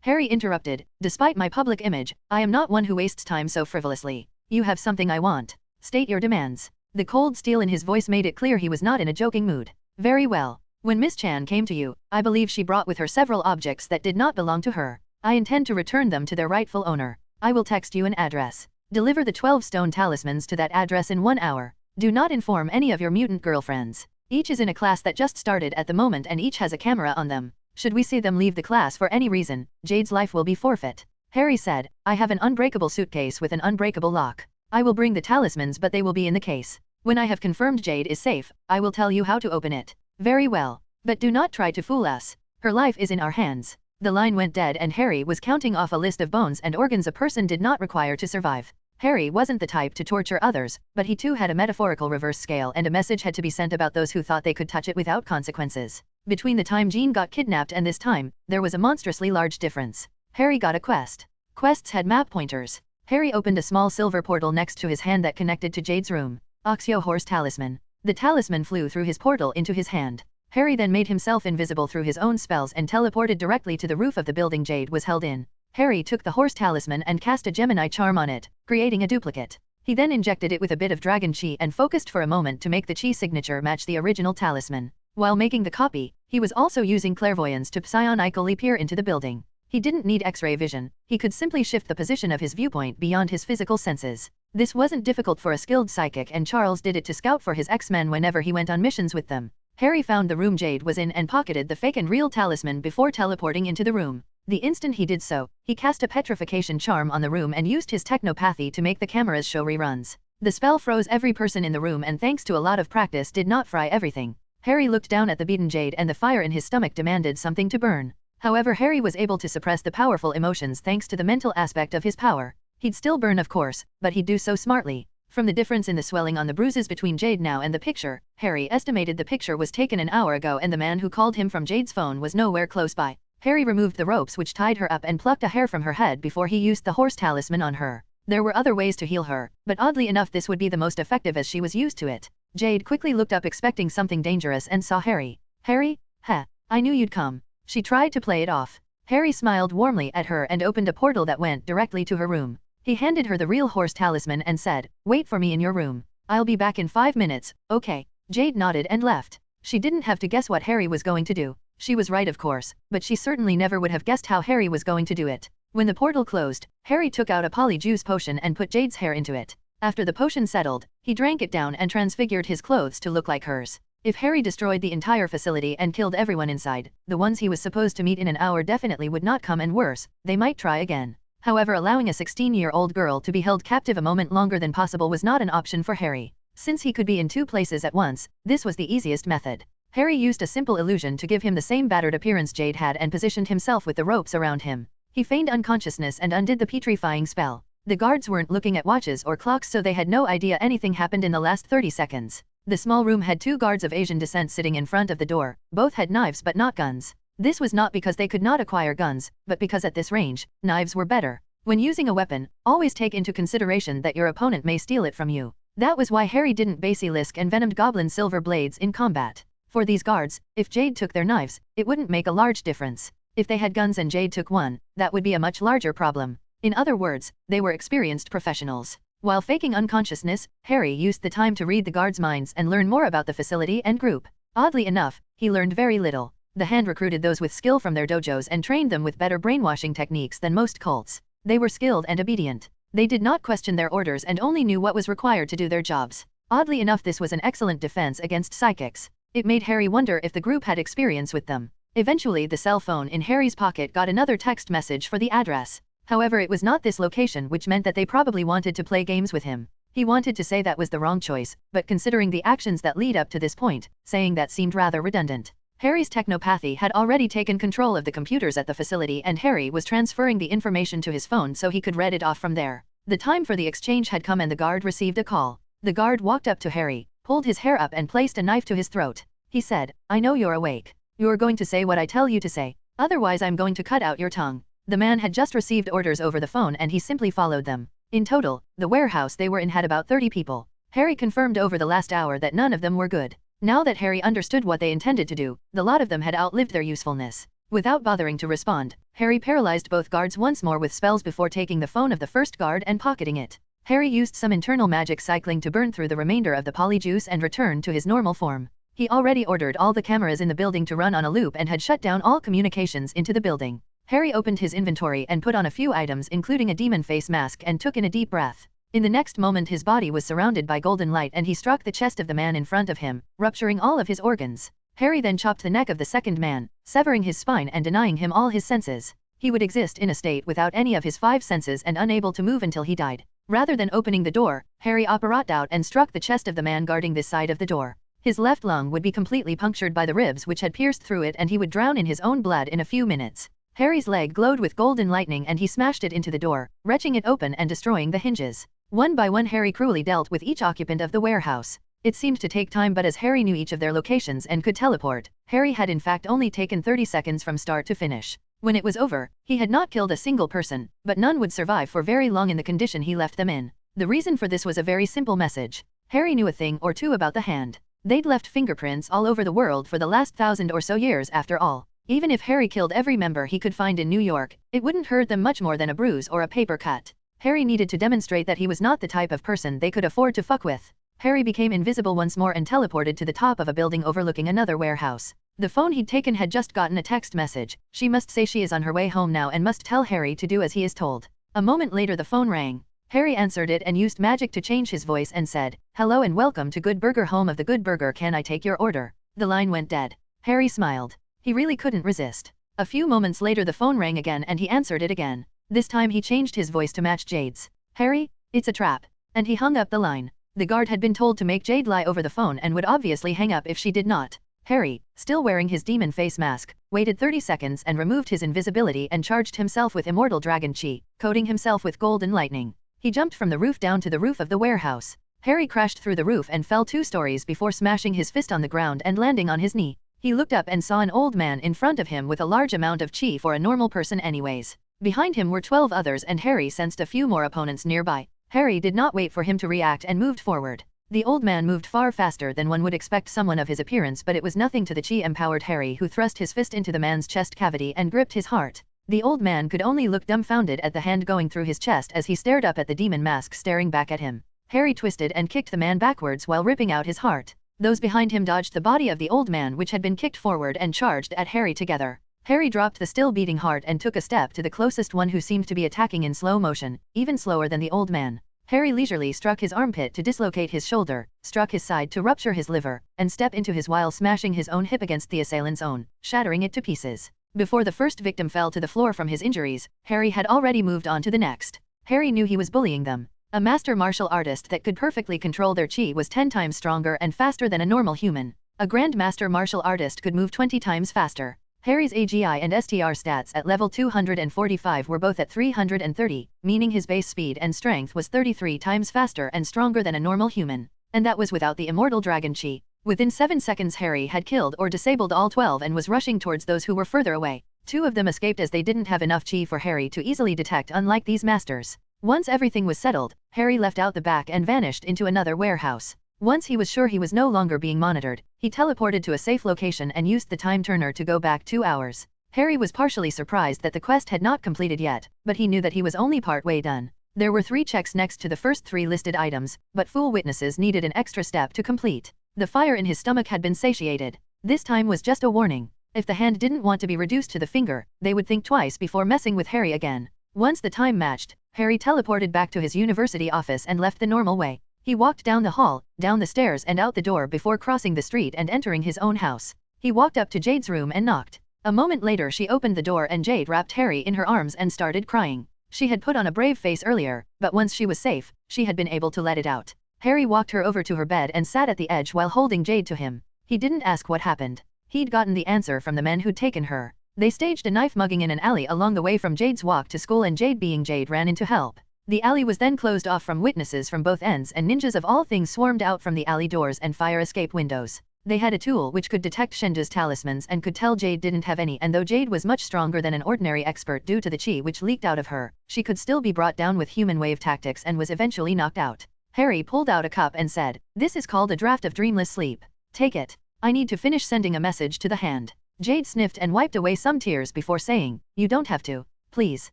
[SPEAKER 1] Harry interrupted, "Despite my public image, I am not one who wastes time so frivolously. You have something I want. State your demands." The cold steel in his voice made it clear he was not in a joking mood. "Very well. When Miss Chan came to you, I believe she brought with her several objects that did not belong to her. I intend to return them to their rightful owner. I will text you an address. Deliver the 12 stone talismans to that address in 1 hour. Do not inform any of your mutant girlfriends. Each is in a class that just started at the moment and each has a camera on them. Should we see them leave the class for any reason, Jade's life will be forfeit." Harry said, "I have an unbreakable suitcase with an unbreakable lock. I will bring the talismans, but they will be in the case. When I have confirmed Jade is safe, I will tell you how to open it." "Very well. But do not try to fool us. Her life is in our hands." The line went dead and Harry was counting off a list of bones and organs a person did not require to survive. Harry wasn't the type to torture others, but he too had a metaphorical reverse scale and a message had to be sent about those who thought they could touch it without consequences. Between the time Jean got kidnapped and this time, there was a monstrously large difference. Harry got a quest. Quests had map pointers. Harry opened a small silver portal next to his hand that connected to Jade's room. Oxio Horse Talisman. The talisman flew through his portal into his hand. Harry then made himself invisible through his own spells and teleported directly to the roof of the building Jade was held in. Harry took the horse talisman and cast a Gemini charm on it, creating a duplicate. He then injected it with a bit of dragon chi and focused for a moment to make the chi signature match the original talisman. While making the copy, he was also using clairvoyance to psionically peer into the building. He didn't need X-ray vision, he could simply shift the position of his viewpoint beyond his physical senses. This wasn't difficult for a skilled psychic and Charles did it to scout for his X-Men whenever he went on missions with them. Harry found the room Jade was in and pocketed the fake and real talisman before teleporting into the room. The instant he did so, he cast a petrification charm on the room and used his technopathy to make the cameras show reruns. The spell froze every person in the room and thanks to a lot of practice did not fry everything. Harry looked down at the beaten Jade and the fire in his stomach demanded something to burn. However, Harry was able to suppress the powerful emotions thanks to the mental aspect of his power. He'd still burn of course, but he'd do so smartly. From the difference in the swelling on the bruises between Jade now and the picture, Harry estimated the picture was taken an hour ago and the man who called him from Jade's phone was nowhere close by. Harry removed the ropes which tied her up and plucked a hair from her head before he used the horse talisman on her. There were other ways to heal her, but oddly enough this would be the most effective as she was used to it. Jade quickly looked up expecting something dangerous and saw Harry. "Harry? Heh, I knew you'd come." She tried to play it off. Harry smiled warmly at her and opened a portal that went directly to her room. He handed her the real horse talisman and said, "Wait for me in your room. I'll be back in 5 minutes, okay?" Jade nodded and left. She didn't have to guess what Harry was going to do. She was right of course, but she certainly never would have guessed how Harry was going to do it. When the portal closed, Harry took out a polyjuice potion and put Jade's hair into it. After the potion settled, he drank it down and transfigured his clothes to look like hers. If Harry destroyed the entire facility and killed everyone inside, the ones he was supposed to meet in an hour definitely would not come, and worse, they might try again. However, allowing a 16-year-old girl to be held captive a moment longer than possible was not an option for Harry. Since he could be in 2 places at once, this was the easiest method. Harry used a simple illusion to give him the same battered appearance Jade had and positioned himself with the ropes around him. He feigned unconsciousness and undid the petrifying spell. The guards weren't looking at watches or clocks, so they had no idea anything happened in the last 30 seconds. The small room had 2 guards of Asian descent sitting in front of the door. Both had knives but not guns. This was not because they could not acquire guns, but because at this range, knives were better. When using a weapon, always take into consideration that your opponent may steal it from you. That was why Harry didn't basilisk and venomed goblin silver blades in combat. For these guards, if Jade took their knives, it wouldn't make a large difference. If they had guns and Jade took one, that would be a much larger problem. In other words, they were experienced professionals. While faking unconsciousness, Harry used the time to read the guards' minds and learn more about the facility and group. Oddly enough, he learned very little. The hand recruited those with skill from their dojos and trained them with better brainwashing techniques than most cults. They were skilled and obedient. They did not question their orders and only knew what was required to do their jobs. Oddly enough, this was an excellent defense against psychics. It made Harry wonder if the group had experience with them. Eventually, the cell phone in Harry's pocket got another text message for the address. However, it was not this location, which meant that they probably wanted to play games with him. He wanted to say that was the wrong choice, but considering the actions that lead up to this point, saying that seemed rather redundant. Harry's technopathy had already taken control of the computers at the facility and Harry was transferring the information to his phone so he could read it off from there. The time for the exchange had come and the guard received a call. The guard walked up to Harry, pulled his hair up and placed a knife to his throat. He said, "I know you're awake. You're going to say what I tell you to say. Otherwise I'm going to cut out your tongue. The man had just received orders over the phone and he simply followed them. In total, the warehouse they were in had about 30 people. Harry confirmed over the last hour that none of them were good. Now that Harry understood what they intended to do, the lot of them had outlived their usefulness. Without bothering to respond, Harry paralyzed both guards once more with spells before taking the phone of the first guard and pocketing it. Harry used some internal magic cycling to burn through the remainder of the polyjuice and return to his normal form. He already ordered all the cameras in the building to run on a loop and had shut down all communications into the building. Harry opened his inventory and put on a few items including a demon face mask and took in a deep breath. In the next moment his body was surrounded by golden light and he struck the chest of the man in front of him, rupturing all of his organs. Harry then chopped the neck of the second man, severing his spine and denying him all his senses. He would exist in a state without any of his 5 senses and unable to move until he died. Rather than opening the door, Harry operated out and struck the chest of the man guarding this side of the door. His left lung would be completely punctured by the ribs which had pierced through it and he would drown in his own blood in a few minutes. Harry's leg glowed with golden lightning and he smashed it into the door, wrenching it open and destroying the hinges. One by one Harry cruelly dealt with each occupant of the warehouse. It seemed to take time but as Harry knew each of their locations and could teleport, Harry had in fact only taken 30 seconds from start to finish. When it was over, he had not killed a single person, but none would survive for very long in the condition he left them in. The reason for this was a very simple message. Harry knew a thing or two about the hand. They'd left fingerprints all over the world for the last 1,000 or so years after all. Even if Harry killed every member he could find in New York, it wouldn't hurt them much more than a bruise or a paper cut. Harry needed to demonstrate that he was not the type of person they could afford to fuck with. Harry became invisible once more and teleported to the top of a building overlooking another warehouse. The phone he'd taken had just gotten a text message. She must say she is on her way home now and must tell Harry to do as he is told. A moment later the phone rang. Harry answered it and used magic to change his voice and said, "Hello and welcome to Good Burger, home of the Good Burger. Can I take your order?" The line went dead. Harry smiled. He really couldn't resist. A few moments later the phone rang again and he answered it again. This time he changed his voice to match Jade's. "Harry, it's a trap." And he hung up the line. The guard had been told to make Jade lie over the phone and would obviously hang up if she did not. Harry, still wearing his demon face mask, waited 30 seconds and removed his invisibility and charged himself with immortal dragon chi, coating himself with golden lightning. He jumped from the roof down to the roof of the warehouse. Harry crashed through the roof and fell 2 stories before smashing his fist on the ground and landing on his knee. He looked up and saw an old man in front of him with a large amount of chi for a normal person anyways. Behind him were 12 others and Harry sensed a few more opponents nearby. Harry did not wait for him to react and moved forward. The old man moved far faster than one would expect someone of his appearance, but it was nothing to the chi-empowered Harry, who thrust his fist into the man's chest cavity and gripped his heart. The old man could only look dumbfounded at the hand going through his chest as he stared up at the demon mask staring back at him. Harry twisted and kicked the man backwards while ripping out his heart. Those behind him dodged the body of the old man which had been kicked forward and charged at Harry together. Harry dropped the still beating heart and took a step to the closest one who seemed to be attacking in slow motion, even slower than the old man. Harry leisurely struck his armpit to dislocate his shoulder, struck his side to rupture his liver, and stepped into his while smashing his own hip against the assailant's own, shattering it to pieces. Before the first victim fell to the floor from his injuries, Harry had already moved on to the next. Harry knew he was bullying them. A master martial artist that could perfectly control their chi was 10 times stronger and faster than a normal human. A grand master martial artist could move 20 times faster. Harry's AGI and STR stats at level 245 were both at 330, meaning his base speed and strength was 33 times faster and stronger than a normal human. And that was without the immortal dragon chi. Within 7 seconds Harry had killed or disabled all 12 and was rushing towards those who were further away. 2 of them escaped as they didn't have enough chi for Harry to easily detect, unlike these masters. Once everything was settled, Harry left out the back and vanished into another warehouse. Once he was sure he was no longer being monitored, he teleported to a safe location and used the time turner to go back 2 hours. Harry was partially surprised that the quest had not completed yet, but he knew that he was only part way done. There were 3 checks next to the first 3 listed items, but fool witnesses needed an extra step to complete. The fire in his stomach had been satiated. This time was just a warning. If the hand didn't want to be reduced to the finger, they would think twice before messing with Harry again. Once the time matched, Harry teleported back to his university office and left the normal way. He walked down the hall, down the stairs and out the door before crossing the street and entering his own house. He walked up to Jade's room and knocked. A moment later she opened the door and Jade wrapped Harry in her arms and started crying. She had put on a brave face earlier, but once she was safe, she had been able to let it out. Harry walked her over to her bed and sat at the edge while holding Jade to him. He didn't ask what happened. He'd gotten the answer from the men who'd taken her. They staged a knife mugging in an alley along the way from Jade's walk to school and Jade, being Jade, ran in to help. The alley was then closed off from witnesses from both ends and ninjas of all things swarmed out from the alley doors and fire escape windows. They had a tool which could detect Shendu's talismans and could tell Jade didn't have any, and though Jade was much stronger than an ordinary expert due to the chi which leaked out of her, she could still be brought down with human wave tactics and was eventually knocked out. Harry pulled out a cup and said, "This is called a draft of dreamless sleep. Take it. I need to finish sending a message to the hand." Jade sniffed and wiped away some tears before saying, "You don't have to. Please.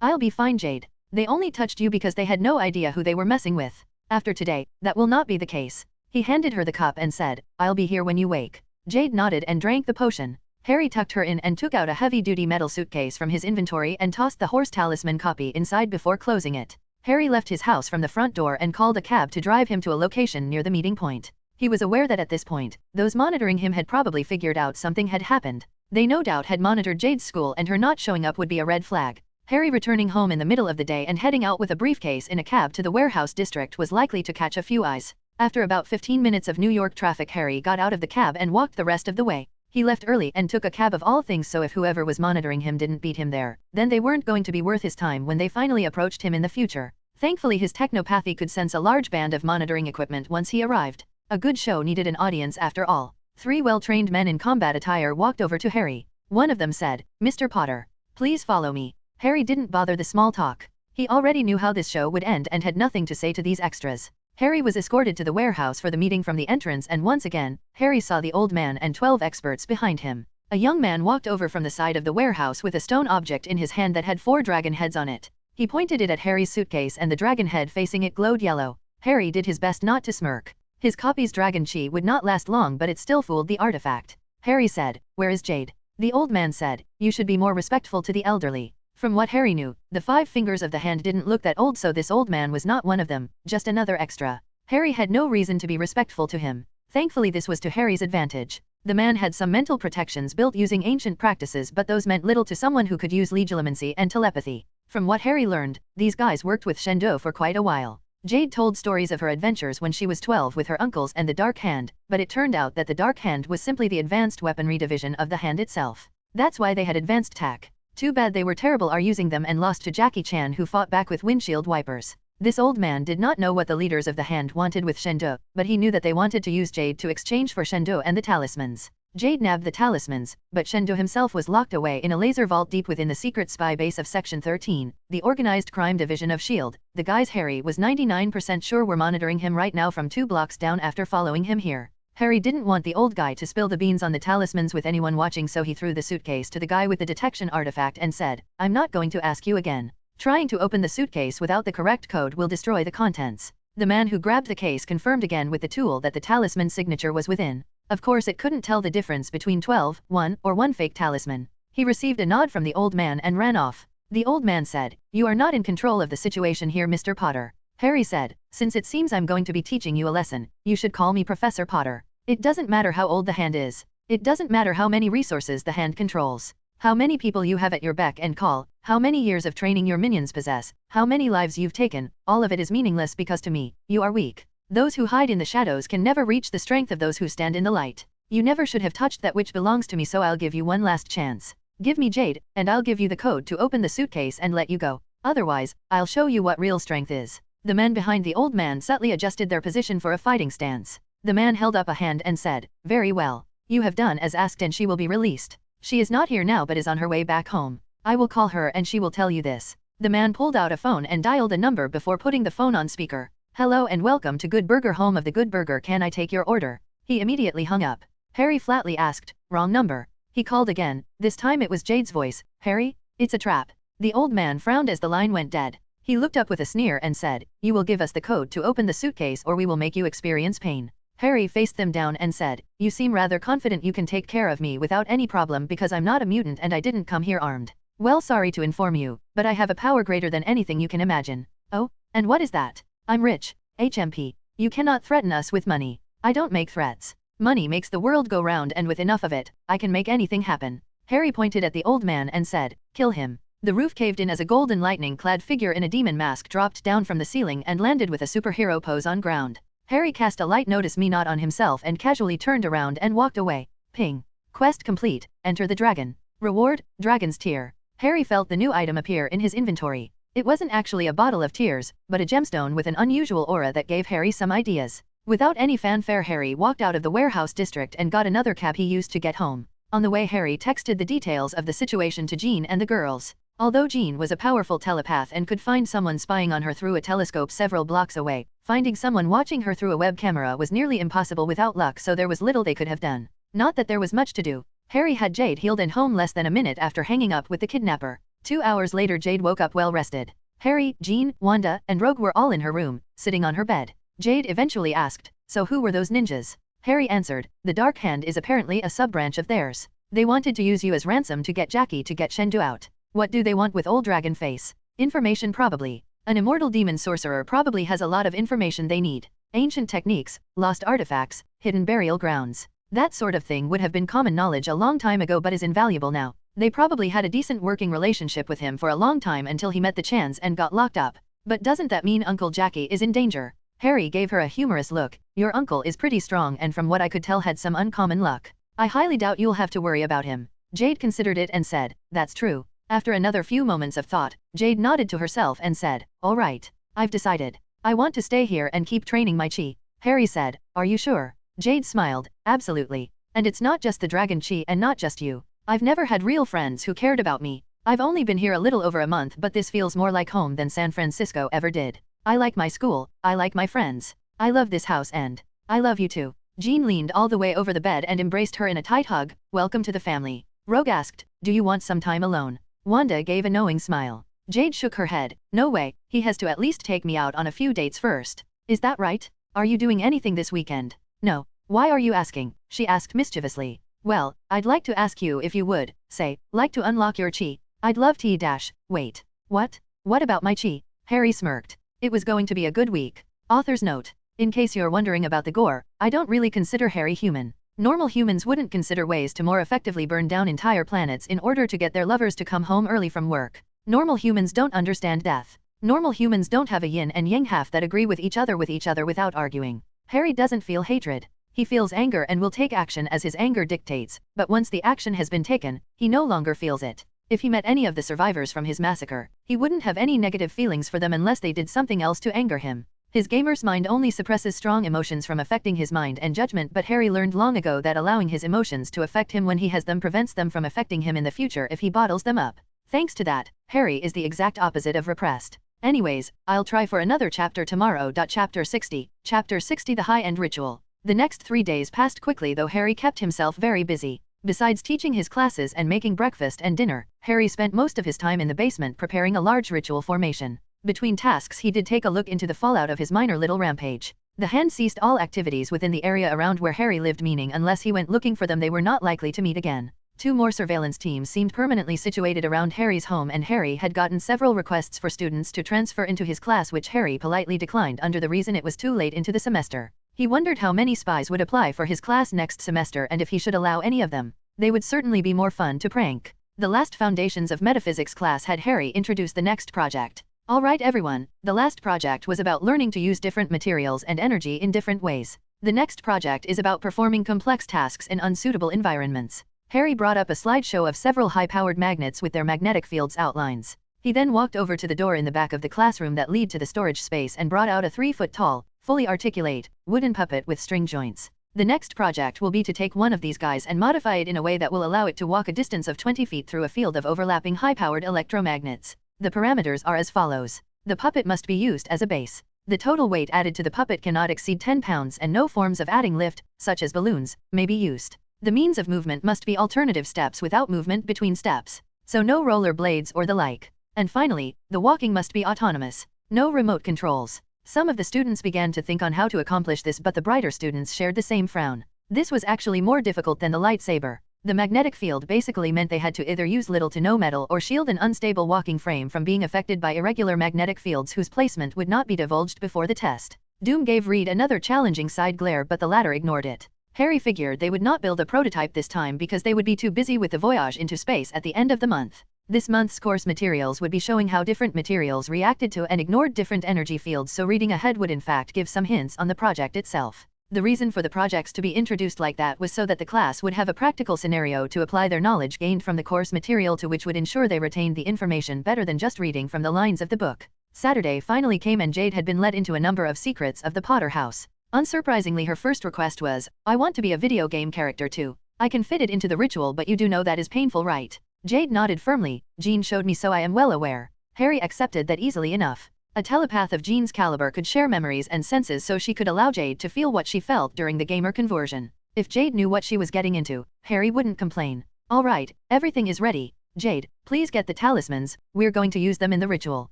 [SPEAKER 1] I'll be fine, Jade. They only touched you because they had no idea who they were messing with. After today, that will not be the case." He handed her the cup and said, "I'll be here when you wake." Jade nodded and drank the potion. Harry tucked her in and took out a heavy-duty metal suitcase from his inventory and tossed the horse talisman copy inside before closing it. Harry left his house from the front door and called a cab to drive him to a location near the meeting point. He was aware that at this point, those monitoring him had probably figured out something had happened. They no doubt had monitored Jade's school, and her not showing up would be a red flag. Harry returning home in the middle of the day and heading out with a briefcase in a cab to the warehouse district was likely to catch a few eyes. After about 15 minutes of New York traffic, Harry got out of the cab and walked the rest of the way. He left early and took a cab of all things, so if whoever was monitoring him didn't beat him there, then they weren't going to be worth his time when they finally approached him in the future. Thankfully, his technopathy could sense a large band of monitoring equipment once he arrived. A good show needed an audience after all. 3 well-trained men in combat attire walked over to Harry. One of them said, "Mr. Potter, please follow me." Harry didn't bother the small talk. He already knew how this show would end and had nothing to say to these extras. Harry was escorted to the warehouse for the meeting from the entrance, and once again, Harry saw the old man and 12 experts behind him. A young man walked over from the side of the warehouse with a stone object in his hand that had 4 dragon heads on it. He pointed it at Harry's suitcase and the dragon head facing it glowed yellow. Harry did his best not to smirk. His copy's dragon chi would not last long, but it still fooled the artifact. Harry said, "Where is Jade?" The old man said, "You should be more respectful to the elderly." From what Harry knew, the 5 fingers of the hand didn't look that old, so this old man was not one of them, just another extra. Harry had no reason to be respectful to him. Thankfully, this was to Harry's advantage. The man had some mental protections built using ancient practices, but those meant little to someone who could use legilimency and telepathy. From what Harry learned, these guys worked with Shendu for quite a while. Jade told stories of her adventures when she was 12 with her uncles and the Dark Hand, but it turned out that the Dark Hand was simply the advanced weaponry division of the hand itself. That's why they had advanced tack. Too bad they were terrible at using them and lost to Jackie Chan, who fought back with windshield wipers. This old man did not know what the leaders of the hand wanted with Shendu, but he knew that they wanted to use Jade to exchange for Shendu and the talismans. Jade nabbed the talismans, but Shendu himself was locked away in a laser vault deep within the secret spy base of Section 13, the organized crime division of S.H.I.E.L.D. The guys Harry was 99% sure were monitoring him right now from 2 blocks down after following him here. Harry didn't want the old guy to spill the beans on the talismans with anyone watching, so he threw the suitcase to the guy with the detection artifact and said, "I'm not going to ask you again. Trying to open the suitcase without the correct code will destroy the contents." The man who grabbed the case confirmed again with the tool that the talisman signature was within. Of course, it couldn't tell the difference between 12, 1, or 1 fake talisman. He received a nod from the old man and ran off. The old man said, "You are not in control of the situation here, Mr. Potter." Harry said, "Since it seems I'm going to be teaching you a lesson, you should call me Professor Potter. It doesn't matter how old the hand is. It doesn't matter how many resources the hand controls. How many people you have at your beck and call, how many years of training your minions possess, how many lives you've taken, all of it is meaningless because to me, you are weak. Those who hide in the shadows can never reach the strength of those who stand in the light. You never should have touched that which belongs to me, so I'll give you one last chance. Give me Jade, and I'll give you the code to open the suitcase and let you go. Otherwise, I'll show you what real strength is." The men behind the old man subtly adjusted their position for a fighting stance. The man held up a hand and said, "Very well. You have done as asked and she will be released. She is not here now but is on her way back home. I will call her and she will tell you this." The man pulled out a phone and dialed a number before putting the phone on speaker. "Hello and welcome to Good Burger, home of the Good Burger. Can I take your order?" He immediately hung up. Harry flatly asked, "Wrong number." He called again. This time it was Jade's voice. "Harry, it's a trap." The old man frowned as the line went dead. He looked up with a sneer and said, "You will give us the code to open the suitcase or we will make you experience pain." Harry faced them down and said, "You seem rather confident you can take care of me without any problem because I'm not a mutant and I didn't come here armed. Well, sorry to inform you, but I have a power greater than anything you can imagine." "Oh, and what is that?" "I'm rich, HMP. You cannot threaten us with money. I don't make threats. Money makes the world go round, and with enough of it, I can make anything happen." Harry pointed at the old man and said, "Kill him." The roof caved in as a golden lightning-clad figure in a demon mask dropped down from the ceiling and landed with a superhero pose on ground. Harry cast a light notice me not on himself and casually turned around and walked away. Ping. Quest complete. Enter the dragon. Reward, Dragon's Tear. Harry felt the new item appear in his inventory. It wasn't actually a bottle of tears, but a gemstone with an unusual aura that gave Harry some ideas. Without any fanfare, Harry walked out of the warehouse district and got another cab he used to get home. On the way, Harry texted the details of the situation to Jean and the girls. Although Jean was a powerful telepath and could find someone spying on her through a telescope several blocks away, finding someone watching her through a web camera was nearly impossible without luck, so there was little they could have done. Not that there was much to do. Harry had Jade healed and home less than a minute after hanging up with the kidnapper. 2 hours later, Jade woke up well rested. Harry, Jean, Wanda, and Rogue were all in her room, sitting on her bed. Jade eventually asked, "So who were those ninjas?" Harry answered, "The Dark Hand is apparently a sub-branch of theirs. They wanted to use you as ransom to get Jackie to get Chengdu out. What do they want with old Dragon Face? Information probably. An immortal demon sorcerer probably has a lot of information they need. Ancient techniques, lost artifacts, hidden burial grounds. That sort of thing would have been common knowledge a long time ago but is invaluable now. They probably had a decent working relationship with him for a long time until he met the Chans and got locked up. But doesn't that mean Uncle Jackie is in danger?" Harry gave her a humorous look. "Your uncle is pretty strong and from what I could tell had some uncommon luck. I highly doubt you'll have to worry about him." Jade considered it and said, "That's true." After another few moments of thought, Jade nodded to herself and said, "All right. I've decided. I want to stay here and keep training my chi." Harry said, "Are you sure?" Jade smiled, "Absolutely. And it's not just the dragon chi and not just you. I've never had real friends who cared about me. I've only been here a little over a month but this feels more like home than San Francisco ever did. I like my school, I like my friends. I love this house and I love you too." Jean leaned all the way over the bed and embraced her in a tight hug. "Welcome to the family." Rogue asked, "Do you want some time alone?" Wanda gave a knowing smile. Jade shook her head. "No way, he has to at least take me out on a few dates first. Is that right? Are you doing anything this weekend?" "No. Why are you asking?" she asked mischievously. "Well, I'd like to ask you if you would, say, like to unlock your chi. I'd love to dash, wait. What? What about my chi?" Harry smirked. It was going to be a good week. Author's note. In case you're wondering about the gore, I don't really consider Harry human. Normal humans wouldn't consider ways to more effectively burn down entire planets in order to get their lovers to come home early from work. Normal humans don't understand death. Normal humans don't have a yin and yang half that agree with each other without arguing. Harry doesn't feel hatred. He feels anger and will take action as his anger dictates, but once the action has been taken, he no longer feels it. If he met any of the survivors from his massacre, he wouldn't have any negative feelings for them unless they did something else to anger him. His gamer's mind only suppresses strong emotions from affecting his mind and judgment, but Harry learned long ago that allowing his emotions to affect him when he has them prevents them from affecting him in the future if he bottles them up. Thanks to that, Harry is the exact opposite of repressed. Anyways, I'll try for another chapter tomorrow. Chapter 60. Chapter 60, The High-End Ritual. The next 3 days passed quickly though Harry kept himself very busy. Besides teaching his classes and making breakfast and dinner, Harry spent most of his time in the basement preparing a large ritual formation. Between tasks he did take a look into the fallout of his minor little rampage. The hand ceased all activities within the area around where Harry lived, meaning unless he went looking for them they were not likely to meet again. 2 more surveillance teams seemed permanently situated around Harry's home, and Harry had gotten several requests for students to transfer into his class, which Harry politely declined under the reason it was too late into the semester. He wondered how many spies would apply for his class next semester and if he should allow any of them. They would certainly be more fun to prank. The last Foundations of Metaphysics class had Harry introduce the next project. Alright everyone, the last project was about learning to use different materials and energy in different ways. The next project is about performing complex tasks in unsuitable environments. Harry brought up a slideshow of several high-powered magnets with their magnetic fields outlines. He then walked over to the door in the back of the classroom that lead to the storage space and brought out a 3-foot-tall, fully articulate, wooden puppet with string joints. The next project will be to take one of these guys and modify it in a way that will allow it to walk a distance of 20 feet through a field of overlapping high-powered electromagnets. The parameters are as follows. The puppet must be used as a base. The total weight added to the puppet cannot exceed 10 pounds and no forms of adding lift, such as balloons, may be used. The means of movement must be alternative steps without movement between steps. So no roller blades or the like. And finally, the walking must be autonomous. No remote controls. Some of the students began to think on how to accomplish this, but the brighter students shared the same frown. This was actually more difficult than the lightsaber. The magnetic field basically meant they had to either use little to no metal or shield an unstable walking frame from being affected by irregular magnetic fields whose placement would not be divulged before the test. Doom gave Reed another challenging side glare, but the latter ignored it. Harry figured they would not build a prototype this time because they would be too busy with the voyage into space at the end of the month. This month's course materials would be showing how different materials reacted to and ignored different energy fields, so reading ahead would in fact give some hints on the project itself. The reason for the projects to be introduced like that was so that the class would have a practical scenario to apply their knowledge gained from the course material to, which would ensure they retained the information better than just reading from the lines of the book. Saturday finally came and Jade had been let into a number of secrets of the Potter house. Unsurprisingly, her first request was, "I want to be a video game character too. I can fit it into the ritual, but you do know that is painful, right?" Jade nodded firmly. "Jean showed me, so I am well aware." Harry accepted that easily enough. A telepath of Jean's caliber could share memories and senses, so she could allow Jade to feel what she felt during the gamer conversion. If Jade knew what she was getting into, Harry wouldn't complain. "All right, everything is ready. Jade, please get the talismans, we're going to use them in the ritual."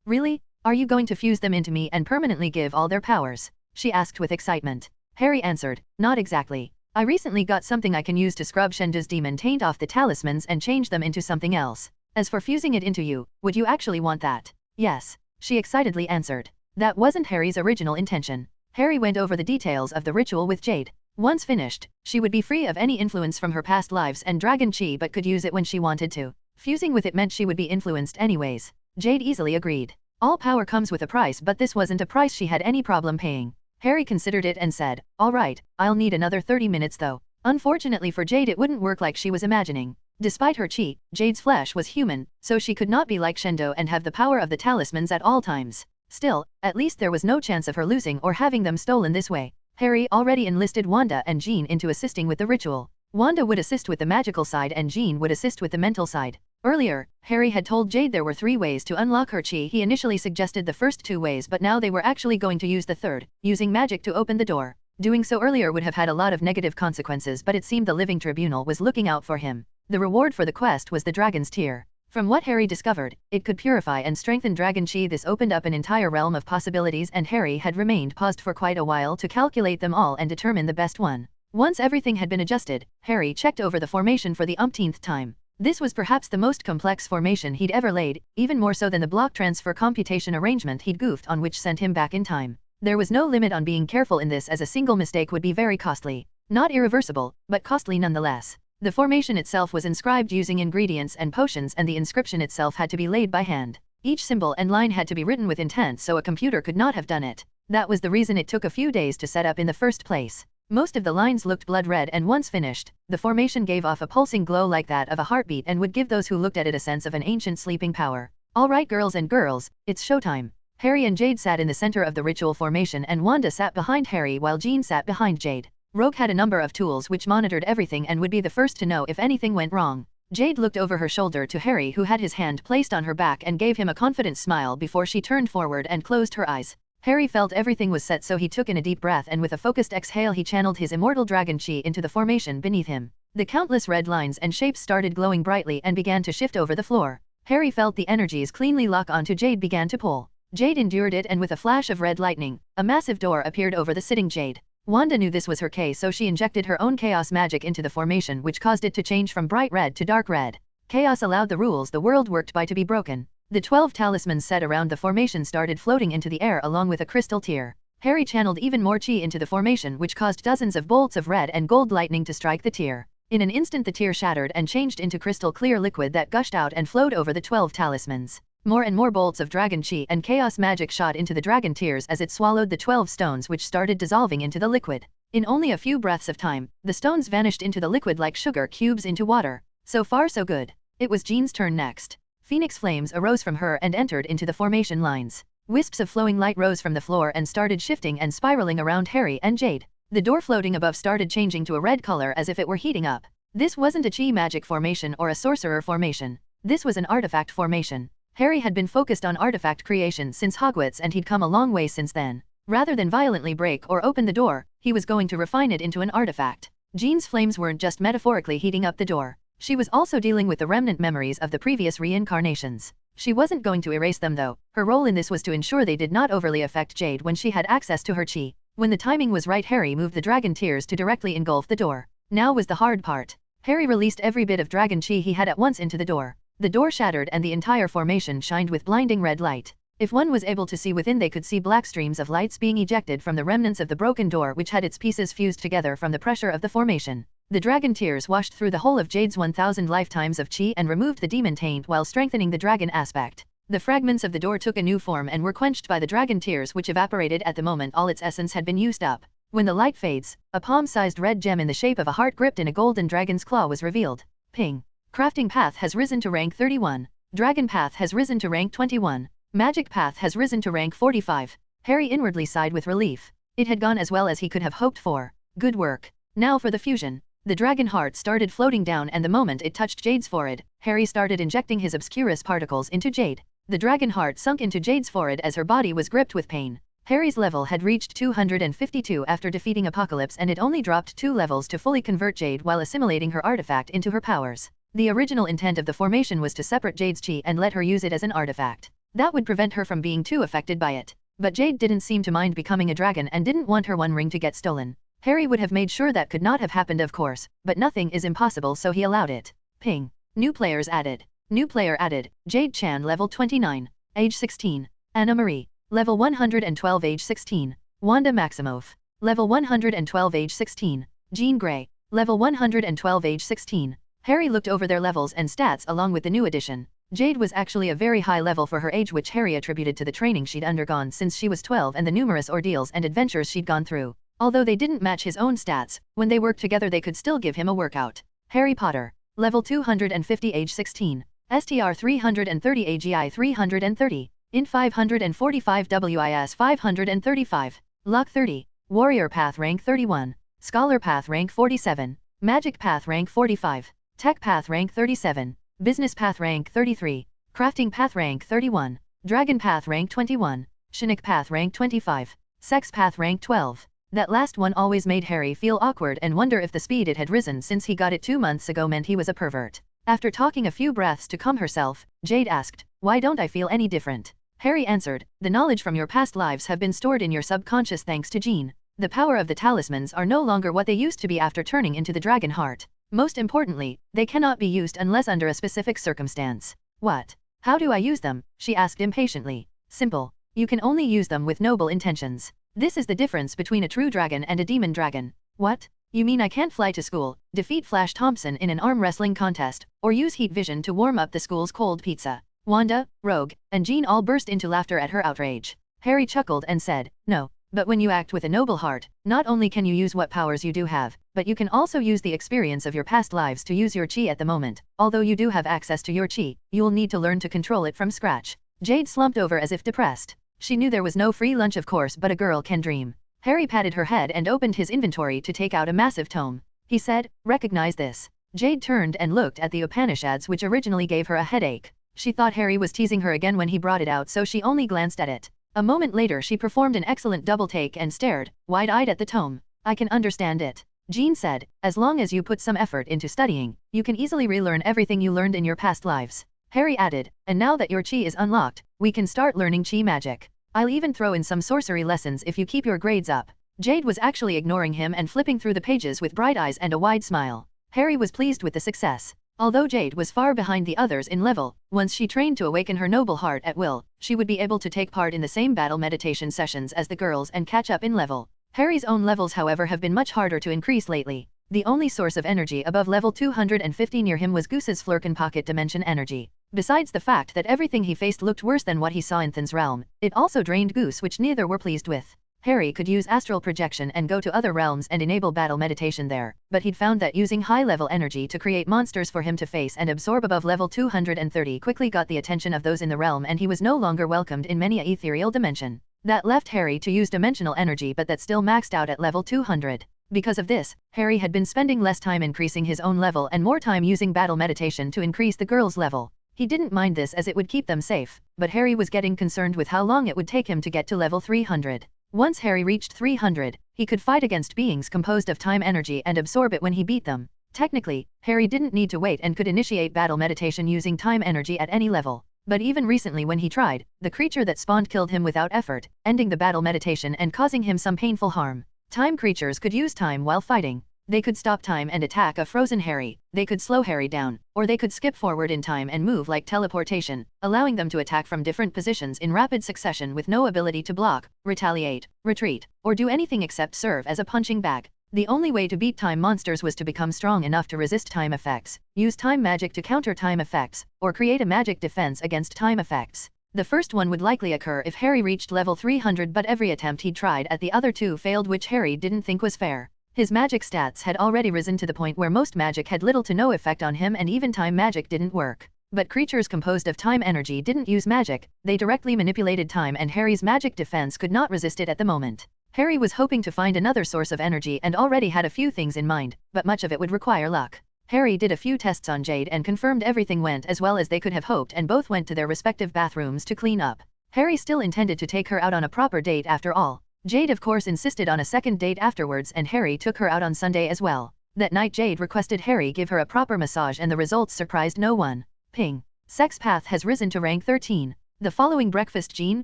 [SPEAKER 1] "Really? Are you going to fuse them into me and permanently give all their powers?" she asked with excitement. Harry answered, "Not exactly. I recently got something I can use to scrub Shenda's demon taint off the talismans and change them into something else. As for fusing it into you, would you actually want that?" "Yes," she excitedly answered. That wasn't Harry's original intention. Harry went over the details of the ritual with Jade. Once finished, she would be free of any influence from her past lives and dragon chi, but could use it when she wanted to. Fusing with it meant she would be influenced anyways. Jade easily agreed. All power comes with a price, but this wasn't a price she had any problem paying. Harry considered it and said, "All right, I'll need another 30 minutes though." Unfortunately for Jade, it wouldn't work like she was imagining. Despite her chi, Jade's flesh was human, so she could not be like Shendo and have the power of the talismans at all times. Still, at least there was no chance of her losing or having them stolen this way. Harry already enlisted Wanda and Jean into assisting with the ritual. Wanda would assist with the magical side and Jean would assist with the mental side. Earlier, Harry had told Jade there were 3 ways to unlock her chi. He initially suggested the first 2 ways, but now they were actually going to use the third, using magic to open the door. Doing so earlier would have had a lot of negative consequences, but it seemed the Living Tribunal was looking out for him. The reward for the quest was the Dragon's Tear. From what Harry discovered, it could purify and strengthen dragon chi. This opened up an entire realm of possibilities, and Harry had remained paused for quite a while to calculate them all and determine the best one. Once everything had been adjusted, Harry checked over the formation for the umpteenth time. This was perhaps the most complex formation he'd ever laid, even more so than the block transfer computation arrangement he'd goofed on, which sent him back in time. There was no limit on being careful in this, as a single mistake would be very costly. Not irreversible, but costly nonetheless. The formation itself was inscribed using ingredients and potions, and the inscription itself had to be laid by hand. Each symbol and line had to be written with intent, so a computer could not have done it. That was the reason it took a few days to set up in the first place. Most of the lines looked blood red, and once finished, the formation gave off a pulsing glow like that of a heartbeat and would give those who looked at it a sense of an ancient sleeping power. "All right, girls and girls, it's showtime." Harry and Jade sat in the center of the ritual formation, and Wanda sat behind Harry while Jean sat behind Jade. Rogue had a number of tools which monitored everything and would be the first to know if anything went wrong. Jade looked over her shoulder to Harry, who had his hand placed on her back, and gave him a confident smile before she turned forward and closed her eyes. Harry felt everything was set, so he took in a deep breath, and with a focused exhale he channeled his immortal dragon chi into the formation beneath him. The countless red lines and shapes started glowing brightly and began to shift over the floor. Harry felt the energies cleanly lock onto Jade began to pull. Jade endured it, and with a flash of red lightning, a massive door appeared over the sitting Jade. Wanda knew this was her case, so she injected her own chaos magic into the formation, which caused it to change from bright red to dark red. Chaos allowed the rules the world worked by to be broken. The 12 talismans set around the formation started floating into the air along with a crystal tear. Harry channeled even more chi into the formation, which caused dozens of bolts of red and gold lightning to strike the tear. In an instant the tear shattered and changed into crystal clear liquid that gushed out and flowed over the 12 talismans. More and more bolts of dragon chi and chaos magic shot into the dragon tears as it swallowed the 12 stones, which started dissolving into the liquid. In only a few breaths of time, the stones vanished into the liquid like sugar cubes into water. So far so good. It was Jean's turn next. Phoenix flames arose from her and entered into the formation lines. Wisps of flowing light rose from the floor and started shifting and spiraling around Harry and Jade. The door floating above started changing to a red color as if it were heating up. This wasn't a chi magic formation or a sorcerer formation. This was an artifact formation. Harry had been focused on artifact creation since Hogwarts, and he'd come a long way since then. Rather than violently break or open the door, he was going to refine it into an artifact. Jean's flames weren't just metaphorically heating up the door. She was also dealing with the remnant memories of the previous reincarnations. She wasn't going to erase them though. Her role in this was to ensure they did not overly affect Jade when she had access to her chi. When the timing was right, Harry moved the dragon tears to directly engulf the door. Now was the hard part. Harry released every bit of dragon chi he had at once into the door. The door shattered and the entire formation shined with blinding red light. If one was able to see within, they could see black streams of lights being ejected from the remnants of the broken door, which had its pieces fused together from the pressure of the formation. The dragon tears washed through the whole of Jade's 1000 lifetimes of chi and removed the demon taint while strengthening the dragon aspect. The fragments of the door took a new form and were quenched by the dragon tears, which evaporated at the moment all its essence had been used up. When the light fades, a palm-sized red gem in the shape of a heart gripped in a golden dragon's claw was revealed. Ping. Crafting path has risen to rank 31. Dragon path has risen to rank 21. Magic path has risen to rank 45. Harry inwardly sighed with relief. It had gone as well as he could have hoped for. Good work. Now for the fusion. The dragon heart started floating down, and the moment it touched Jade's forehead, Harry started injecting his Obscurus particles into Jade. The dragon heart sunk into Jade's forehead as her body was gripped with pain. Harry's level had reached 252 after defeating Apocalypse, and it only dropped 2 levels to fully convert Jade while assimilating her artifact into her powers. The original intent of the formation was to separate Jade's chi and let her use it as an artifact. That would prevent her from being too affected by it. But Jade didn't seem to mind becoming a dragon and didn't want her One Ring to get stolen. Harry would have made sure that could not have happened, of course, but nothing is impossible, so he allowed it. Ping. New players added. New player added. Jade Chan, level 29. Age 16. Anna Marie. Level 112, age 16. Wanda Maximoff. Level 112, age 16. Jean Grey. Level 112, age 16. Harry looked over their levels and stats along with the new addition. Jade was actually a very high level for her age, which Harry attributed to the training she'd undergone since she was 12 and the numerous ordeals and adventures she'd gone through. Although they didn't match his own stats, when they worked together they could still give him a workout. Harry Potter. Level 250, age 16. STR 330, AGI 330. Int 545, WIS 535. Luck 30. Warrior Path rank 31. Scholar Path rank 47. Magic Path rank 45. Tech Path rank 37. Business Path rank 33. Crafting Path rank 31. Dragon Path rank 21. Chinook Path rank 25. Sex Path rank 12. That last one always made Harry feel awkward and wonder if the speed it had risen since he got it 2 months ago meant he was a pervert. After talking a few breaths to calm herself, Jade asked, "Why don't I feel any different?" Harry answered, "The knowledge from your past lives have been stored in your subconscious thanks to Jean. The power of the talismans are no longer what they used to be after turning into the dragon heart. Most importantly, they cannot be used unless under a specific circumstance." "What? How do I use them?" she asked impatiently. "Simple. You can only use them with noble intentions. This is the difference between a true dragon and a demon dragon." "What? You mean I can't fly to school, defeat Flash Thompson in an arm wrestling contest, or use heat vision to warm up the school's cold pizza?" Wanda, Rogue, and Jean all burst into laughter at her outrage. Harry chuckled and said, "No, but when you act with a noble heart, not only can you use what powers you do have, but you can also use the experience of your past lives to use your chi at the moment. Although you do have access to your chi, you'll need to learn to control it from scratch." Jade slumped over as if depressed. She knew there was no free lunch, of course, but a girl can dream. Harry patted her head and opened his inventory to take out a massive tome. He said, "Recognize this." Jade turned and looked at the Upanishads, which originally gave her a headache. She thought Harry was teasing her again when he brought it out, so she only glanced at it. A moment later she performed an excellent double take and stared, wide-eyed at the tome. "I can understand it," Jean said. "As long as you put some effort into studying, you can easily relearn everything you learned in your past lives." Harry added, "And now that your chi is unlocked, we can start learning chi magic. I'll even throw in some sorcery lessons if you keep your grades up." Jade was actually ignoring him and flipping through the pages with bright eyes and a wide smile. Harry was pleased with the success. Although Jade was far behind the others in level, once she trained to awaken her noble heart at will, she would be able to take part in the same battle meditation sessions as the girls and catch up in level. Harry's own levels, however, have been much harder to increase lately. The only source of energy above level 250 near him was Goose's Flurkin pocket dimension energy. Besides the fact that everything he faced looked worse than what he saw in Than's realm, it also drained Goose, which neither were pleased with. Harry could use astral projection and go to other realms and enable battle meditation there, but he'd found that using high-level energy to create monsters for him to face and absorb above level 230 quickly got the attention of those in the realm, and he was no longer welcomed in many a ethereal dimension. That left Harry to use dimensional energy, but that still maxed out at level 200. Because of this, Harry had been spending less time increasing his own level and more time using battle meditation to increase the girls' level. He didn't mind this as it would keep them safe, but Harry was getting concerned with how long it would take him to get to level 300. Once Harry reached 300, he could fight against beings composed of time energy and absorb it when he beat them. Technically, Harry didn't need to wait and could initiate battle meditation using time energy at any level. But even recently when he tried, the creature that spawned killed him without effort, ending the battle meditation and causing him some painful harm. Time creatures could use time while fighting. They could stop time and attack a frozen Harry, they could slow Harry down, or they could skip forward in time and move like teleportation, allowing them to attack from different positions in rapid succession with no ability to block, retaliate, retreat, or do anything except serve as a punching bag. The only way to beat time monsters was to become strong enough to resist time effects, use time magic to counter time effects, or create a magic defense against time effects. The first one would likely occur if Harry reached level 300, but every attempt he'd tried at the other two failed, which Harry didn't think was fair. His magic stats had already risen to the point where most magic had little to no effect on him, and even time magic didn't work. But creatures composed of time energy didn't use magic, they directly manipulated time, and Harry's magic defense could not resist it at the moment. Harry was hoping to find another source of energy and already had a few things in mind, but much of it would require luck. Harry did a few tests on Jade and confirmed everything went as well as they could have hoped, and both went to their respective bathrooms to clean up. Harry still intended to take her out on a proper date after all. Jade of course insisted on a second date afterwards, and Harry took her out on Sunday as well. That night Jade requested Harry give her a proper massage, and the results surprised no one. Ping. Sex path has risen to rank 13. The following breakfast Jean,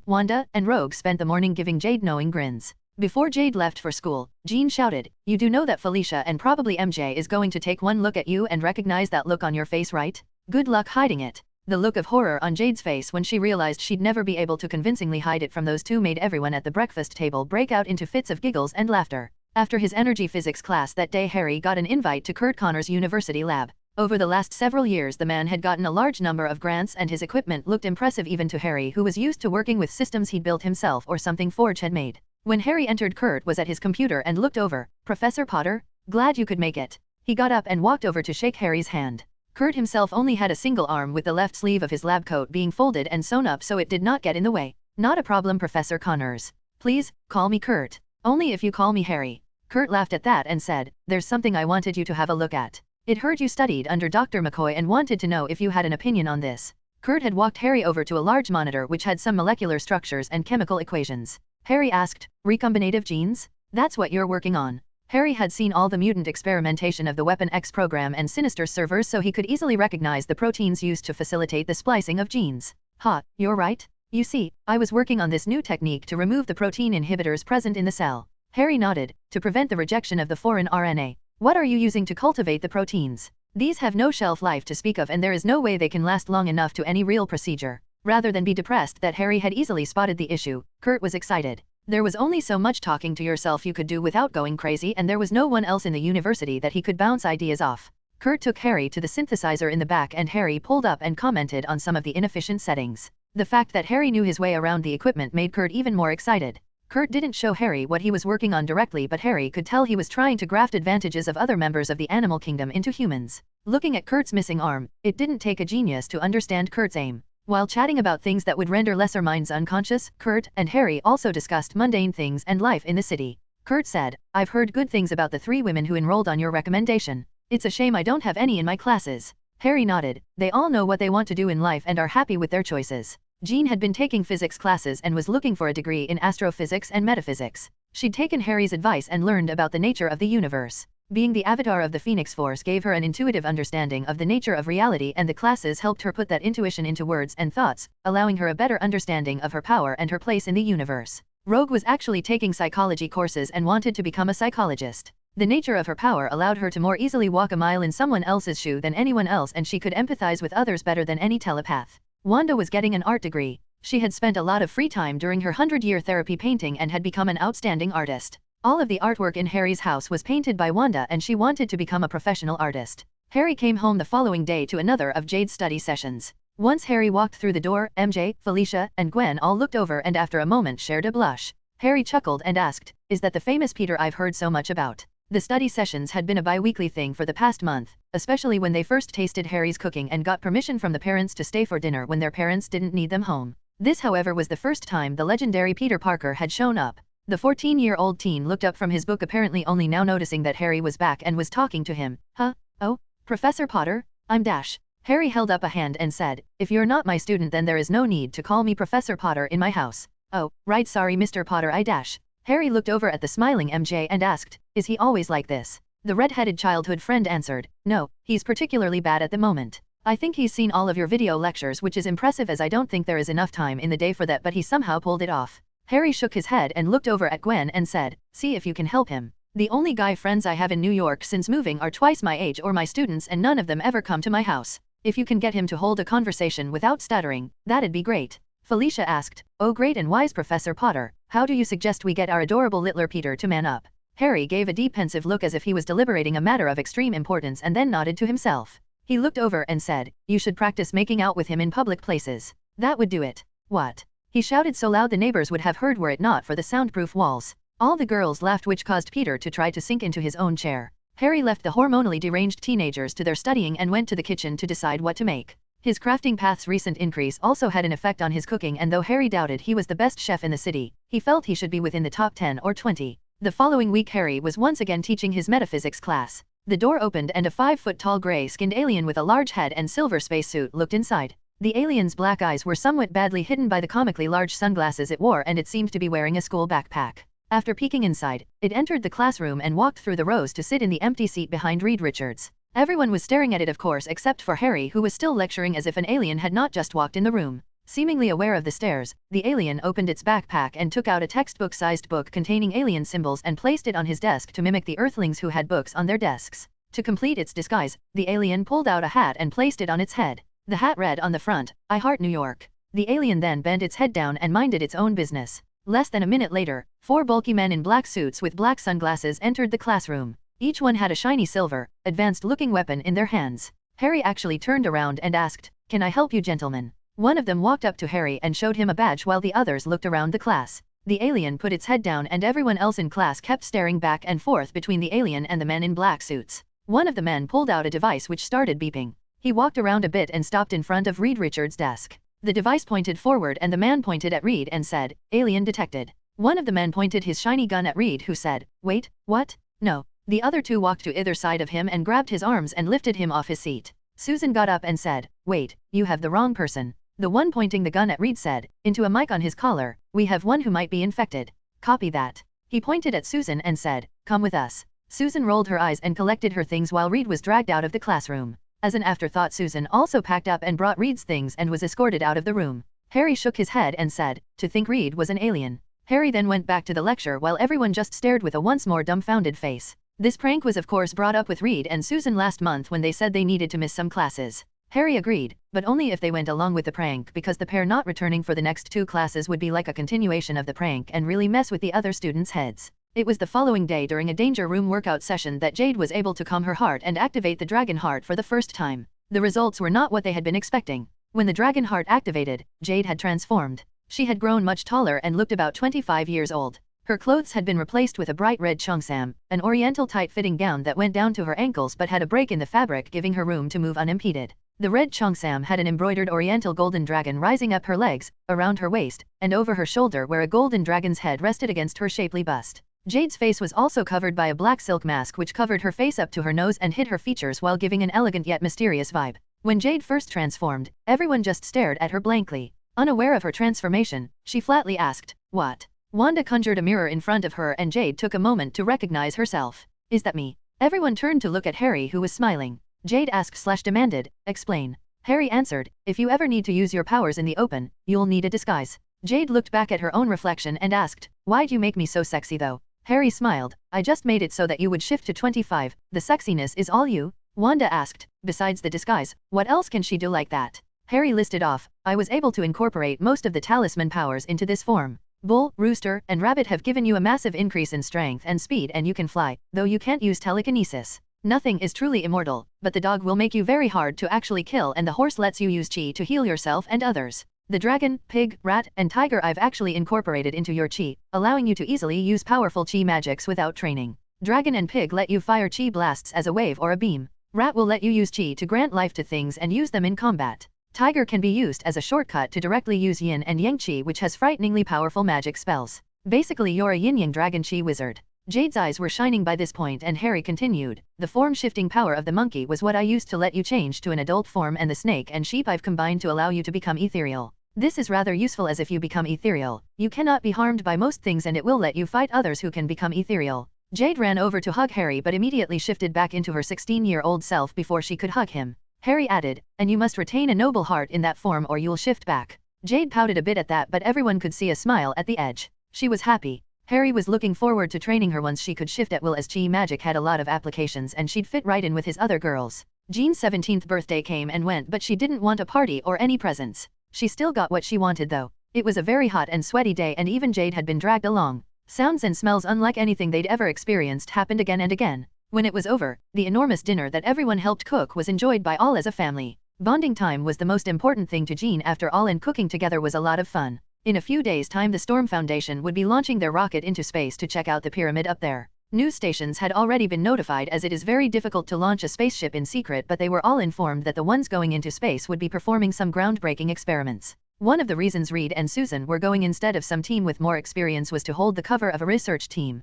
[SPEAKER 1] Wanda, and Rogue spent the morning giving Jade knowing grins. Before Jade left for school, Jean shouted, "You do know that Felicia and probably MJ is going to take one look at you and recognize that look on your face, right? Good luck hiding it." The look of horror on Jade's face when she realized she'd never be able to convincingly hide it from those two made everyone at the breakfast table break out into fits of giggles and laughter. After his energy physics class that day, Harry got an invite to Kurt Connor's university lab. Over the last several years the man had gotten a large number of grants, and his equipment looked impressive even to Harry, who was used to working with systems he'd built himself or something Forge had made. When Harry entered, Kurt was at his computer and looked over. "Professor Potter, glad you could make it." He got up and walked over to shake Harry's hand. Kurt himself only had a single arm, with the left sleeve of his lab coat being folded and sewn up so it did not get in the way. "Not a problem, Professor Connors. Please, call me Kurt. Only if you call me Harry." Kurt laughed at that and said, "There's something I wanted you to have a look at. It heard you studied under Dr. McCoy and wanted to know if you had an opinion on this." Kurt had walked Harry over to a large monitor which had some molecular structures and chemical equations. Harry asked, "Recombinative genes? That's what you're working on?" Harry had seen all the mutant experimentation of the Weapon X program and Sinister servers, so he could easily recognize the proteins used to facilitate the splicing of genes. "Ha, you're right. You see, I was working on this new technique to remove the protein inhibitors present in the cell." Harry nodded. "To prevent the rejection of the foreign RNA. What are you using to cultivate the proteins?" "These have no shelf life to speak of, and there is no way they can last long enough to any real procedure." Rather than be depressed that Harry had easily spotted the issue, Kurt was excited. There was only so much talking to yourself you could do without going crazy, and there was no one else in the university that he could bounce ideas off. Kurt took Harry to the synthesizer in the back, and Harry pulled up and commented on some of the inefficient settings. The fact that Harry knew his way around the equipment made Kurt even more excited. Kurt didn't show Harry what he was working on directly, but Harry could tell he was trying to graft advantages of other members of the animal kingdom into humans. Looking at Kurt's missing arm, it didn't take a genius to understand Kurt's aim. While chatting about things that would render lesser minds unconscious, Kurt and Harry also discussed mundane things and life in the city. Kurt said, "I've heard good things about the 3 women who enrolled on your recommendation. It's a shame I don't have any in my classes." Harry nodded. They all know what they want to do in life and are happy with their choices. Jean had been taking physics classes and was looking for a degree in astrophysics and metaphysics. She'd taken Harry's advice and learned about the nature of the universe. Being the avatar of the Phoenix Force gave her an intuitive understanding of the nature of reality, and the classes helped her put that intuition into words and thoughts, allowing her a better understanding of her power and her place in the universe. Rogue was actually taking psychology courses and wanted to become a psychologist. The nature of her power allowed her to more easily walk a mile in someone else's shoe than anyone else, and she could empathize with others better than any telepath. Wanda was getting an art degree. She had spent a lot of free time during her 100-year therapy painting and had become an outstanding artist. All of the artwork in Harry's house was painted by Wanda, and she wanted to become a professional artist. Harry came home the following day to another of Jade's study sessions. Once Harry walked through the door, MJ, Felicia, and Gwen all looked over and after a moment shared a blush. Harry chuckled and asked, "Is that the famous Peter I've heard so much about?" The study sessions had been a bi-weekly thing for the past month, especially when they first tasted Harry's cooking and got permission from the parents to stay for dinner when their parents didn't need them home. This, however, was the first time the legendary Peter Parker had shown up. The 14-year-old teen looked up from his book, apparently only now noticing that Harry was back and was talking to him. "Huh? Oh, Professor Potter? I'm Dash." Harry held up a hand and said, "If you're not my student then there is no need to call me Professor Potter in my house." "Oh, right, sorry Mr. Potter, I Dash." Harry looked over at the smiling MJ and asked, "Is he always like this?" The red-headed childhood friend answered, "No, he's particularly bad at the moment. I think he's seen all of your video lectures, which is impressive as I don't think there is enough time in the day for that, but he somehow pulled it off." Harry shook his head and looked over at Gwen and said, "See if you can help him. The only guy friends I have in New York since moving are twice my age or my students, and none of them ever come to my house. If you can get him to hold a conversation without stuttering, that'd be great." Felicia asked, "Oh great and wise Professor Potter, how do you suggest we get our adorable littler Peter to man up?" Harry gave a deep pensive look as if he was deliberating a matter of extreme importance and then nodded to himself. He looked over and said, "You should practice making out with him in public places. That would do it." "What?" He shouted so loud the neighbors would have heard were it not for the soundproof walls. All the girls laughed, which caused Peter to try to sink into his own chair. Harry left the hormonally deranged teenagers to their studying and went to the kitchen to decide what to make. His crafting path's recent increase also had an effect on his cooking, and though Harry doubted he was the best chef in the city, he felt he should be within the top 10 or 20. The following week Harry was once again teaching his metaphysics class. The door opened and a 5-foot-tall gray-skinned alien with a large head and silver spacesuit looked inside. The alien's black eyes were somewhat badly hidden by the comically large sunglasses it wore, and it seemed to be wearing a school backpack. After peeking inside, it entered the classroom and walked through the rows to sit in the empty seat behind Reed Richards. Everyone was staring at it, of course, except for Harry, who was still lecturing as if an alien had not just walked in the room. Seemingly aware of the stares, the alien opened its backpack and took out a textbook-sized book containing alien symbols and placed it on his desk to mimic the Earthlings who had books on their desks. To complete its disguise, the alien pulled out a hat and placed it on its head. The hat read on the front, "I Heart New York." The alien then bent its head down and minded its own business. Less than a minute later, 4 bulky men in black suits with black sunglasses entered the classroom. Each one had a shiny silver, advanced-looking weapon in their hands. Harry actually turned around and asked, "Can I help you, gentlemen?" One of them walked up to Harry and showed him a badge while the others looked around the class. The alien put its head down and everyone else in class kept staring back and forth between the alien and the men in black suits. One of the men pulled out a device which started beeping. He walked around a bit and stopped in front of Reed Richards' desk. The device pointed forward and the man pointed at Reed and said, "Alien detected." One of the men pointed his shiny gun at Reed, who said, "Wait, what? No." The other two walked to either side of him and grabbed his arms and lifted him off his seat. Susan got up and said, "Wait, you have the wrong person." The one pointing the gun at Reed said, into a mic on his collar, "We have one who might be infected." "Copy that." He pointed at Susan and said, "Come with us." Susan rolled her eyes and collected her things while Reed was dragged out of the classroom. As an afterthought, Susan also packed up and brought Reed's things and was escorted out of the room. Harry shook his head and said, "To think Reed was an alien." Harry then went back to the lecture while everyone just stared with a once more dumbfounded face. This prank was of course brought up with Reed and Susan last month when they said they needed to miss some classes. Harry agreed, but only if they went along with the prank, because the pair not returning for the next 2 classes would be like a continuation of the prank and really mess with the other students' heads. It was the following day during a danger room workout session that Jade was able to calm her heart and activate the dragon heart for the first time. The results were not what they had been expecting. When the dragon heart activated, Jade had transformed. She had grown much taller and looked about 25 years old. Her clothes had been replaced with a bright red cheongsam, an oriental tight-fitting gown that went down to her ankles but had a break in the fabric giving her room to move unimpeded. The red cheongsam had an embroidered oriental golden dragon rising up her legs, around her waist, and over her shoulder where a golden dragon's head rested against her shapely bust. Jade's face was also covered by a black silk mask which covered her face up to her nose and hid her features while giving an elegant yet mysterious vibe. When Jade first transformed, everyone just stared at her blankly. Unaware of her transformation, she flatly asked, "What?" Wanda conjured a mirror in front of her and Jade took a moment to recognize herself. "Is that me?" Everyone turned to look at Harry, who was smiling. Jade asked/demanded, "Explain." Harry answered, "If you ever need to use your powers in the open, you'll need a disguise." Jade looked back at her own reflection and asked, "Why'd you make me so sexy though?" Harry smiled, "I just made it so that you would shift to 25, the sexiness is all you." Wanda asked, "Besides the disguise, what else can she do like that?" Harry listed off, "I was able to incorporate most of the talisman powers into this form. Bull, rooster, and rabbit have given you a massive increase in strength and speed and you can fly, though you can't use telekinesis. Nothing is truly immortal, but the dog will make you very hard to actually kill and the horse lets you use chi to heal yourself and others. The dragon, pig, rat, and tiger I've actually incorporated into your chi, allowing you to easily use powerful chi magics without training. Dragon and pig let you fire chi blasts as a wave or a beam. Rat will let you use chi to grant life to things and use them in combat. Tiger can be used as a shortcut to directly use yin and yang chi, which has frighteningly powerful magic spells. Basically you're a yin-yang dragon chi wizard." Jade's eyes were shining by this point and Harry continued, "The form-shifting power of the monkey was what I used to let you change to an adult form, and the snake and sheep I've combined to allow you to become ethereal. This is rather useful as if you become ethereal, you cannot be harmed by most things and it will let you fight others who can become ethereal." Jade ran over to hug Harry but immediately shifted back into her 16-year-old self before she could hug him. Harry added, "And you must retain a noble heart in that form or you'll shift back." Jade pouted a bit at that but everyone could see a smile at the edge. She was happy. Harry was looking forward to training her once she could shift at will, as chi magic had a lot of applications and she'd fit right in with his other girls. Jean's 17th birthday came and went but she didn't want a party or any presents. She still got what she wanted though. It was a very hot and sweaty day and even Jade had been dragged along. Sounds and smells unlike anything they'd ever experienced happened again and again. When it was over, the enormous dinner that everyone helped cook was enjoyed by all as a family. Bonding time was the most important thing to Jean after all, and cooking together was a lot of fun. In a few days' time the Storm Foundation would be launching their rocket into space to check out the pyramid up there. News stations had already been notified, as it is very difficult to launch a spaceship in secret, but they were all informed that the ones going into space would be performing some groundbreaking experiments. One of the reasons Reed and Susan were going instead of some team with more experience was to hold the cover of a research team.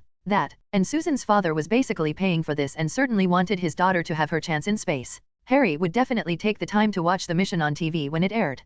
[SPEAKER 1] And Susan's father was basically paying for this and certainly wanted his daughter to have her chance in space. Harry would definitely take the time to watch the mission on TV when it aired.